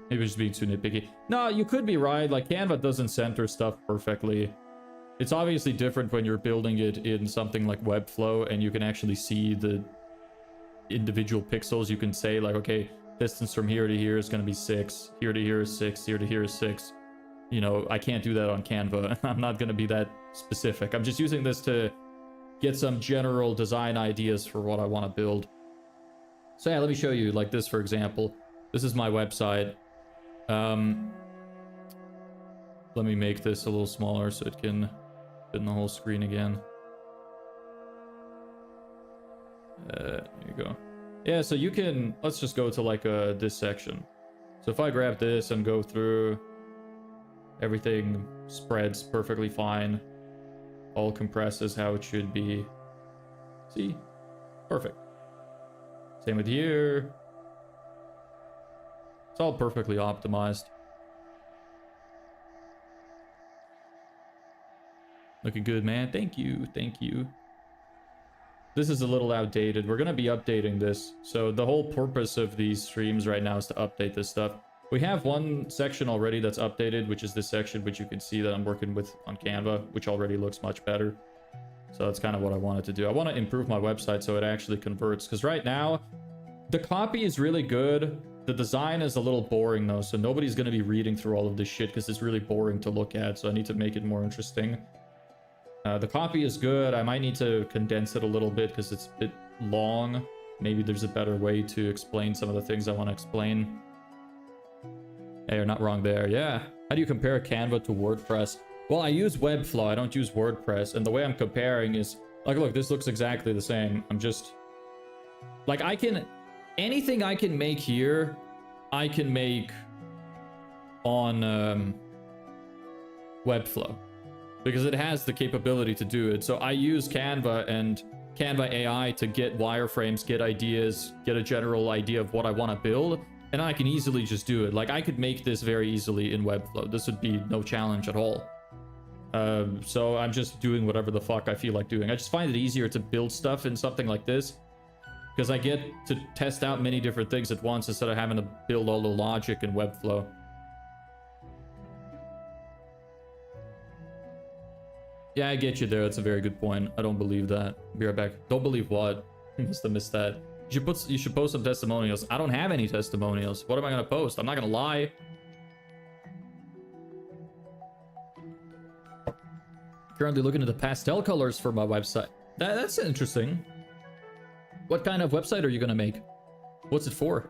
Maybe just being too nitpicky. No, you could be right. Like Canva doesn't center stuff perfectly. It's obviously different when you're building it in something like Webflow and you can actually see the individual pixels. You can say like, okay, distance from here to here is going to be 6. Here to here is 6. Here to here is 6. You know, I can't do that on Canva. I'm not going to be that specific. I'm just using this to get some general design ideas for what I want to build. So yeah, let me show you like this, for example. This is my website. Let me make this a little smaller so it can fit in the whole screen again. There you go. Yeah, so you can, let's just go to like this section. So if I grab this and go through, everything spreads perfectly fine. All compresses how it should be. See? Perfect. Same with here. It's all perfectly optimized. Looking good, man. Thank you. Thank you. This is a little outdated. We're going to be updating this. So the whole purpose of these streams right now is to update this stuff. We have one section already that's updated, which is this section, which you can see that I'm working with on Canva, which already looks much better. So that's kind of what I wanted to do. I want to improve my website so it actually converts. Because right now, the copy is really good. The design is a little boring though. So nobody's going to be reading through all of this shit because it's really boring to look at. So I need to make it more interesting. The copy is good. I might need to condense it a little bit because it's a bit long. Maybe there's a better way to explain some of the things I want to explain. Hey, you're not wrong there. Yeah. How do you compare Canva to WordPress? Well, I use Webflow. I don't use WordPress. And the way I'm comparing is, like, look, this looks exactly the same. I'm just, like, anything I can make here, I can make on Webflow. Because it has the capability to do it. So I use Canva and Canva AI to get wireframes, get ideas, get a general idea of what I want to build. And I can easily just do it. Like, I could make this very easily in Webflow. This would be no challenge at all. So I'm just doing whatever the fuck I feel like doing. I just find it easier to build stuff in something like this. Because I get to test out many different things at once instead of having to build all the logic in Webflow. Yeah, I get you there. That's a very good point. I don't believe that. Be right back. Don't believe what? I must have missed that. You should post some testimonials. I don't have any testimonials. What am I going to post? I'm not going to lie. Currently looking at the pastel colors for my website. That's interesting. What kind of website are you going to make? What's it for?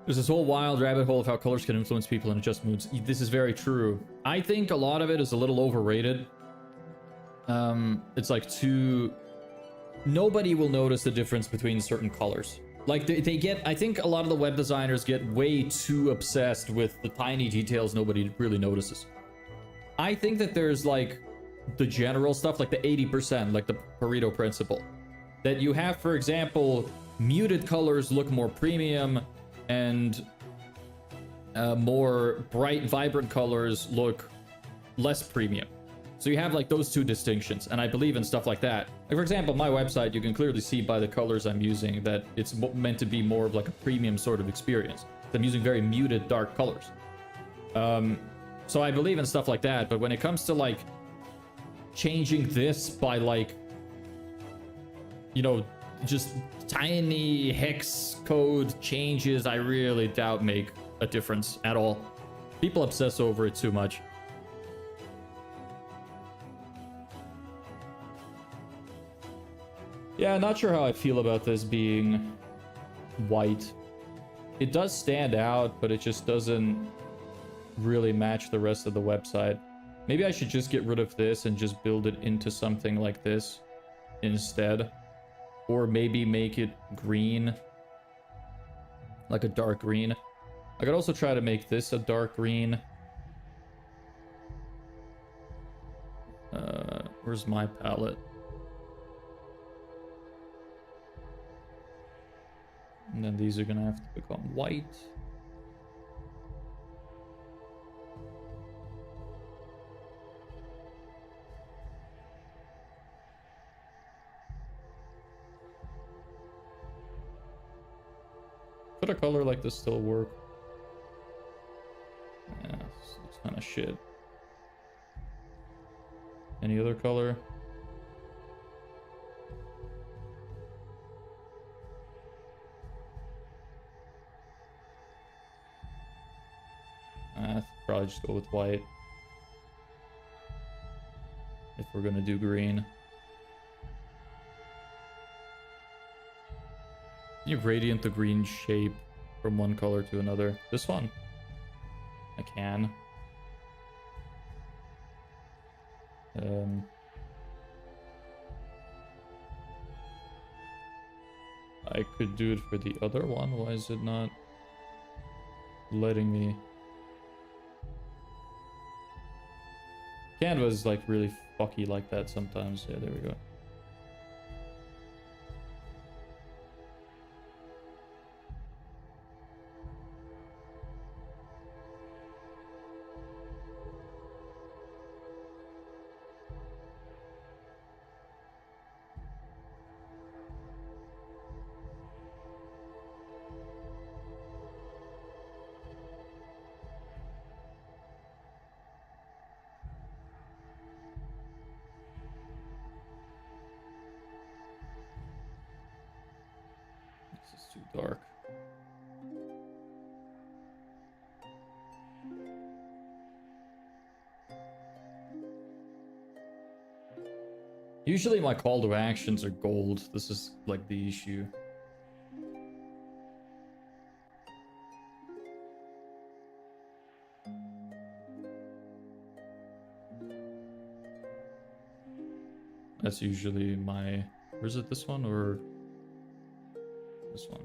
There's this whole wild rabbit hole of how colors can influence people and adjust moods. This is very true. I think a lot of it is a little overrated. It's like nobody will notice the difference between certain colors. Like they get, I think a lot of the web designers get way too obsessed with the tiny details nobody really notices. I think that there's like the general stuff, like the 80%, like the Pareto principle. That you have, for example, muted colors look more premium and more bright, vibrant colors look less premium. So you have like those two distinctions, and I believe in stuff like that. Like for example, my website, you can clearly see by the colors I'm using that it's meant to be more of like a premium sort of experience. I'm using very muted dark colors. So I believe in stuff like that, but when it comes to like changing this by like, you know, just tiny hex code changes, I really doubt make a difference at all. People obsess over it too much. Yeah, not sure how I feel about this being white. It does stand out, but it just doesn't really match the rest of the website. Maybe I should just get rid of this and just build it into something like this instead. Or maybe make it green. Like a dark green. I could also try to make this a dark green. Where's my palette? And then these are gonna have to become white. Could a color like this still work? Yeah, it's kind of shit. Any other color? Probably just go with white if we're gonna do green. Can you gradient the green shape from one color to another? This one? I can. I could do it for the other one. Why is it not letting me? Canva is like really fucky like that sometimes. Yeah, there we go. This is too dark. Usually my call to actions are gold. This is like the issue. That's usually my... Or is it this one or this one?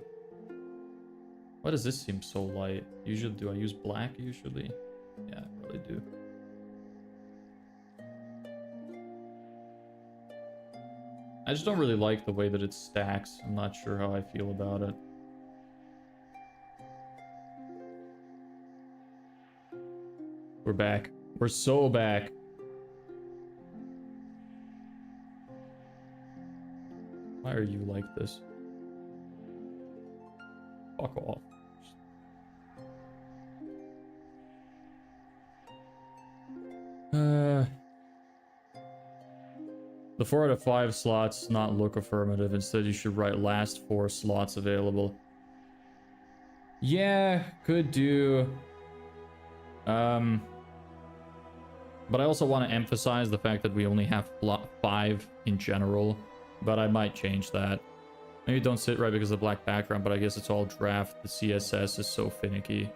Why does this seem so light? Usually, do I use black usually? Yeah, I probably do. I just don't really like the way that it stacks. I'm not sure how I feel about it. We're back. We're so back. Why are you like this? Fuck off. The 4 out of 5 slots not look affirmative. Instead, you should write last 4 slots available. Yeah, could do. But I also want to emphasize the fact that we only have 5 in general. But I might change that. Maybe don't sit right because of the black background, but I guess it's all draft. The CSS is so finicky.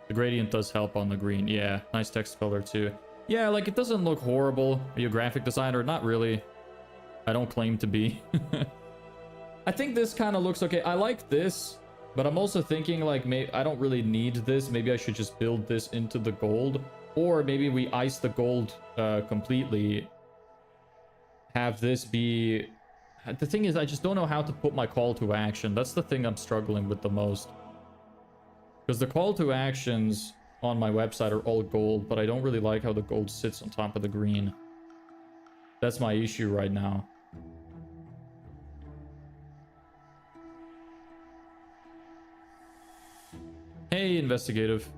The gradient does help on the green. Yeah, nice text color too. Yeah, like it doesn't look horrible. Are you a graphic designer? Not really. I don't claim to be. I think this kind of looks okay. I like this, but I'm also thinking like maybe I don't really need this. Maybe I should just build this into the gold, or maybe we ice the gold completely. Have this be... The thing is, I just don't know how to put my call to action. That's the thing I'm struggling with the most. Because the call to actions on my website are all gold, but I don't really like how the gold sits on top of the green. That's my issue right now. Hey, investigative.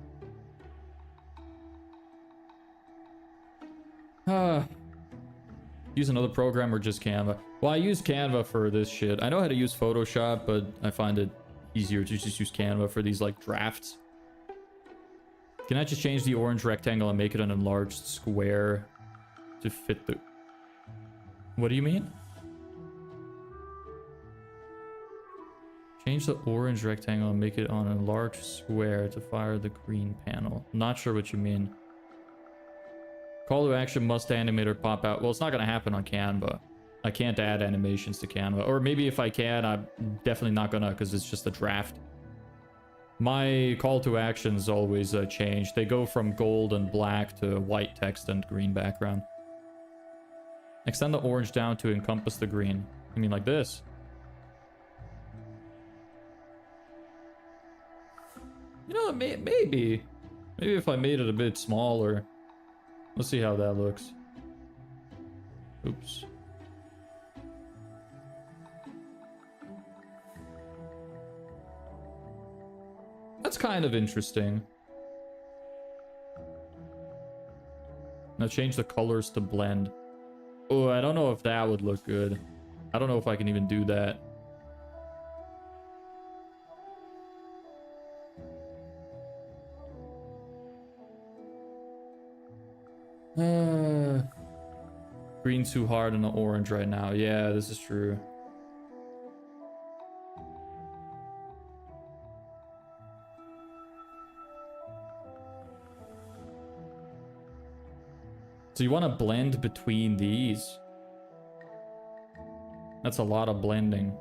Use another program or just Canva? Well, I use Canva for this shit. I know how to use Photoshop, but I find it easier to just use Canva for these like drafts. Can I just change the orange rectangle and make it an enlarged square to fit the... What do you mean? Change the orange rectangle and make it on a large square to fire the green panel. Not sure what you mean. Call to action must animate or pop out. Well, it's not going to happen on Canva. I can't add animations to Canva. Or maybe if I can, I'm definitely not going to because it's just a draft. My call to actions always change. They go from gold and black to white text and green background. Extend the orange down to encompass the green. I mean like this. You know, maybe if I made it a bit smaller. Let's see how that looks. Oops. That's kind of interesting. Now change the colors to blend. Oh, I don't know if that would look good. I don't know if I can even do that. Green too hard on the orange right now. Yeah, this is true. So you want to blend between these. That's a lot of blending.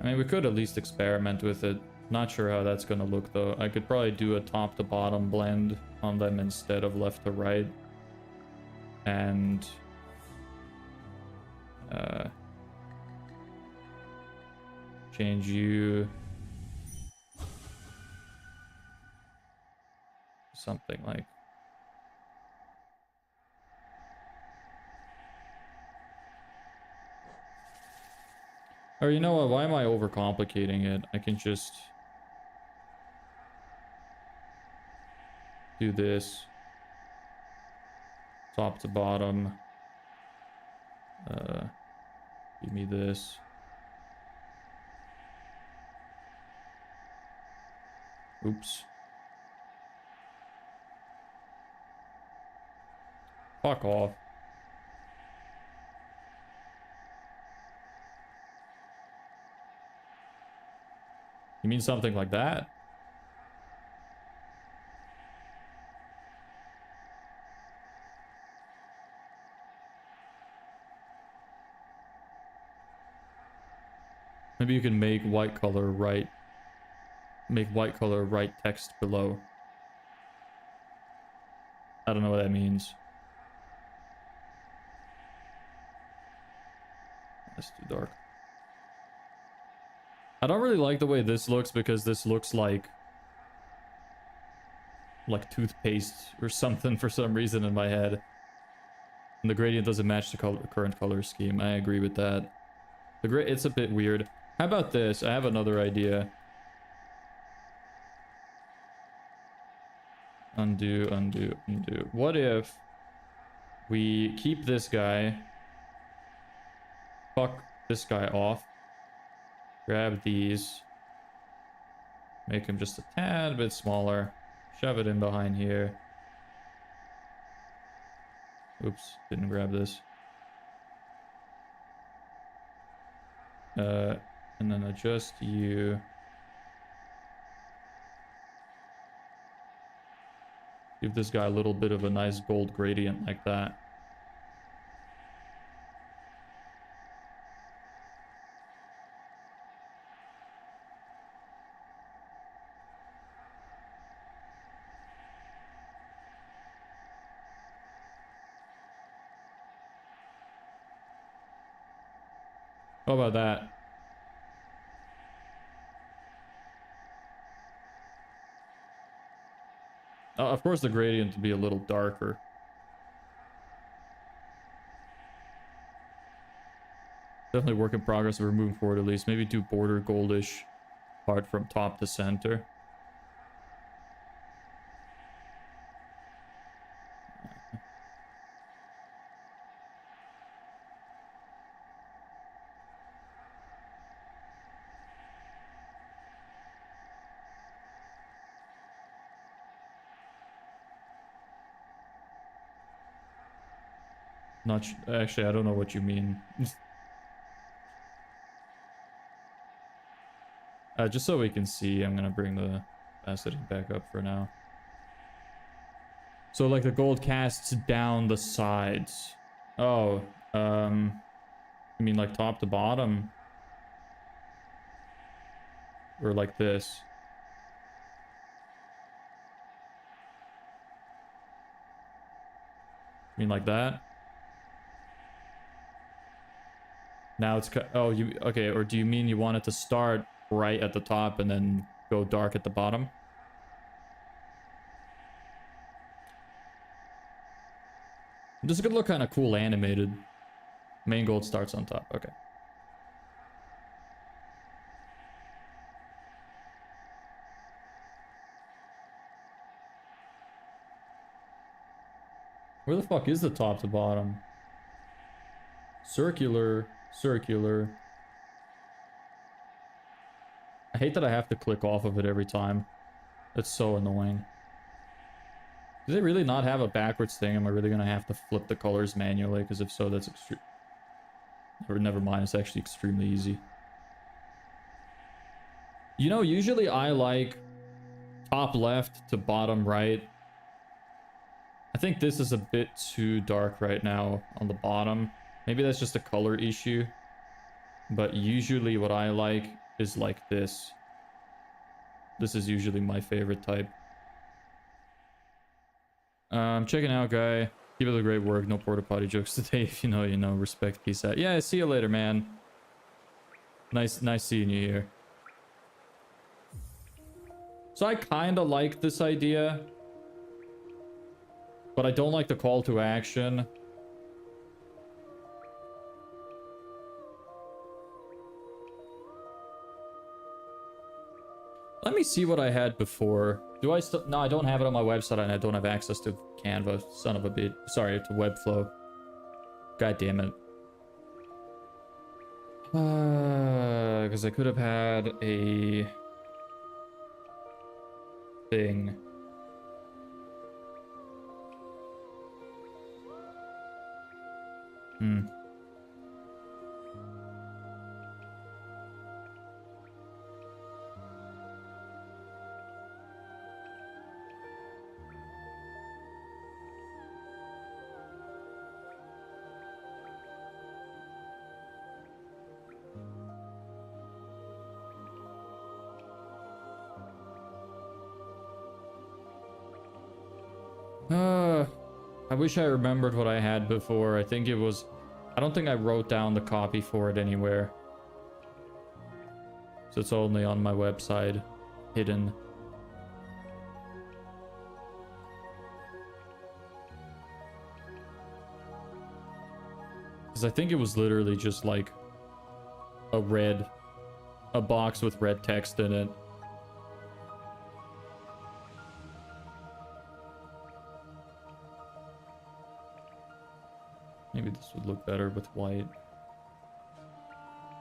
I mean, we could at least experiment with it. Not sure how that's gonna look though. I could probably do a top to bottom blend on them instead of left to right. And change you something like... Or you know what, why am I overcomplicating it? I can just do this. Top to bottom. Give me this. Oops. Fuck off. You mean something like that? Maybe you can make white color right. Make white color right text below. I don't know what that means. That's too dark. I don't really like the way this looks because this looks like toothpaste or something for some reason in my head. And the gradient doesn't match the current color scheme. I agree with that. It's a bit weird. How about this? I have another idea. Undo, undo, undo. What if we keep this guy, fuck this guy off, grab these, make him just a tad bit smaller, shove it in behind here. Oops, didn't grab this. And then adjust you. Give this guy a little bit of a nice gold gradient like that. How about that? Of course, the gradient to be a little darker. Definitely work in progress. We're moving forward at least. Maybe do border goldish part from top to center. Not actually, I don't know what you mean. Just so we can see, I'm gonna bring the faceting back up for now. So like the gold casts down the sides. Oh, you mean like top to bottom? Or like this? You mean like that? Now it's oh, you okay? Or do you mean you want it to start right at the top and then go dark at the bottom? This is gonna look kind of cool animated. Main gold starts on top. Okay. Where the fuck is the top to bottom? Circular, circular. I hate that I have to click off of it every time. That's so annoying. Do they really not have a backwards thing? Am I really gonna have to flip the colors manually? Because if so, that's extreme. Or never mind, it's actually extremely easy. You know, usually I like top left to bottom right. I think this is a bit too dark right now on the bottom. Maybe that's just a color issue. But usually what I like is like this. This is usually my favorite type. Checking out, guy. Keep up the great work. No porta potty jokes today. If you know, you know. Respect. Peace out. Yeah, see you later, man. Nice seeing you here. So I kind of like this idea, but I don't like the call to action. Let me see what I had before. Do I still... No, I don't have it on my website and I don't have access to Canva. Son of a bitch. Sorry, to Webflow. God damn it. Because I could have had a... thing. I wish I remembered what I had before. I think it was... I don't think I wrote down the copy for it anywhere. So it's only on my website. Hidden. Because I think it was literally just like... a box with red text in it. Maybe this would look better with white.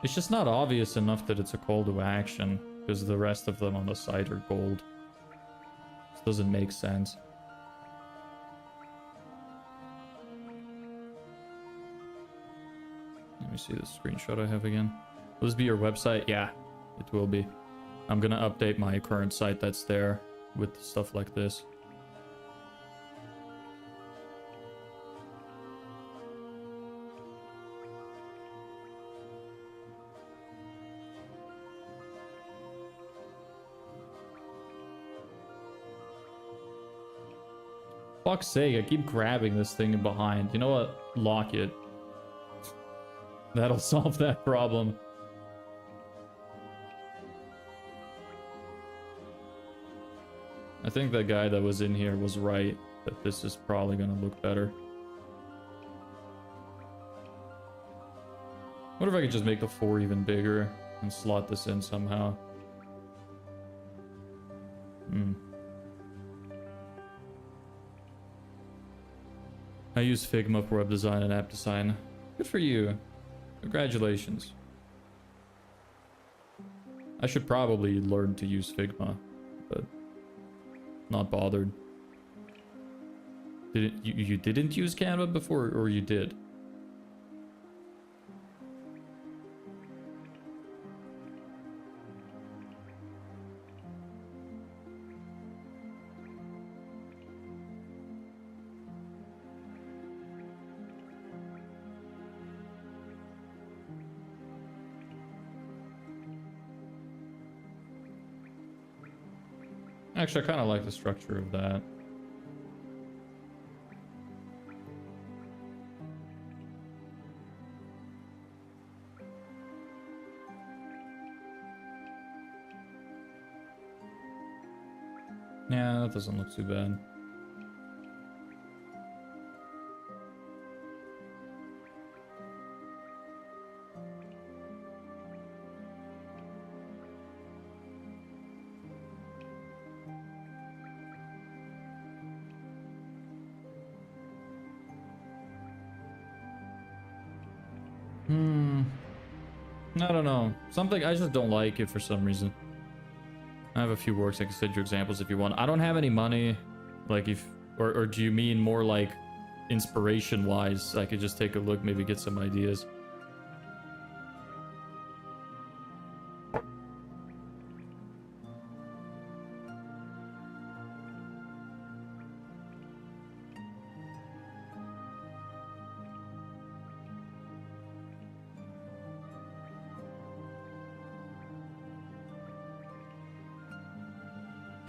It's just not obvious enough that it's a call to action, because the rest of them on the site are gold. This doesn't make sense. Let me see the screenshot I have again. Will this be your website? Yeah, it will be. I'm gonna update my current site that's there with stuff like this. Fuck's sake, I keep grabbing this thing in behind. You know what? Lock it. That'll solve that problem. I think that guy that was in here was right, that this is probably gonna look better. What if I could just make the 4 even bigger and slot this in somehow? I use Figma for web design and app design. Good for you. Congratulations. I should probably learn to use Figma, but not bothered. You didn't use Canva before, or you did? Actually, I kind of like the structure of that. Yeah, that doesn't look too bad. I don't know. Something, I just don't like it for some reason. I have a few works I can send you examples if you want. I don't have any money. Like if, or do you mean more like inspiration wise? I could just take a look, maybe get some ideas.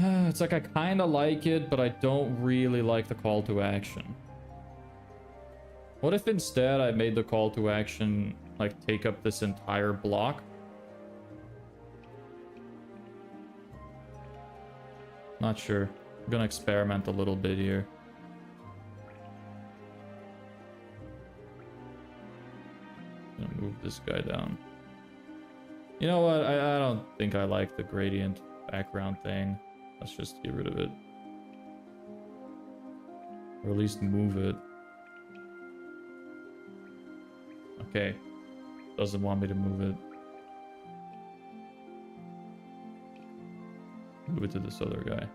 It's like I kind of like it, but I don't really like the call to action. What if instead I made the call to action like take up this entire block? Not sure. I'm gonna experiment a little bit here. Gonna move this guy down. You know what? I don't think I like the gradient background thing. Let's just get rid of it. Or at least move it. Okay. Doesn't want me to move it. Move it to this other guy.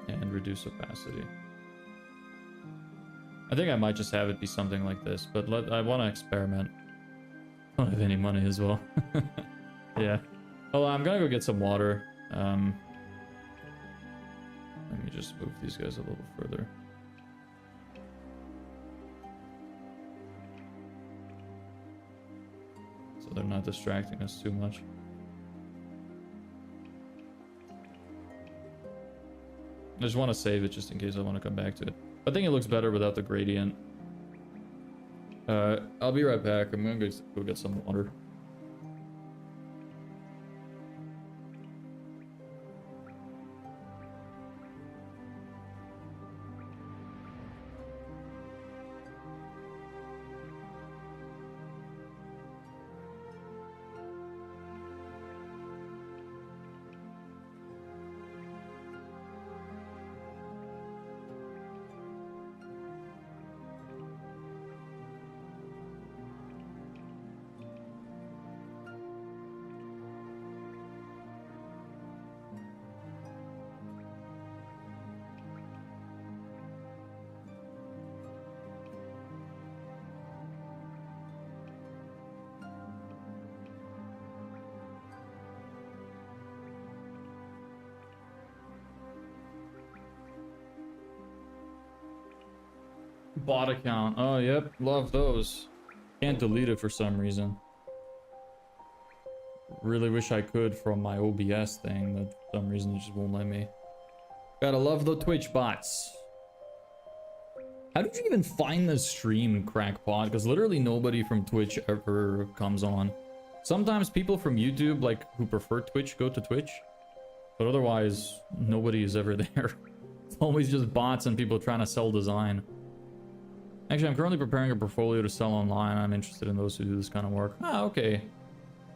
And reduce opacity. I think I might just have it be something like this, but I want to experiment. I don't have any money as well. Yeah. Oh, I'm gonna go get some water. Let me just move these guys a little further. So they're not distracting us too much. I just want to save it just in case I want to come back to it. I think it looks better without the gradient. I'll be right back. I'm gonna go get some water. Bot account. Oh, yep. Love those. Can't delete it for some reason. Really wish I could from my OBS thing, but for some reason it just won't let me. Gotta love the Twitch bots. How did you even find the stream, crackpot? Because literally nobody from Twitch ever comes on. Sometimes people from YouTube, like, who prefer Twitch, go to Twitch. But otherwise, nobody is ever there. It's always just bots and people trying to sell design. Actually, I'm currently preparing a portfolio to sell online. I'm interested in those who do this kind of work. Ah, okay.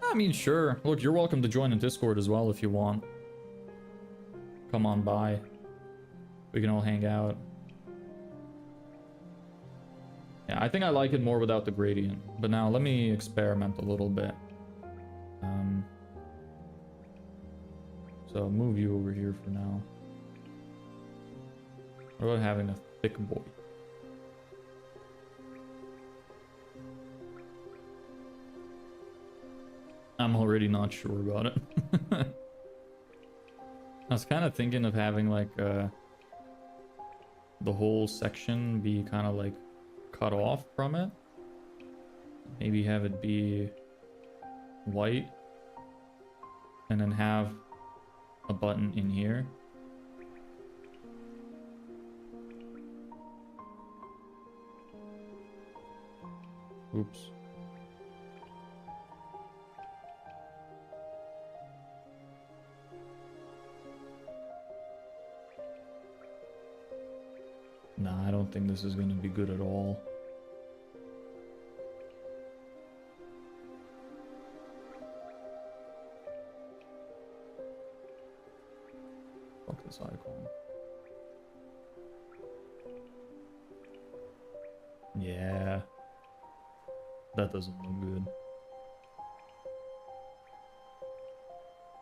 I mean, sure. Look, you're welcome to join in Discord as well if you want. Come on by. We can all hang out. Yeah, I think I like it more without the gradient. But now let me experiment a little bit. So I'll move you over here for now. What about having a thick boy? I'm already not sure about it. I was kind of thinking of having like the whole section be kind of like cut off from it. Maybe have it be white and then have a button in here. Oops. Nah, I don't think this is going to be good at all. Fuck this icon. Yeah. That doesn't look good.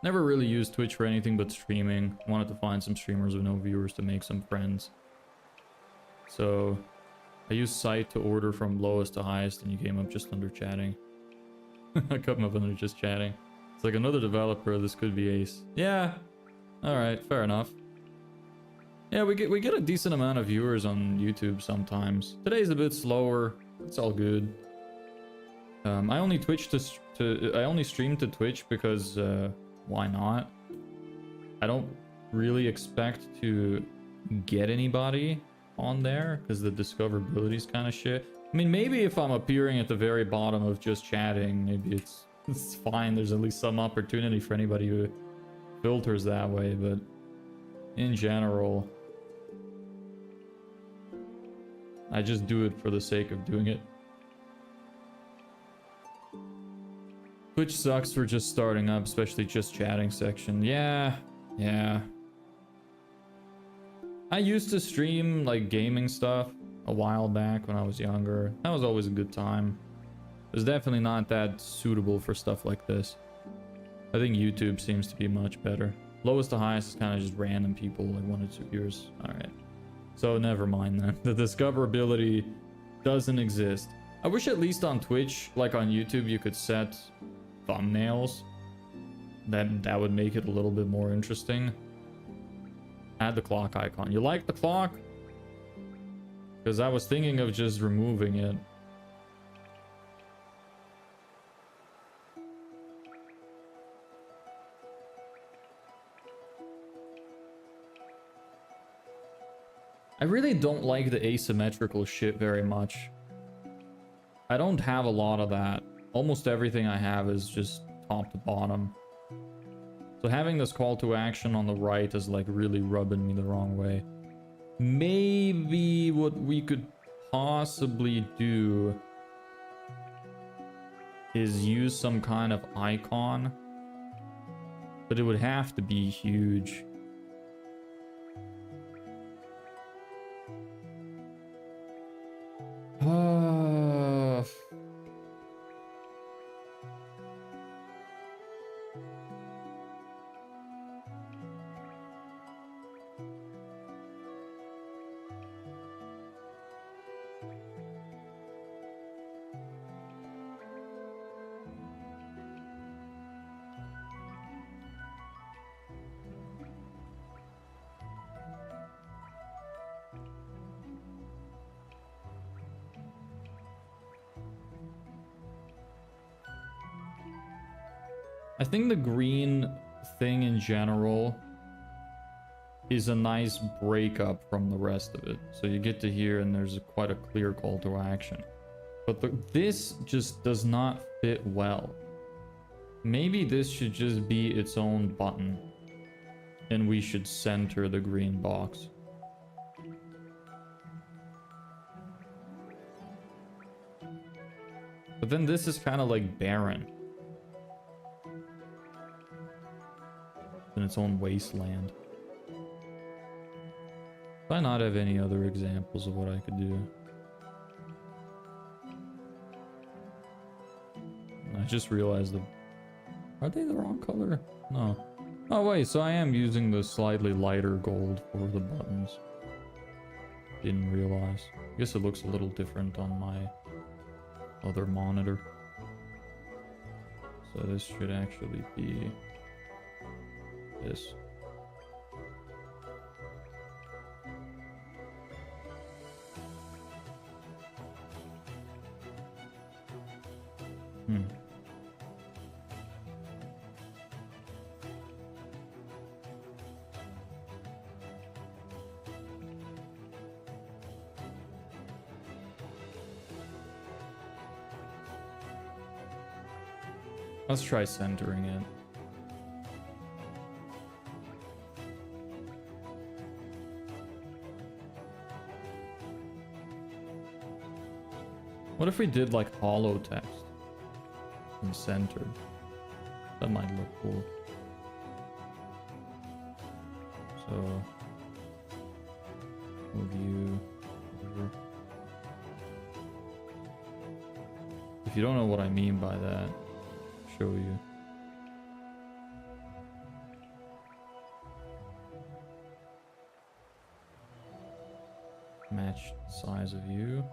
Never really used Twitch for anything but streaming. Wanted to find some streamers with no viewers to make some friends. So I used site to order from lowest to highest, and you came up just under chatting. I come up under just chatting. It's like another developer. This could be ace. Yeah. All right. Fair enough. Yeah, we get a decent amount of viewers on YouTube sometimes. Today's a bit slower. It's all good. I only I only stream to Twitch because why not? I don't really expect to get anybody on there because the discoverability is kind of shit. I mean, maybe if I'm appearing at the very bottom of just chatting, maybe it's fine. There's at least some opportunity for anybody who filters that way, but in general, I just do it for the sake of doing it. Twitch sucks for just starting up, especially just chatting section. Yeah. I used to stream like gaming stuff a while back when I was younger. That was always a good time. It was definitely not that suitable for stuff like this. I think YouTube seems to be much better. Lowest to highest is kind of just random people, like 1 or 2 viewers. Alright. So never mind then. The discoverability doesn't exist. I wish at least on Twitch, like on YouTube, you could set thumbnails. That would make it a little bit more interesting. Add the clock icon. You like the clock? Because I was thinking of just removing it. I really don't like the asymmetrical shit very much. I don't have a lot of that. Almost everything I have is just top to bottom. So having this call to action on the right is like really rubbing me the wrong way. Maybe what we could possibly do is use some kind of icon, but it would have to be huge. I think the green thing in general is a nice breakup from the rest of it. So you get to here and there's quite a clear call to action. But this just does not fit well. Maybe this should just be its own button. And we should center the green box. But then this is kind of like barren. In its own wasteland. Do I not have any other examples of what I could do? I just realized are they the wrong color? No. Oh wait, so I am using the slightly lighter gold for the buttons. Didn't realize. I guess it looks a little different on my other monitor. So this should actually be this. Let's try centering it. What if we did like hollow text and centered? That might look cool. So we'll view. If you don't know what I mean by that, I'll show you. Match size of view.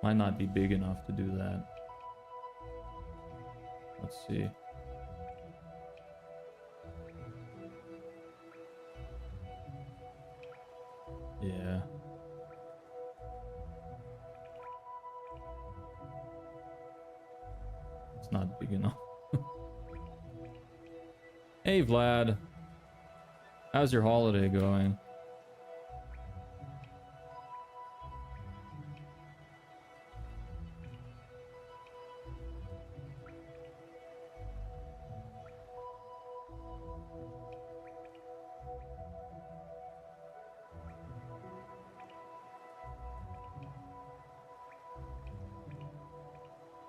Might not be big enough to do that. Let's see. Yeah. It's not big enough. Hey Vlad. How's your holiday going?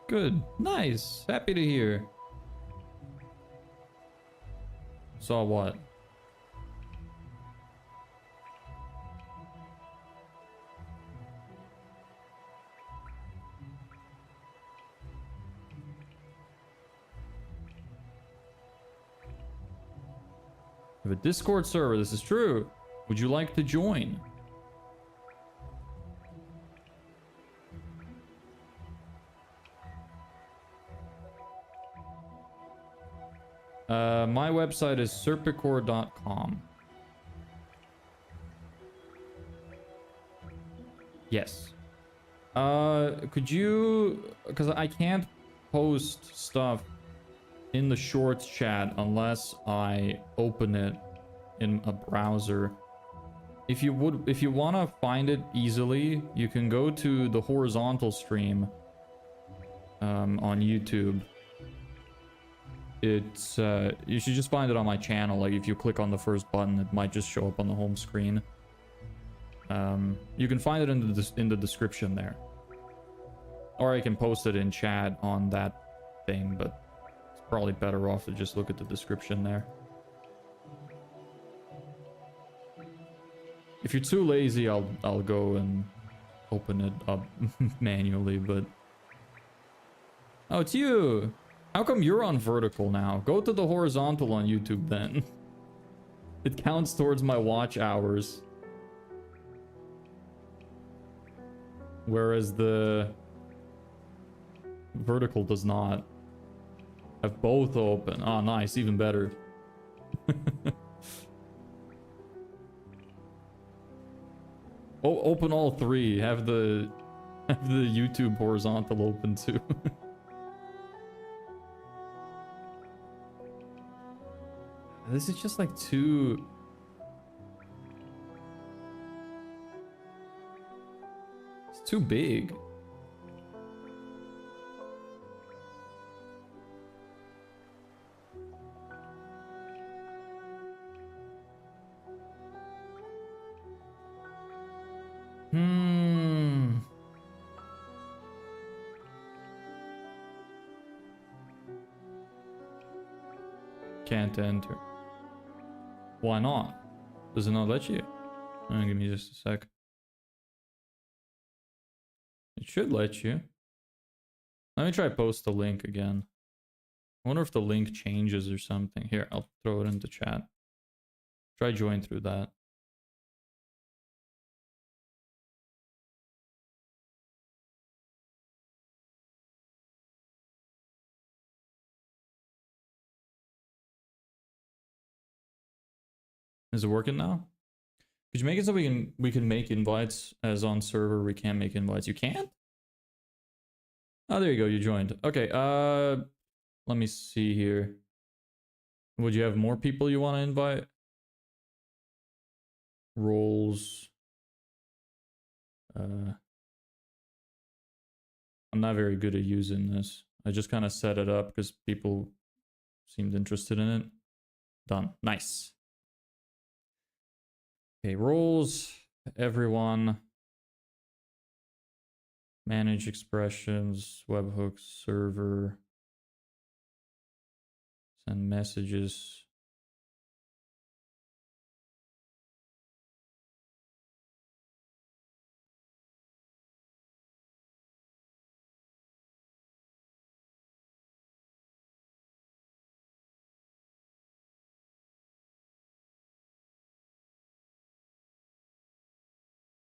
Good. Nice. Happy to hear. Saw what? We have a Discord server. This is true. Would you like to join? My website is serpicore.com. Yes. Could you... Because I can't post stuff in the shorts chat unless I open it in a browser. If you want to find it easily, you can go to the horizontal stream on YouTube. It's you should just find it on my channel. Like if you click on the first button, it might just show up on the home screen. You can find it in the description there, or I can post it in chat on that thing. But it's probably better off to just look at the description there. If you're too lazy, I'll go and open it up manually. But oh, it's you. How come you're on vertical now? Go to the horizontal on YouTube then. It counts towards my watch hours. Whereas the vertical does not. Have both open. Oh, nice. Even better. Oh, open all three. Have the YouTube horizontal open too. This is just like too... It's too big. Can't enter. Why not? Does it not let you? Give me just a sec. It should let you. Let me try post the link again. I wonder if the link changes or something. Here, I'll throw it into chat. Try join through that. Is it working now? Could you make it so we can make invites as on server we can't make invites? You can't? Oh, there you go. You joined. Okay. Let me see here. Would you have more people you want to invite? Roles. I'm not very good at using this. I just kind of set it up because people seemed interested in it. Done. Nice. Okay, roles, everyone. Manage expressions, webhooks, server. Send messages.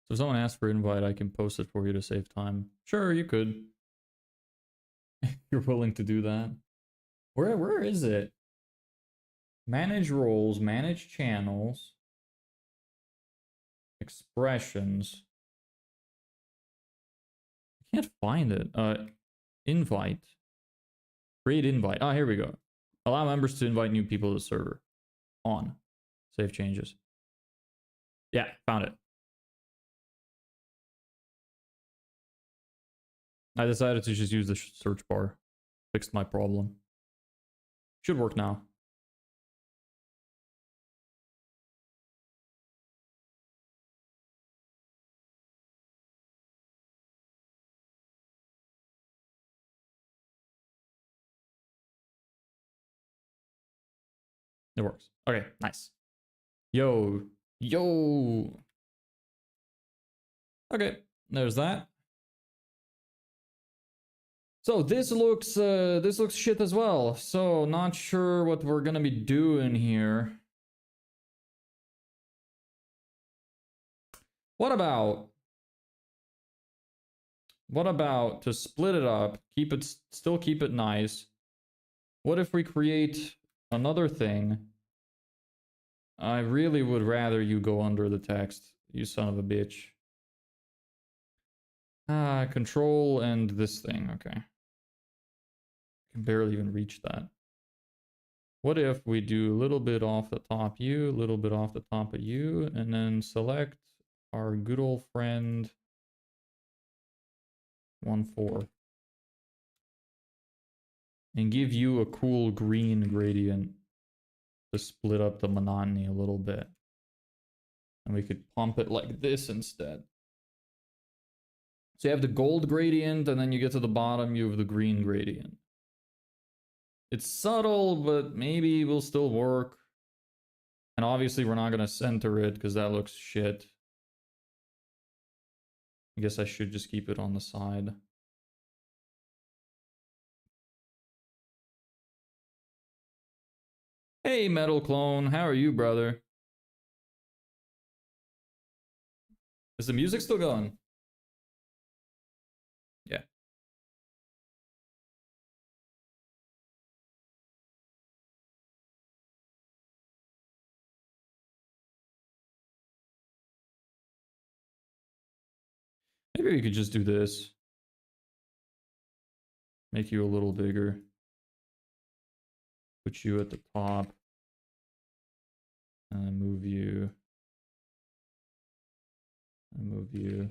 So if someone asks for invite, I can post it for you to save time. Sure, you could. You're willing to do that. Where is it? Manage roles, manage channels, expressions. I can't find it. Invite. Create invite. Ah, here we go. Allow members to invite new people to the server. On. Save changes. Yeah, found it. I decided to just use the search bar. Fixed my problem. Should work now. It works. Okay, nice. Yo. Yo. Okay, there's that. So this looks shit as well. So not sure what we're gonna be doing here. What about to split it up, keep it still keep it nice. What if we create another thing? I really would rather you go under the text, you son of a bitch. Control and this thing, okay. I can barely even reach that. What if we do a little bit off the top you, a little bit off the top of you, and then select our good old friend 1,4. And give you a cool green gradient to split up the monotony a little bit. And we could pump it like this instead. So you have the gold gradient, and then you get to the bottom, you have the green gradient. It's subtle, but maybe it will still work. And obviously we're not going to center it because that looks shit. I guess I should just keep it on the side. Hey, Metal Clone, how are you, brother? Is the music still going? Yeah. Maybe we could just do this. Make you a little bigger. Put you at the top. Move you. Move you.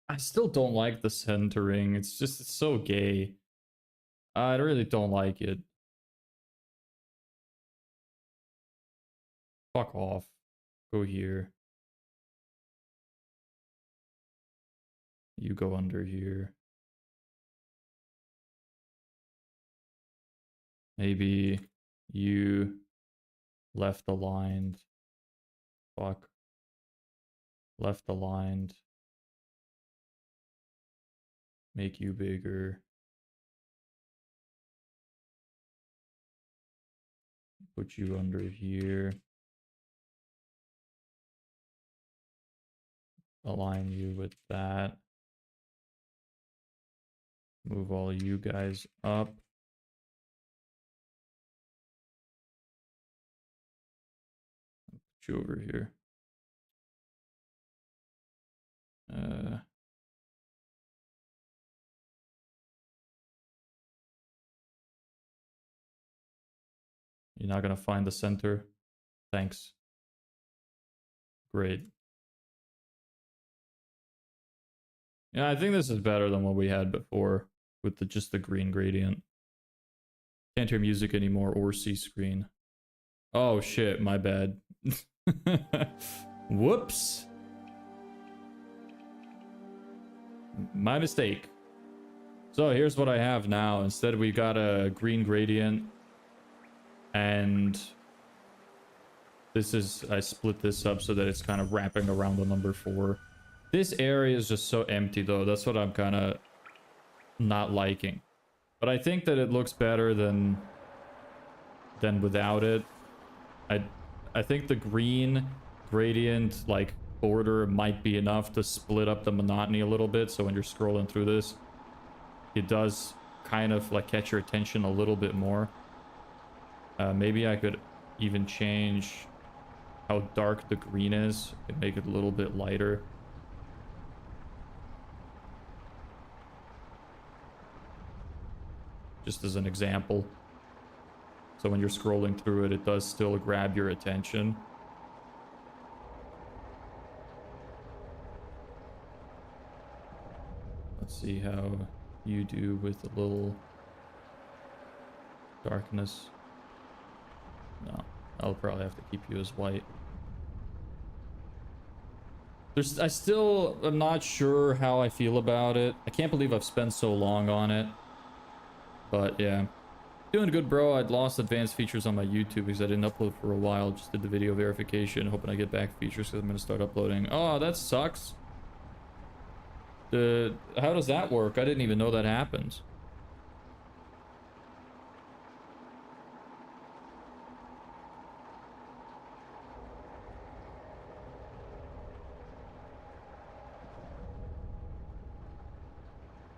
I still don't like the centering. It's just it's so gay. I really don't like it. Fuck off. Go here. You go under here. Maybe you left aligned. Fuck. Left aligned. Make you bigger. Put you under here. Align you with that. Move all you guys up. Put you over here. You're not gonna find the center. Thanks. Great. Yeah, I think this is better than what we had before with just the green gradient. Can't hear music anymore or see screen. Oh shit, my bad. Whoops. My mistake. So here's what I have now. Instead we got a green gradient. And this is, I split this up so that it's kind of wrapping around the number 4. This area is just so empty though. That's what I'm kind of not liking. But I think that it looks better than without it. I think the green gradient like border might be enough to split up the monotony a little bit. So when you're scrolling through this, it does kind of like catch your attention a little bit more. Maybe I could even change how dark the green is and make it a little bit lighter. Just as an example. So when you're scrolling through it, it does still grab your attention. Let's see how you do with a little darkness. No, I'll probably have to keep you as white. I still am not sure how I feel about it. I can't believe I've spent so long on it. But yeah. Doing good, bro. I'd lost advanced features on my YouTube because I didn't upload for a while. Just did the video verification, hoping I get back features because I'm going to start uploading. Oh, that sucks. How does that work? I didn't even know that happens.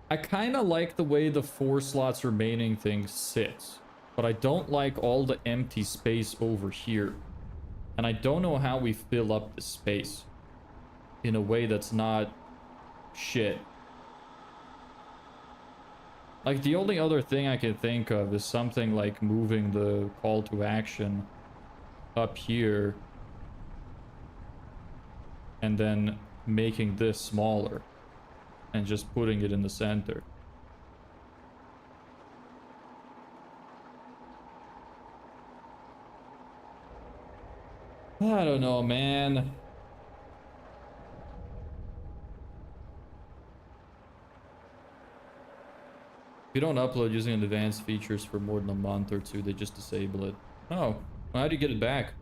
I kind of like the way the 4 slots remaining thing sits, but I don't like all the empty space over here. And I don't know how we fill up the space in a way that's not shit. Like the only other thing I can think of is something like moving the call to action up here and then making this smaller. And just putting it in the center. I don't know, man. If you don't upload using advanced features for more than a month or two, they just disable it. Oh, well, how do you get it back?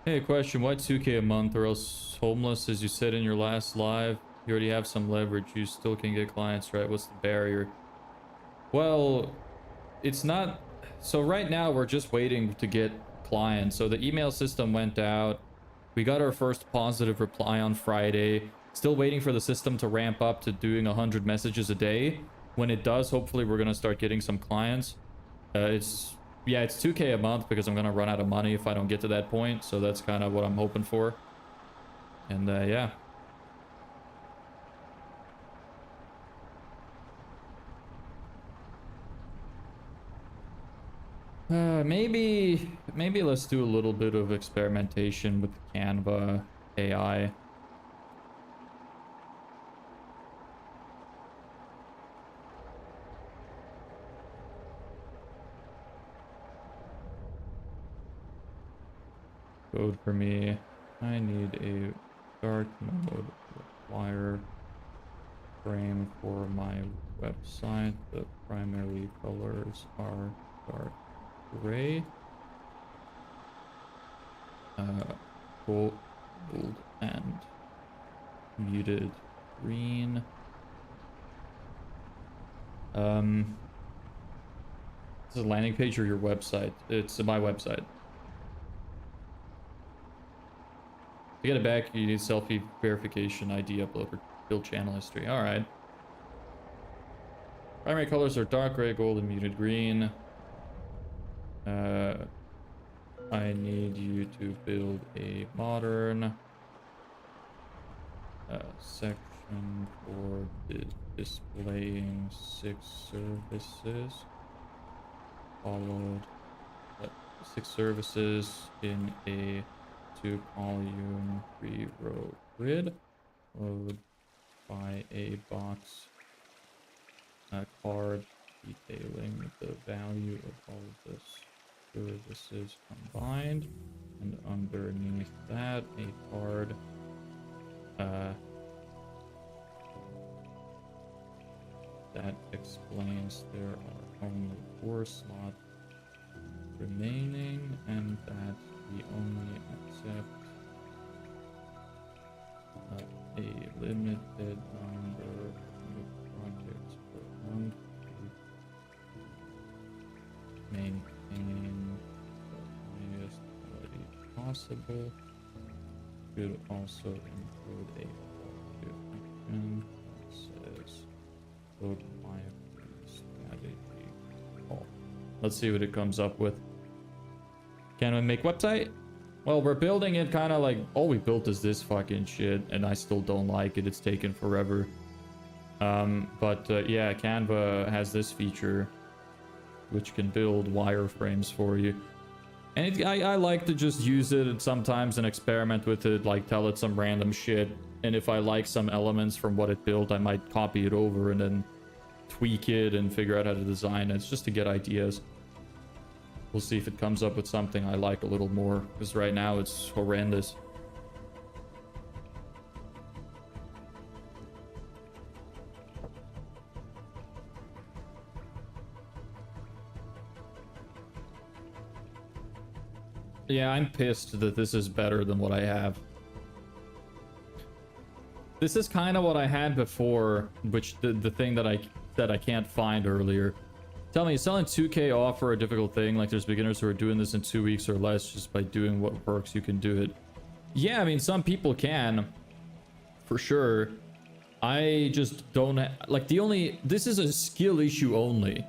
Hey, question. Why 2K a month or else homeless, as you said in your last live? You already have some leverage. You still can get clients, right? What's the barrier? Well, it's not... So right now, we're just waiting to get clients. So the email system went out. We got our first positive reply on Friday. Still waiting for the system to ramp up to doing 100 messages a day. When it does, hopefully we're going to start getting some clients. Yeah, it's 2K a month because I'm going to run out of money if I don't get to that point. So that's kind of what I'm hoping for. And yeah. Maybe let's do a little bit of experimentation with Canva AI. Code for me. I need a dark mode wire frame for my website. The primary colors are dark gray, gold and muted green. This is a landing page or your website? It's my website. To get it back, you need selfie verification, ID upload, or build channel history. All right. Primary colors are dark gray, gold, and muted green. I need you to build a modern section for displaying 6 services. Followed 6 services in a 2-column 3-row grid, followed by a box card detailing the value of all of this services combined, and underneath that a card that explains there are only 4 slots remaining and that we only accept a limited number of projects per month to maintain the highest quality possible. Could also include a call to action that says code wireframing strategy. Oh. Let's see what it comes up with. Can we make website? Well, we're building it kind of like all we built is this fucking shit, and I still don't like it. It's taken forever. Yeah, Canva has this feature which can build wireframes for you. And I like to just use it sometimes and experiment with it, like tell it some random shit. And if I like some elements from what it built, I might copy it over and then tweak it and figure out how to design it. It's just to get ideas. We'll see if it comes up with something I like a little more, because right now it's horrendous. Yeah, I'm pissed that this is better than what I have. This is kind of what I had before, which the thing that I can't find earlier. Tell me, is selling 2K offer a difficult thing? Like there's beginners who are doing this in 2 weeks or less just by doing what works, you can do it. Yeah, I mean, some people can, for sure. I just don't like this is a skill issue only.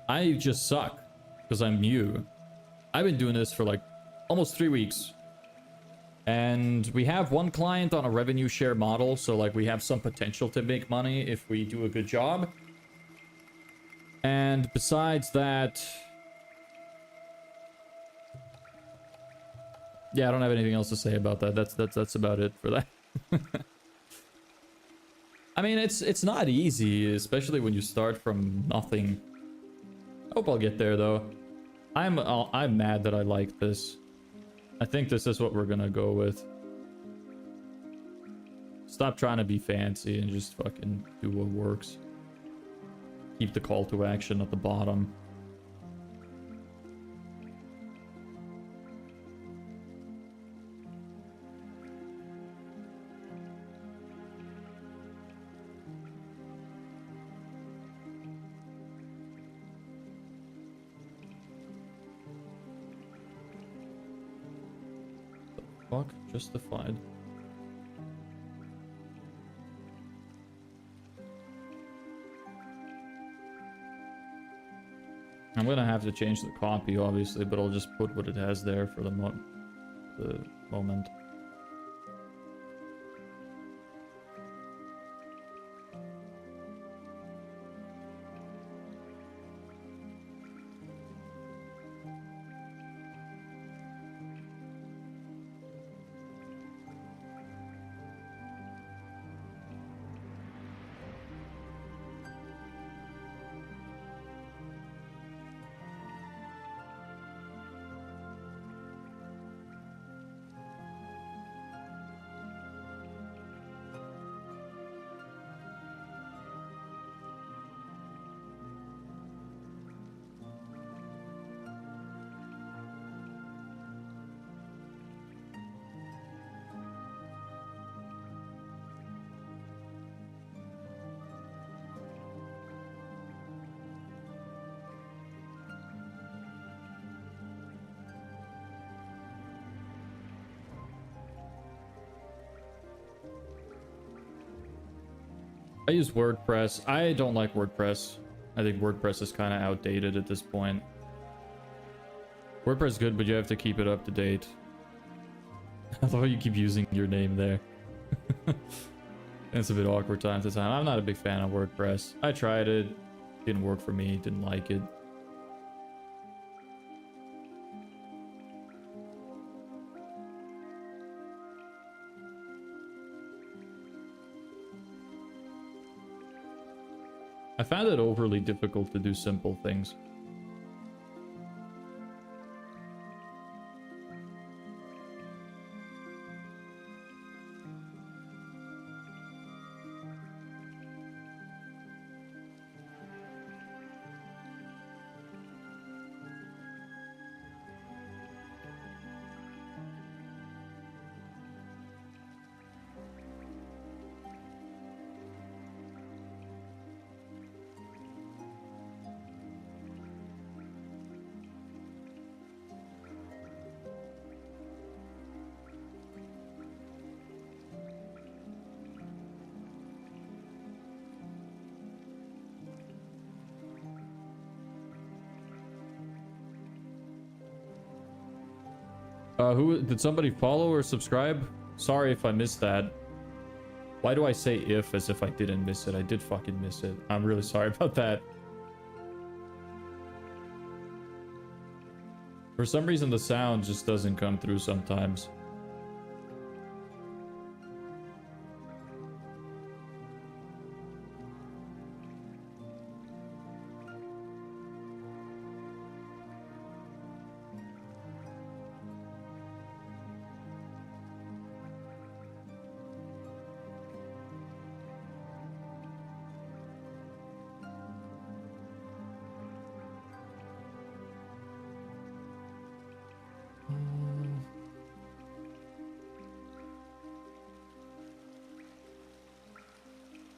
I just suck because I'm new. I've been doing this for like almost 3 weeks. And we have one client on a revenue share model, so like we have some potential to make money if we do a good job. And besides that, yeah, I don't have anything else to say about that. That's about it for that. I mean, it's not easy, especially when you start from nothing. I hope I'll get there though. I'm mad that I like this. I think this is what we're gonna go with. Stop trying to be fancy and just fucking do what works. Keep the call to action at the bottom. Fuck, justified. I'm gonna have to change the copy, obviously, but I'll just put what it has there for the moment. I use WordPress. I don't like WordPress. I think WordPress is kind of outdated at this point. WordPress is good, but you have to keep it up to date. I love how you keep using your name there. It's a bit awkward time to time. I'm not a big fan of WordPress. I tried it. Didn't work for me. Didn't like it. I found it overly difficult to do simple things. Who did somebody follow or subscribe? Sorry if I missed that. Why do I say if as if I didn't miss it? I did fucking miss it. I'm really sorry about that. For some reason, the sound just doesn't come through sometimes.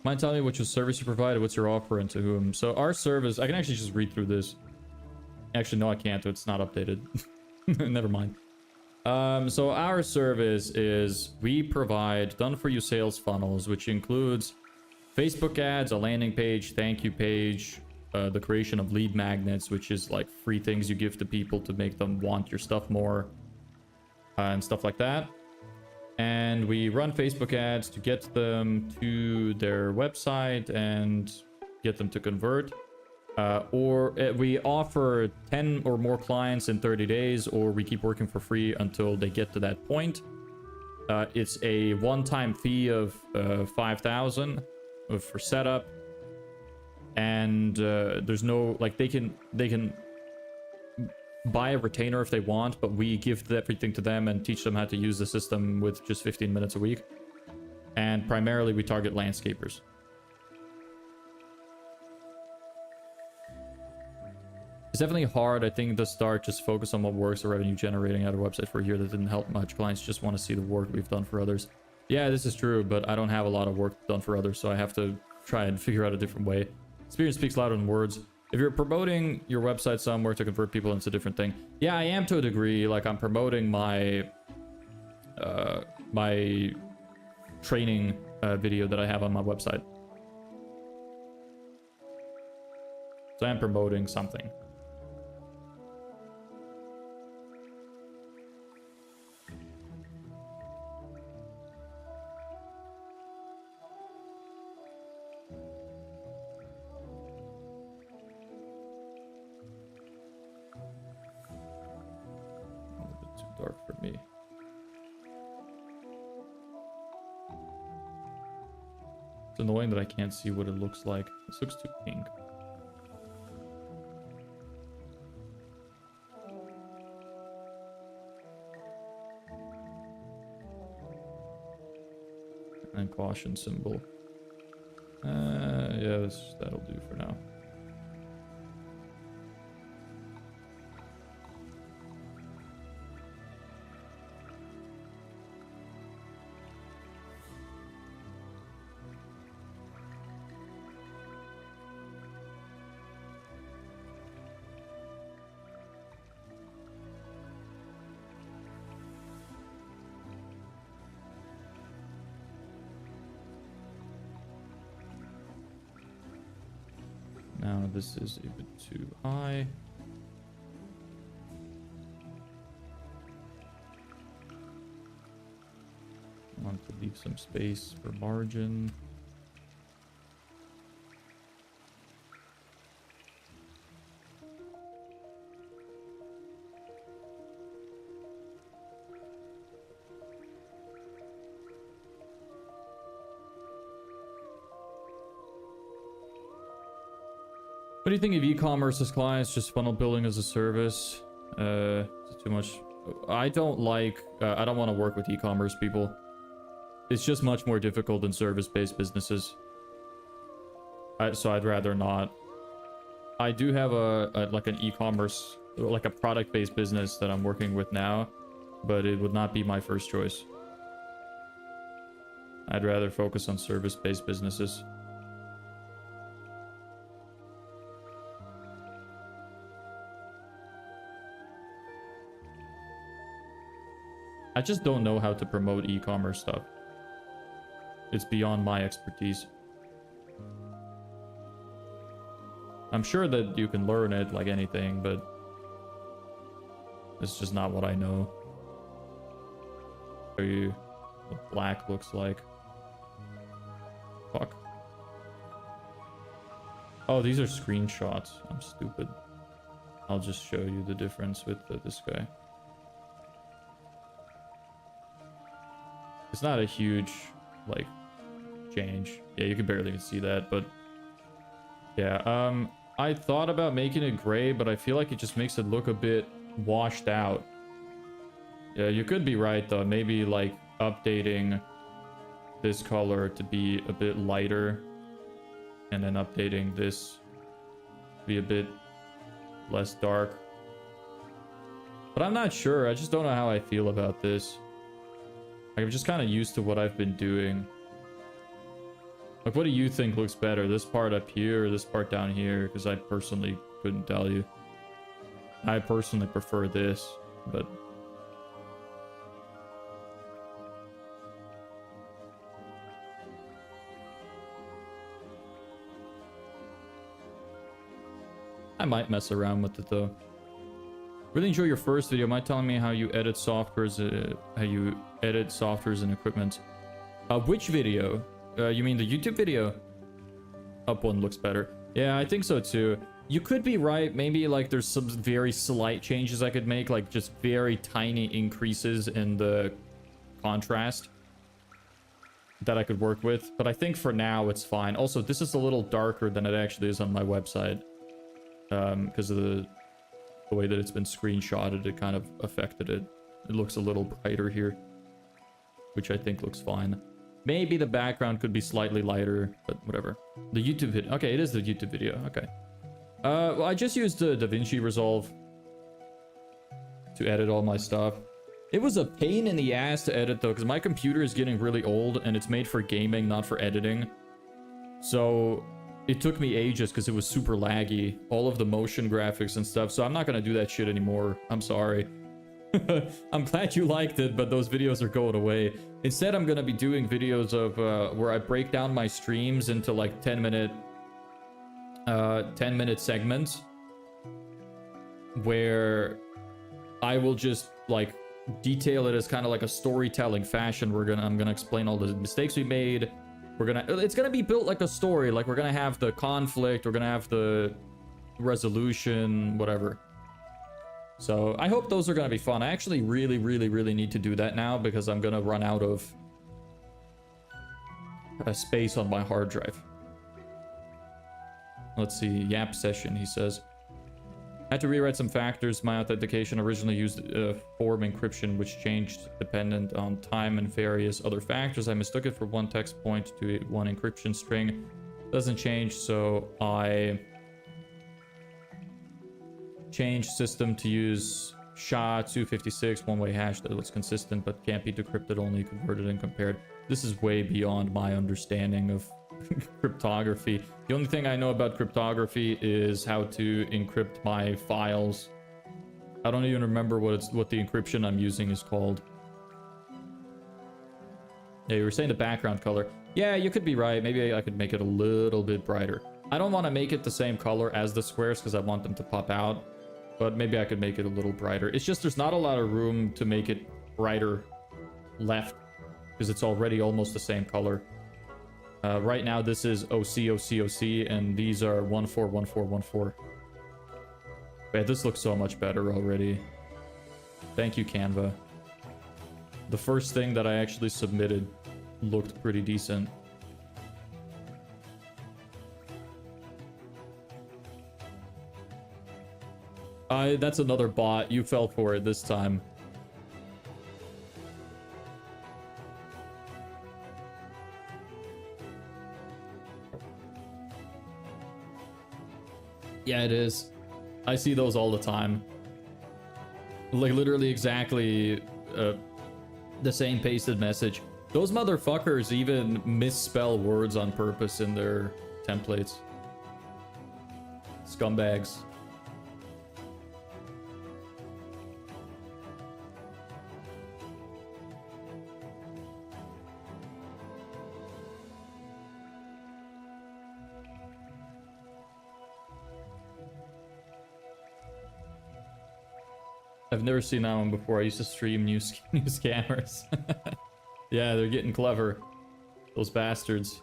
Mind telling me which service you provided, what's your offer, and to whom? So our service, I can actually just read through this. Actually, no, I can't. It's not updated. Never mind. So our service is we provide done-for-you sales funnels, which includes Facebook ads, a landing page, thank you page, the creation of lead magnets, which is like free things you give to people to make them want your stuff more, and stuff like that. And we run Facebook ads to get them to their website and get them to convert. Or we offer 10 or more clients in 30 days, or we keep working for free until they get to that point. It's a one-time fee of 5,000. for setup, and there's no like they can buy a retainer if they want, but we give everything to them and teach them how to use the system with just 15 minutes a week. And primarily we target landscapers. It's definitely hard, I think, to start just focus on what works or revenue generating out of a website for a year. That didn't help much. Clients just want to see the work we've done for others. Yeah, this is true, but I don't have a lot of work done for others, so I have to try and figure out a different way. Experience speaks louder than words. If you're promoting your website somewhere to convert people into a different thing, yeah, I am to a degree. Like, I'm promoting my my training video that I have on my website. So I'm promoting something. Dark for me. It's annoying that I can't see what it looks like. This looks too pink. And caution symbol. Yeah, that'll do for now. Now this is a bit too high. I want to leave some space for margin. What do you think of e-commerce as clients, just funnel building as a service? Is it too much? I don't want to work with e-commerce people. It's just much more difficult than service-based businesses. So I'd rather not. I do have like an e-commerce, like a product-based business that I'm working with now, but it would not be my first choice. I'd rather focus on service-based businesses. I just don't know how to promote e-commerce stuff. It's beyond my expertise. I'm sure that you can learn it like anything, but it's just not what I know. Show you what black looks like. Fuck. Oh, these are screenshots. I'm stupid. I'll just show you the difference with this guy. It's not a huge, like, change. Yeah, you can barely even see that, but yeah. I thought about making it gray, but I feel like it just makes it look a bit washed out. Yeah, you could be right, though. Maybe, like, updating this color to be a bit lighter, and then updating this to be a bit less dark. But I'm not sure. I just don't know how I feel about this. Like, I'm just kind of used to what I've been doing. Like, what do you think looks better? This part up here or this part down here? Because I personally couldn't tell you. I personally prefer this, but... I might mess around with it, though. Really enjoy your first video. Mind telling me how you edit softwares, and equipment. Which video? You mean the YouTube video? Up one looks better. Yeah, I think so too. You could be right. Maybe like there's some very slight changes I could make, like just very tiny increases in the contrast. that I could work with. But I think for now it's fine. Also, this is a little darker than it actually is on my website. Because of the way that it's been screenshotted, it kind of affected it. It looks a little brighter here, which I think looks fine. Maybe the background could be slightly lighter, but whatever. The YouTube video. Okay, it is the YouTube video. Okay. Well, I just used the DaVinci Resolve to edit all my stuff. It was a pain in the ass to edit, though, because my computer is getting really old, and it's made for gaming, not for editing. So it took me ages because it was super laggy. All of the motion graphics and stuff. So I'm not going to do that shit anymore. I'm sorry. I'm glad you liked it, but those videos are going away. Instead, I'm going to be doing videos of where I break down my streams into like 10-minute segments where I will just like detail it as kind of like a storytelling fashion. I'm gonna explain all the mistakes we made. It's gonna be built like a story. Like we're gonna have the conflict, we're gonna have the resolution, whatever. So I hope those are gonna be fun. I actually really need to do that now because I'm gonna run out of space on my hard drive. Let's see, Yap session, he says. Had to rewrite some factors. My authentication originally used form encryption, which changed dependent on time and various other factors. I mistook it for one text point to one encryption string. Doesn't change, so I changed system to use SHA-256, one-way hash that looks consistent but can't be decrypted, only converted and compared. This is way beyond my understanding of cryptography. The only thing I know about cryptography is how to encrypt my files. I don't even remember what the encryption I'm using is called. Yeah, you were saying the background color. Yeah, you could be right. Maybe I could make it a little bit brighter. I don't want to make it the same color as the squares because I want them to pop out. But maybe I could make it a little brighter. It's just there's not a lot of room to make it brighter left because it's already almost the same color. Right now, this is OC, OC, OC, and these are 14, 14, 14. Man, this looks so much better already. Thank you, Canva. The first thing that I actually submitted looked pretty decent. That's another bot. You fell for it this time. Yeah, it is. I see those all the time. Like, literally exactly the same pasted message. Those motherfuckers even misspell words on purpose in their templates. Scumbags. I've never seen that one before. I used to stream new scammers. Yeah, they're getting clever. Those bastards.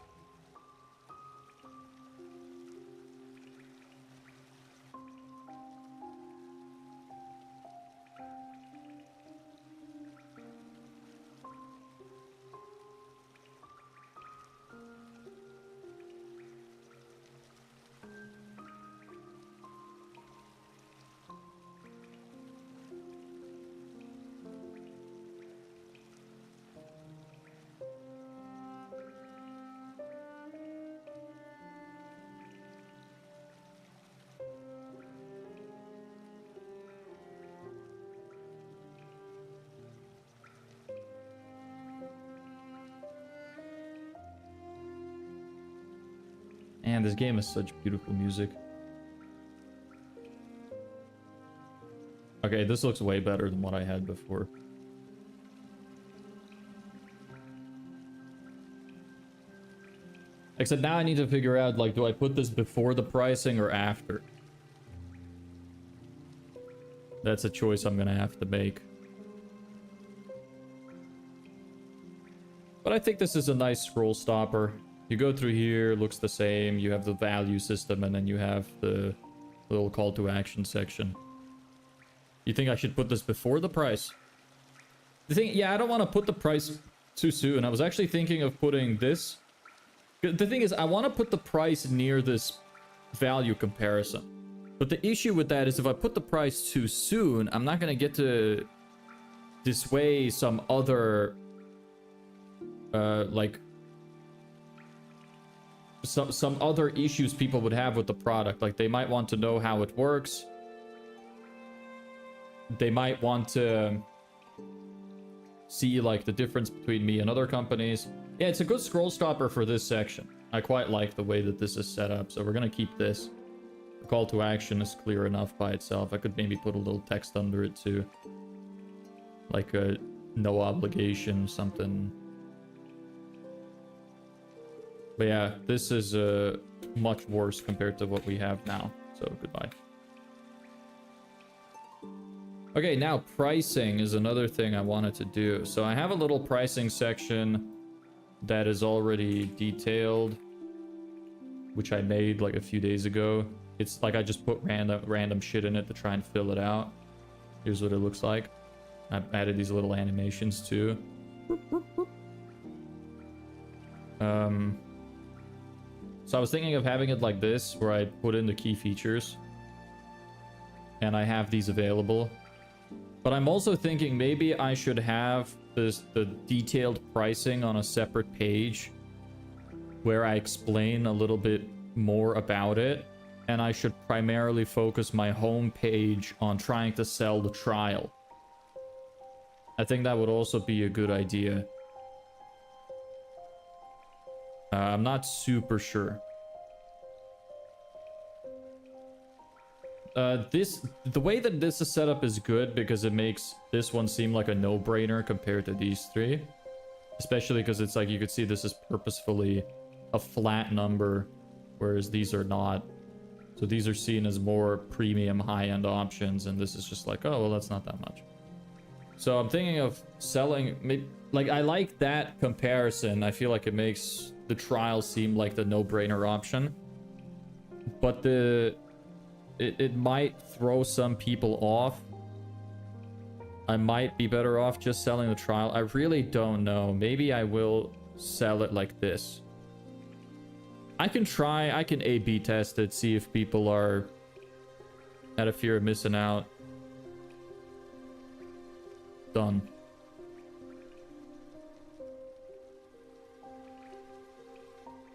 Man, this game has such beautiful music. Okay, this looks way better than what I had before. Except now I need to figure out, like, do I put this before the pricing or after? That's a choice I'm gonna have to make. But I think this is a nice scroll stopper. You go through here, looks the same. You have the value system, and then you have the little call to action section. You think I should put this before the price? The thing, yeah, I don't want to put the price too soon. I was actually thinking of putting this. The thing is, I want to put the price near this value comparison. But the issue with that is if I put the price too soon, I'm not going to get to dissuade some other, like, some other issues people would have with the product. Like, they might want to know how it works. They might want to see, like, the difference between me and other companies. Yeah, it's a good scroll stopper for this section. I quite like the way that this is set up, so we're gonna keep this. The call to action is clear enough by itself. I could maybe put a little text under it too. Like a no obligation, something. But yeah, this is much worse compared to what we have now. So goodbye. Okay, now pricing is another thing I wanted to do. So I have a little pricing section that is already detailed, which I made like a few days ago. It's like I just put random shit in it to try and fill it out. Here's what it looks like. I've added these little animations too. So I was thinking of having it like this, where I put in the key features and I have these available. But I'm also thinking maybe I should have the detailed pricing on a separate page where I explain a little bit more about it. And I should primarily focus my home page on trying to sell the trial. I think that would also be a good idea. I'm not super sure. The way that this is set up is good because it makes this one seem like a no-brainer compared to these three. Especially because it's like you could see this is purposefully a flat number, whereas these are not. So these are seen as more premium high-end options, and this is just like, oh, well, that's not that much. So I'm thinking of selling, maybe, like, I like that comparison. I feel like it makes the trial seem like the no-brainer option. But it might throw some people off. I might be better off just selling the trial. I really don't know. Maybe I will sell it like this. I can A/B test it, see if people are out of fear of missing out. Done.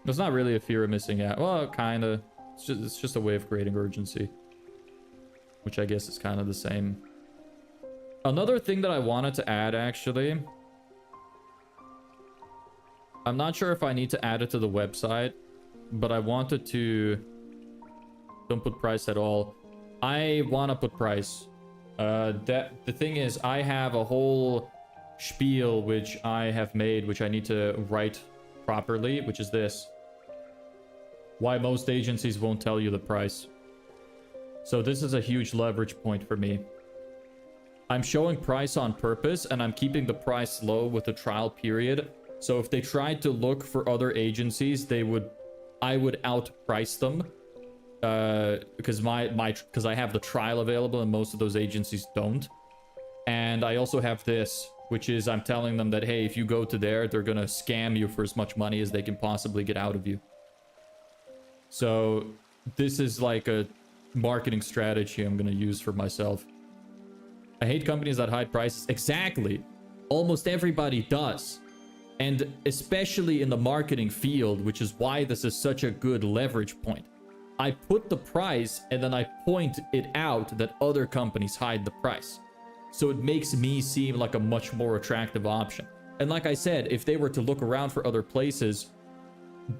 It's not really a fear of missing out. Well, kind of. It's just a way of creating urgency. Which I guess is kind of the same. Another thing that I wanted to add, actually. I'm not sure if I need to add it to the website. But I wanted to... Don't put price at all. I want to put price. The thing is, I have a whole spiel which I have made, which I need to write properly, which is this. Why most agencies won't tell you the price. So this is a huge leverage point for me. I'm showing price on purpose, and I'm keeping the price low with the trial period. So if they tried to look for other agencies, I would outprice them. Because I have the trial available and most of those agencies don't. And I also have this, which is I'm telling them that, hey, if you go to there, they're gonna scam you for as much money as they can possibly get out of you. So this is like a marketing strategy I'm gonna use for myself. I hate companies that hide prices. Exactly. Almost everybody does. And especially in the marketing field, which is why this is such a good leverage point. I put the price and then I point it out that other companies hide the price. So it makes me seem like a much more attractive option. And like I said, if they were to look around for other places,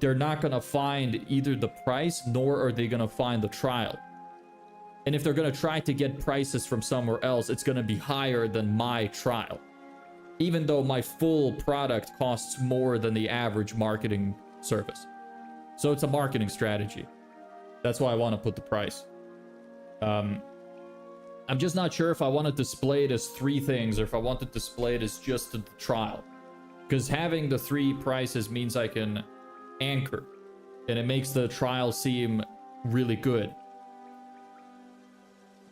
they're not going to find either the price nor are they going to find the trial. And if they're going to try to get prices from somewhere else, it's going to be higher than my trial. Even though my full product costs more than the average marketing service. So it's a marketing strategy. That's why I want to put the price. I'm just not sure if I want to display it as 3 things or if I want to display it as just the trial. Because having the 3 prices means I can anchor. And it makes the trial seem really good.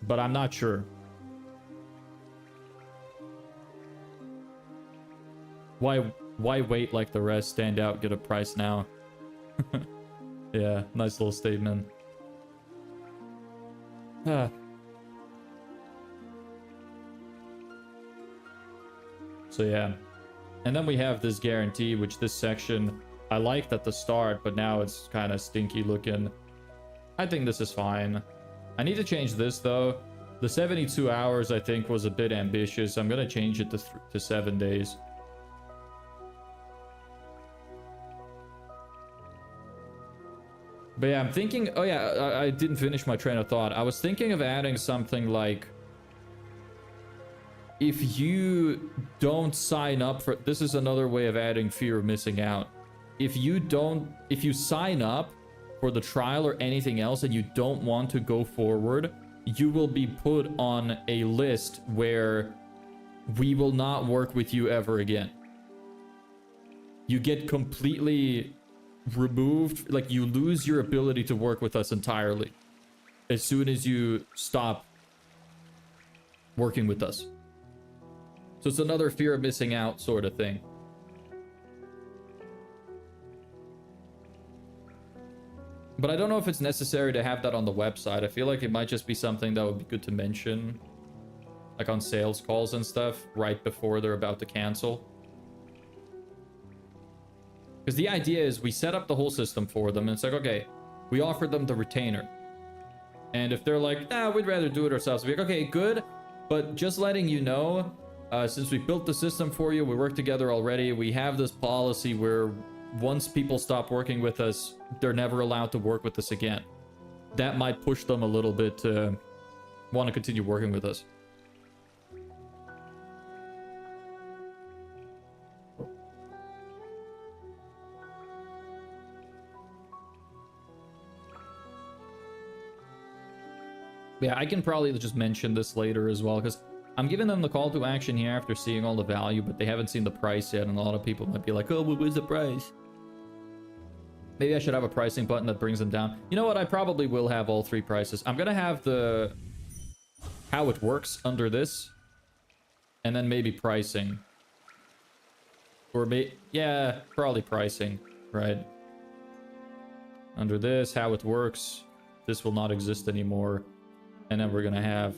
But I'm not sure. Why Why wait like the rest? Stand out, get a price now. Yeah, nice little statement. Ah. So yeah. And then we have this guarantee, which this section I liked at the start, but now it's kind of stinky looking. I think this is fine. I need to change this though. The 72 hours I think was a bit ambitious. I'm gonna change it to 7 days. But yeah, I'm thinking, oh yeah, I didn't finish my train of thought. I was thinking of adding something like, if you don't sign up for, this is another way of adding fear of missing out. If you sign up for the trial or anything else and you don't want to go forward, you will be put on a list where we will not work with you ever again. You get completely removed, like you lose your ability to work with us entirely as soon as you stop working with us. So it's another fear of missing out sort of thing. But I don't know if it's necessary to have that on the website. I feel like it might just be something that would be good to mention, like on sales calls and stuff, right before they're about to cancel. Because the idea is we set up the whole system for them, and it's like, okay, we offer them the retainer. And if they're like, nah, we'd rather do it ourselves, we're like, okay, good. But just letting you know, since we built the system for you, we work together already, we have this policy where once people stop working with us, they're never allowed to work with us again. That might push them a little bit to want to continue working with us. Yeah, I can probably just mention this later as well, because I'm giving them the call to action here after seeing all the value, but they haven't seen the price yet, and a lot of people might be like, oh, well, where's the price? Maybe I should have a pricing button that brings them down. You know what? I probably will have all 3 prices. I'm going to have the how it works under this, and then maybe pricing. Or yeah, probably pricing, right? Under this, how it works. This will not exist anymore. And then we're going to have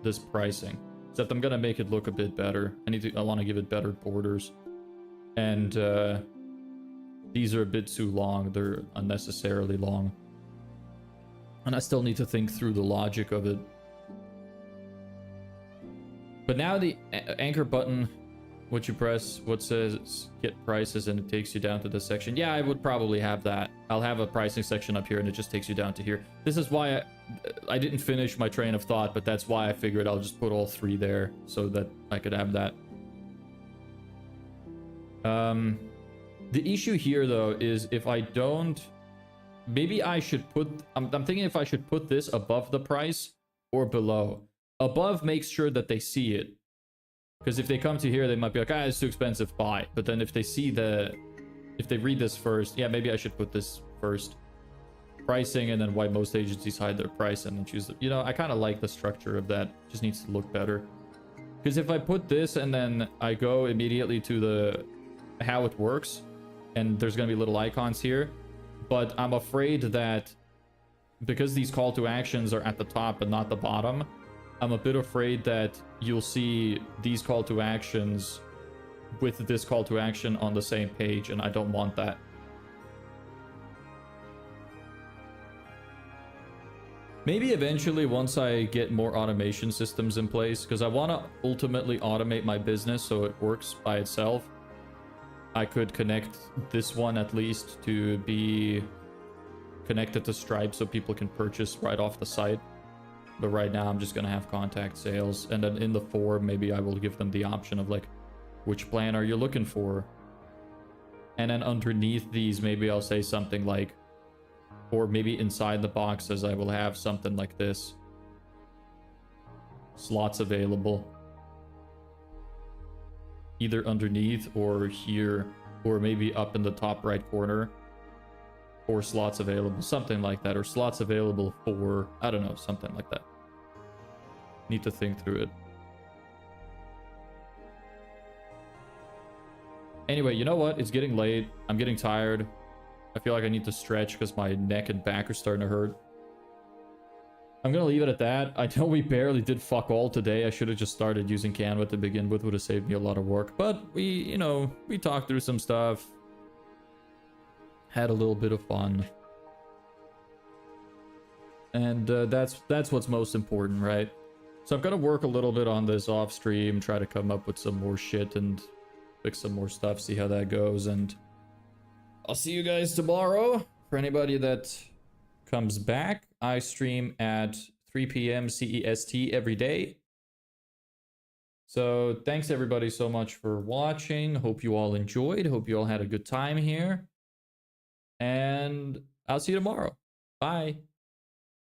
this pricing. Except I'm going to make it look a bit better. I want to give it better borders. And these are a bit too long. They're unnecessarily long. And I still need to think through the logic of it. But now the anchor button, what you press, what says get prices, and it takes you down to this section. Yeah, I would probably have that. I'll have a pricing section up here, and it just takes you down to here. This is why I didn't finish my train of thought, but that's why I figured I'll just put all 3 there so that I could have that. The issue here, though, is if I don't... Maybe I should put... I'm thinking if I should put this above the price or below. Above makes sure that they see it. Because if they come to here, they might be like, it's too expensive, buy. But then if they see if they read this first, yeah, maybe I should put this first. Pricing, and then why most agencies hide their price and then choose the, I kind of like the structure of that. Just needs to look better. Because if I put this and then I go immediately to the how it works, and there's going to be little icons here, but I'm afraid that because these call to actions are at the top and not the bottom, I'm a bit afraid that you'll see these call to actions with this call to action on the same page, and I don't want that. Maybe eventually, once I get more automation systems in place, because I want to ultimately automate my business so it works by itself, I could connect this one at least to be connected to Stripe so people can purchase right off the site. But right now, I'm just going to have contact sales. And then in the form, maybe I will give them the option of like, which plan are you looking for? And then underneath these, maybe I'll say something like, or maybe inside the boxes, I will have something like this. Slots available. Either underneath or here, or maybe up in the top right corner. Or slots available, something like that. Or slots available for, I don't know, something like that. Need to think through it. Anyway, you know what? It's getting late. I'm getting tired. I feel like I need to stretch because my neck and back are starting to hurt. I'm gonna leave it at that. I know we barely did fuck all today. I should have just started using Canva to begin with. Would have saved me a lot of work. But we, you know, we talked through some stuff. Had a little bit of fun. And that's what's most important, right? So I'm gonna work a little bit on this off stream, try to come up with some more shit and fix some more stuff, see how that goes, and I'll see you guys tomorrow. For anybody that comes back, I stream at 3 p.m. CEST every day. So thanks everybody so much for watching. Hope you all enjoyed. Hope you all had a good time here. And I'll see you tomorrow. Bye.